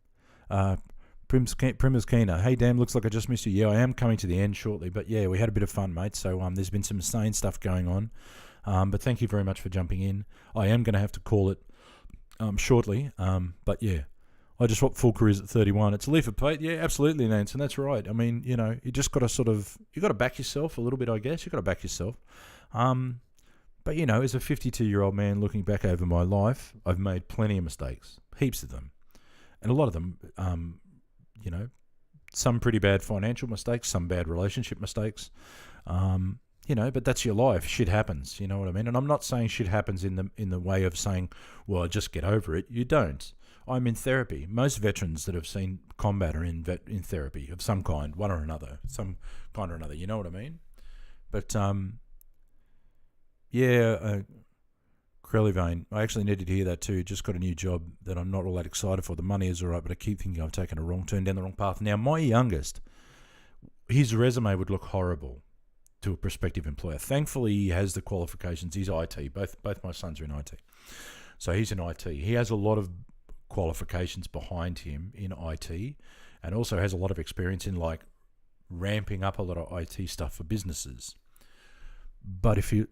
Primus Keener, hey Dan, looks like I just missed you. Yeah, I am coming to the end shortly, but yeah, we had a bit of fun, mate. So there's been some insane stuff going on, but thank you very much for jumping in. I am going to have to call it shortly, but yeah, I just swapped full careers at 31. It's a leap of faith, yeah, absolutely, Nance, and that's right. I mean, you know, you just got to you got to back yourself a little bit, I guess. You got to back yourself. But you know, as a 52-year-old man looking back over my life, I've made plenty of mistakes, heaps of them, and a lot of them. You know, some pretty bad financial mistakes, some bad relationship mistakes, you know, but that's your life. Shit happens, you know what I mean? And I'm not saying shit happens in the way of saying, well, just get over it. You don't. I'm in therapy. Most veterans that have seen combat are in therapy of some kind, one or another, you know what I mean? But, yeah, Crellyvane, I actually needed to hear that too. Just got a new job that I'm not all that excited for. The money is all right, but I keep thinking I've taken a wrong turn down the wrong path. Now, my youngest, his resume would look horrible to a prospective employer. Thankfully, he has the qualifications. He's IT. Both my sons are in IT. So he's in IT. He has a lot of qualifications behind him in IT, and also has a lot of experience in like ramping up a lot of IT stuff for businesses. But if you...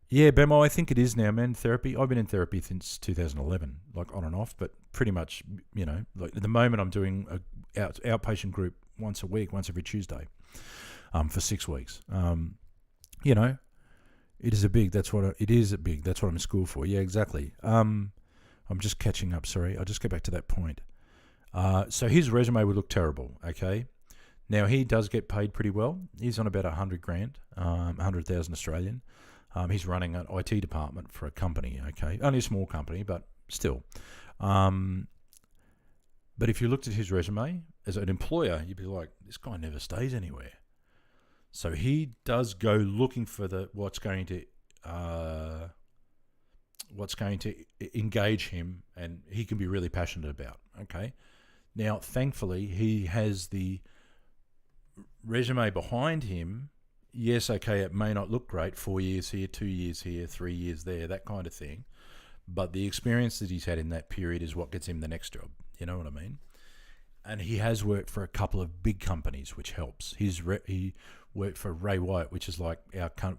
Yeah, Bemo, I think it is now, man. Therapy. I've been in therapy since 2011, like on and off, but pretty much, you know, like at the moment I'm doing a outpatient group once a week, once every Tuesday, for 6 weeks. you know, it is a big. That's what it is. A big. That's what I'm in school for. Yeah, exactly. I'm just catching up. Sorry, I'll just get back to that point. So his resume would look terrible. Okay. Now he does get paid pretty well. He's on about 100 grand, 100,000 Australian. He's running an IT department for a company. Okay, only a small company, but still. But if you looked at his resume as an employer, you'd be like, this guy never stays anywhere. So he does go looking for what's going to engage him, and he can be really passionate about. Okay. Now, thankfully, he has the resume behind him. Yes, okay, it may not look great, 4 years here, 2 years here, 3 years there, that kind of thing. But the experience that he's had in that period is what gets him the next job. You know what I mean? And he has worked for a couple of big companies, which helps. He worked for Ray White, which is like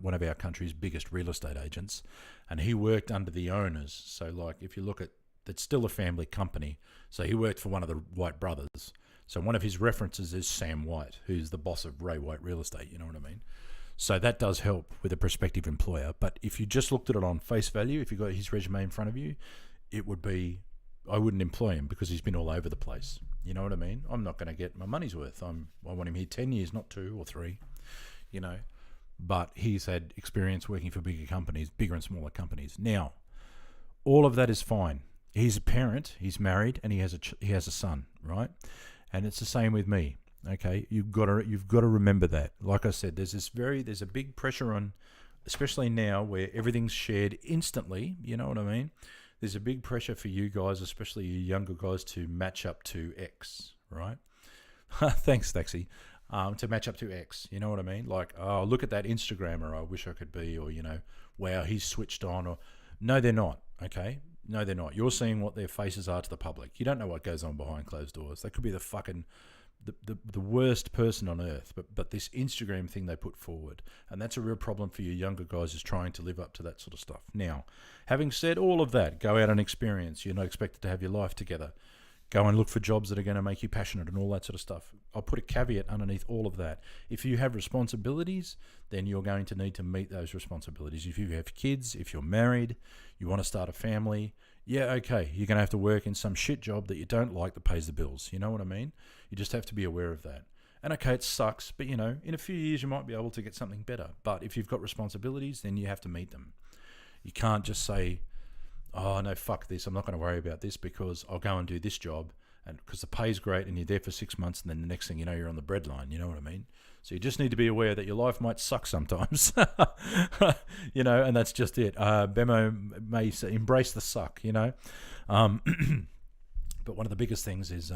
one of our country's biggest real estate agents. And he worked under the owners. So like if you look at, it's still a family company. So he worked for one of the White brothers. So one of his references is Sam White, who's the boss of Ray White Real Estate. You know what I mean? So that does help with a prospective employer. But if you just looked at it on face value, if you got his resume in front of you, it would be, I wouldn't employ him because he's been all over the place. You know what I mean? I'm not going to get my money's worth. I want him here 10 years, not 2 or 3, you know. But he's had experience working for bigger companies, bigger and smaller companies. Now, all of that is fine. He's a parent, he's married, and he has a son, right? And it's the same with me. Okay, you've got to remember that. Like I said, there's a big pressure on, especially now where everything's shared instantly. You know what I mean? There's a big pressure for you guys, especially you younger guys, to match up to X, right? Thanks, Staxy. To match up to X, you know what I mean? Like, oh, look at that Instagrammer, I wish I could be, or, you know, wow, he's switched on, or no, they're not. Okay, no, they're not. You're seeing what their faces are to the public. You don't know what goes on behind closed doors. They could be the fucking the worst person on earth, but this Instagram thing they put forward, and that's a real problem for you younger guys, is trying to live up to that sort of stuff. Now, having said all of that, go out and experience. You're not expected to have your life together. Go and look for jobs that are going to make you passionate and all that sort of stuff. I'll put a caveat underneath all of that. If you have responsibilities, then you're going to need to meet those responsibilities. If you have kids, if you're married, you want to start a family, yeah, okay, you're going to have to work in some shit job that you don't like that pays the bills. You know what I mean? You just have to be aware of that. And okay, it sucks, but you know, in a few years you might be able to get something better. But if you've got responsibilities, then you have to meet them. You can't just say, oh no, fuck this, I'm not going to worry about this because I'll go and do this job, and because the pay's great and you're there for 6 months, and then the next thing you know, you're on the breadline. You know what I mean? So you just need to be aware that your life might suck sometimes. You know, and that's just it. Bemo may say, embrace the suck, you know. But one of the biggest things is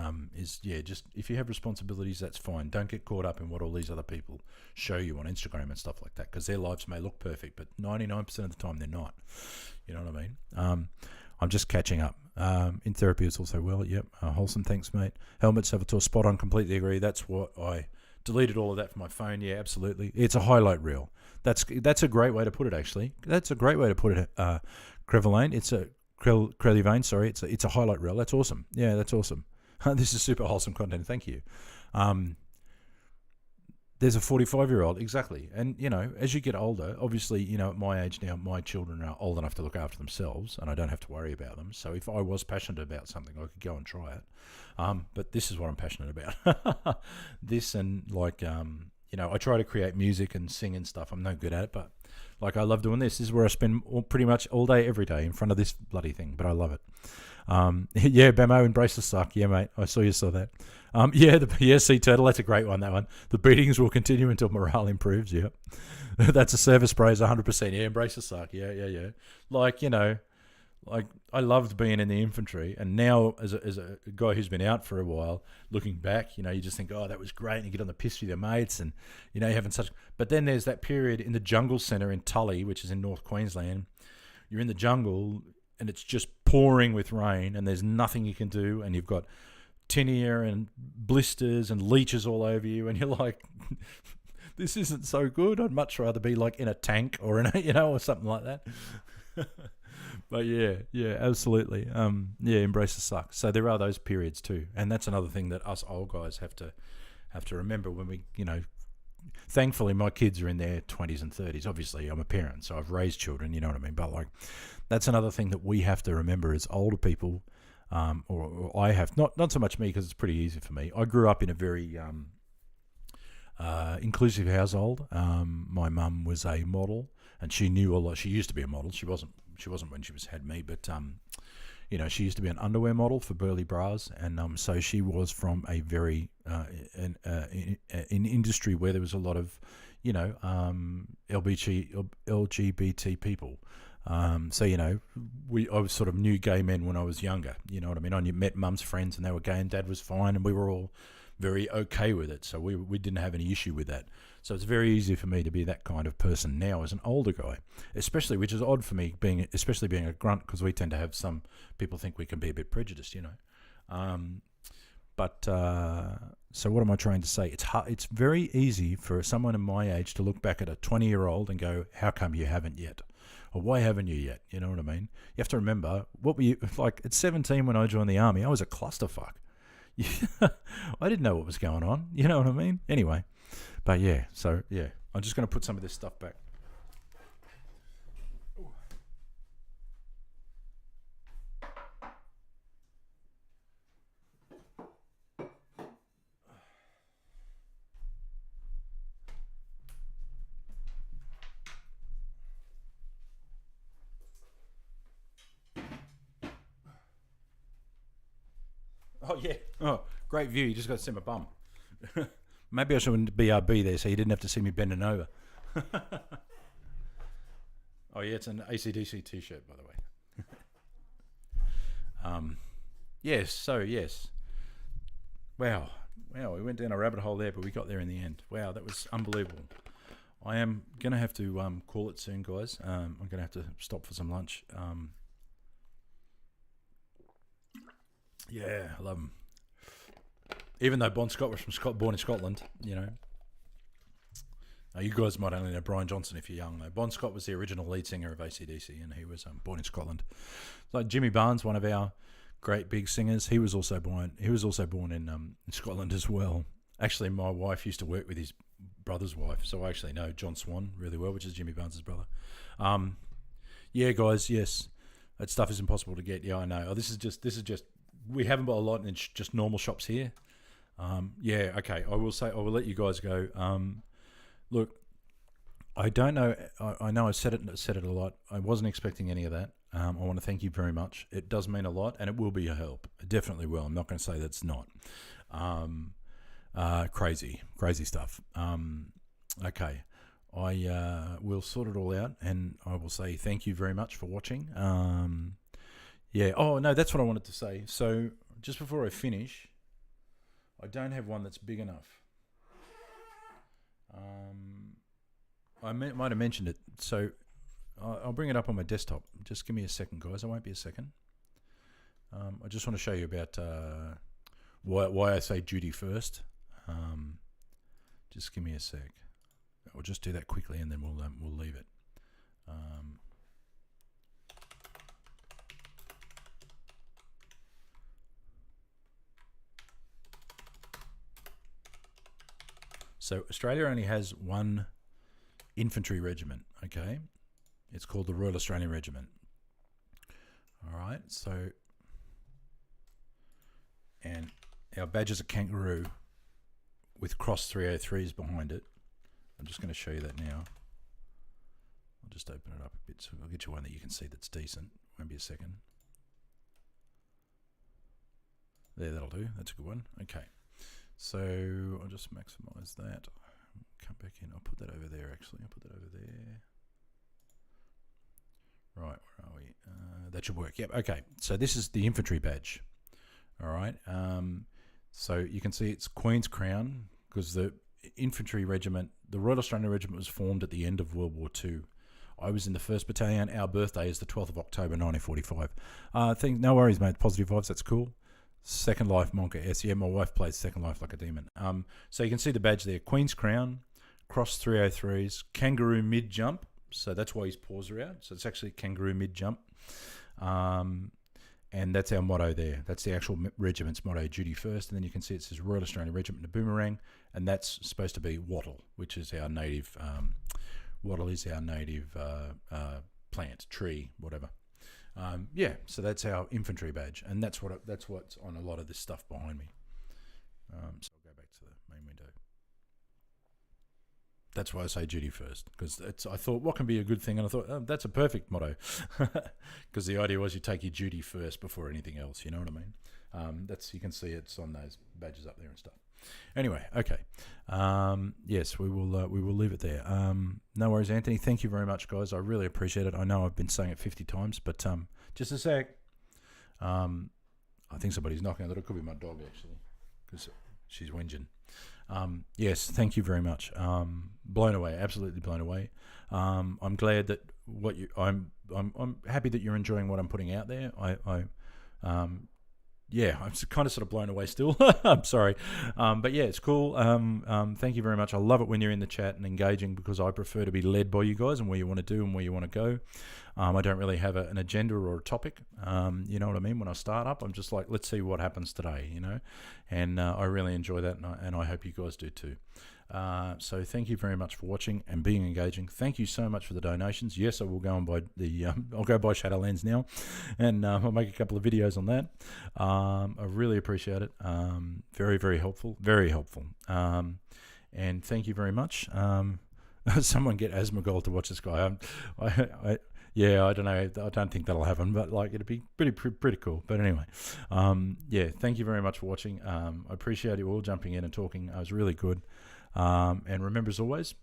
just if you have responsibilities, that's fine. Don't get caught up in what all these other people show you on Instagram and stuff like that, because their lives may look perfect, but 99% of the time they're not. You know what I mean? I'm just catching up. In therapy it's also well. Yep. Wholesome. Thanks, mate. Helmet Salvatore, spot on. Completely agree. That's what I deleted all of that from my phone. Yeah, absolutely. It's a highlight reel. That's a great way to put it. Actually, that's a great way to put it. Crevelane. It's a Crelivane. Sorry. It's a highlight reel. That's awesome. Yeah, that's awesome. This is super wholesome content. Thank you. There's a 45-year-old, exactly. And, you know, as you get older, obviously, you know, at my age now, my children are old enough to look after themselves, and I don't have to worry about them. So if I was passionate about something, I could go and try it. But this is what I'm passionate about. This and, like, you know, I try to create music and sing and stuff. I'm no good at it, but, like, I love doing this. This is where I spend pretty much all day, every day in front of this bloody thing, but I love it. Yeah, Bamo, embrace the suck. Yeah, mate, I saw that. Yeah, Sea Turtle, that's a great one, that one. The beatings will continue until morale improves, yeah. That's a service praise, 100%. Yeah, embrace the suck, yeah. Like, you know, like, I loved being in the infantry, and now as a guy who's been out for a while, looking back, you know, you just think, oh, that was great, and you get on the piss with your mates, and, you know, you're having such... But then there's that period in the jungle centre in Tully, which is in North Queensland. You're in the jungle, and it's just pouring with rain, and there's nothing you can do, and you've got tinea and blisters and leeches all over you, and you're like, this isn't so good. I'd much rather be like in a tank or in a, you know, or something like that. But yeah, absolutely. Yeah, embrace the suck. So there are those periods too, and that's another thing that us old guys have to remember when we, you know, thankfully my kids are in their 20s and 30s. Obviously, I'm a parent, so I've raised children. You know what I mean? But like, that's another thing that we have to remember as older people. Or I have not so much me because it's pretty easy for me. I grew up in a very inclusive household. My mum was a model, and she knew a lot. She used to be a model. She wasn't when she had me, but you know, she used to be an underwear model for Burley Bras, and so she was from a very an industry where there was a lot of, you know, LGBT people. So, you know, I was sort of knew gay men when I was younger. You know what I mean? I met mum's friends and they were gay, and dad was fine, and we were all very okay with it. So we didn't have any issue with that. So it's very easy for me to be that kind of person now as an older guy, especially, which is odd for me, especially being a grunt, because we tend to have some people think we can be a bit prejudiced, you know. So what am I trying to say? It's very easy for someone in my age to look back at a 20-year-old and go, how come you haven't yet? Or why haven't you yet? You know what I mean? You have to remember, what were you, like at 17 when I joined the army, I was a clusterfuck. I didn't know what was going on. You know what I mean? Anyway, but yeah, so yeah, I'm just going to put some of this stuff back. Oh, yeah. Oh, great view. You just got to see my bum. Maybe I shouldn't BRB there so you didn't have to see me bending over. Oh, yeah, it's an AC/DC t-shirt, by the way. Yes. Wow, we went down a rabbit hole there, but we got there in the end. Wow, that was unbelievable. I am going to have to call it soon, guys. I'm going to have to stop for some lunch. Yeah, I love him. Even though Bon Scott was born in Scotland, you know. You guys might only know Brian Johnson if you're young, though. Bon Scott was the original lead singer of AC/DC, and he was born in Scotland. Like Jimmy Barnes, one of our great big singers, he was also born in Scotland as well. Actually, my wife used to work with his brother's wife, so I actually know John Swan really well, which is Jimmy Barnes' brother. Yeah, guys, yes, that stuff is impossible to get. Yeah, I know. This is just. We haven't got a lot in just normal shops here. Yeah, okay. I will let you guys go. Look, I don't know. I know I said it a lot. I wasn't expecting any of that. I want to thank you very much. It does mean a lot, and it will be a help. It definitely will. I'm not going to say that it's not. Crazy stuff. Okay. I will sort it all out, and I will say thank you very much for watching. Yeah. Oh, no, that's what I wanted to say. So just before I finish, I don't have one that's big enough. I might have mentioned it. So I'll bring it up on my desktop. Just give me a second, guys. I won't be a second. I just want to show you about why I say duty first. Just give me a sec. I'll just do that quickly, and then we'll leave it. So Australia only has one infantry regiment, okay? It's called the Royal Australian Regiment. All right, so, and our badge is a kangaroo with cross 303s behind it. I'm just going to show you that now. I'll just open it up a bit so I'll get you one that you can see that's decent. Won't be a second. There, that'll do. That's a good one. Okay. So I'll just maximize that. Come back in. I'll put that over there, actually. I'll put that over there. Right, where are we? That should work. Yep, okay. So this is the infantry badge. All right. So you can see it's Queen's Crown, because the infantry regiment, the Royal Australian Regiment, was formed at the end of World War II. I was in the 1st Battalion. Our birthday is the 12th of October, 1945. No worries, mate. Positive vibes. That's cool. Second Life Monka S. Yeah, my wife plays Second Life like a demon. So you can see the badge there. Queen's Crown, cross 303s, kangaroo mid-jump. So that's why his paws are out. So it's actually kangaroo mid-jump. and that's our motto there. That's the actual regiment's motto, duty first. And then you can see it says Royal Australian Regiment of Boomerang, and that's supposed to be wattle, which is our native, wattle is our native plant, tree, whatever. Yeah, so that's our infantry badge, and that's what's on a lot of this stuff behind me. So I'll go back to the main window. That's why I say duty first, because I thought, what can be a good thing? And I thought, oh, that's a perfect motto, because the idea was you take your duty first before anything else. You know what I mean? You can see it's on those badges up there and stuff. Anyway, okay. Yes, we will leave it there. No worries, Anthony. Thank you very much, guys. I really appreciate it. I know I've been saying it 50 times, but just a sec. I think somebody's knocking on the door. It could be my dog, actually, because she's whinging. Yes, thank you very much. Blown away, absolutely blown away. I'm glad that I'm happy that you're enjoying what I'm putting out there. Yeah, I'm kind of sort of blown away still. I'm sorry. But yeah, it's cool. Thank you very much. I love it when you're in the chat and engaging, because I prefer to be led by you guys and where you want to do and where you want to go. I don't really have an agenda or a topic. You know what I mean? When I start up, I'm just like, let's see what happens today, you know? And I really enjoy that, and I hope you guys do too. So thank you very much for watching and being engaging. Thank you so much for the donations. Yes, I will go and buy I'll go buy Shadowlands now, and I'll make a couple of videos on that. I really appreciate it. Very, very helpful. Very helpful. And thank you very much. Someone get Asmongold to watch this guy. Yeah, I don't know. I don't think that'll happen, but like it'd be pretty cool. But anyway, yeah, thank you very much for watching. I appreciate you all jumping in and talking. It was really good. And remember, as always,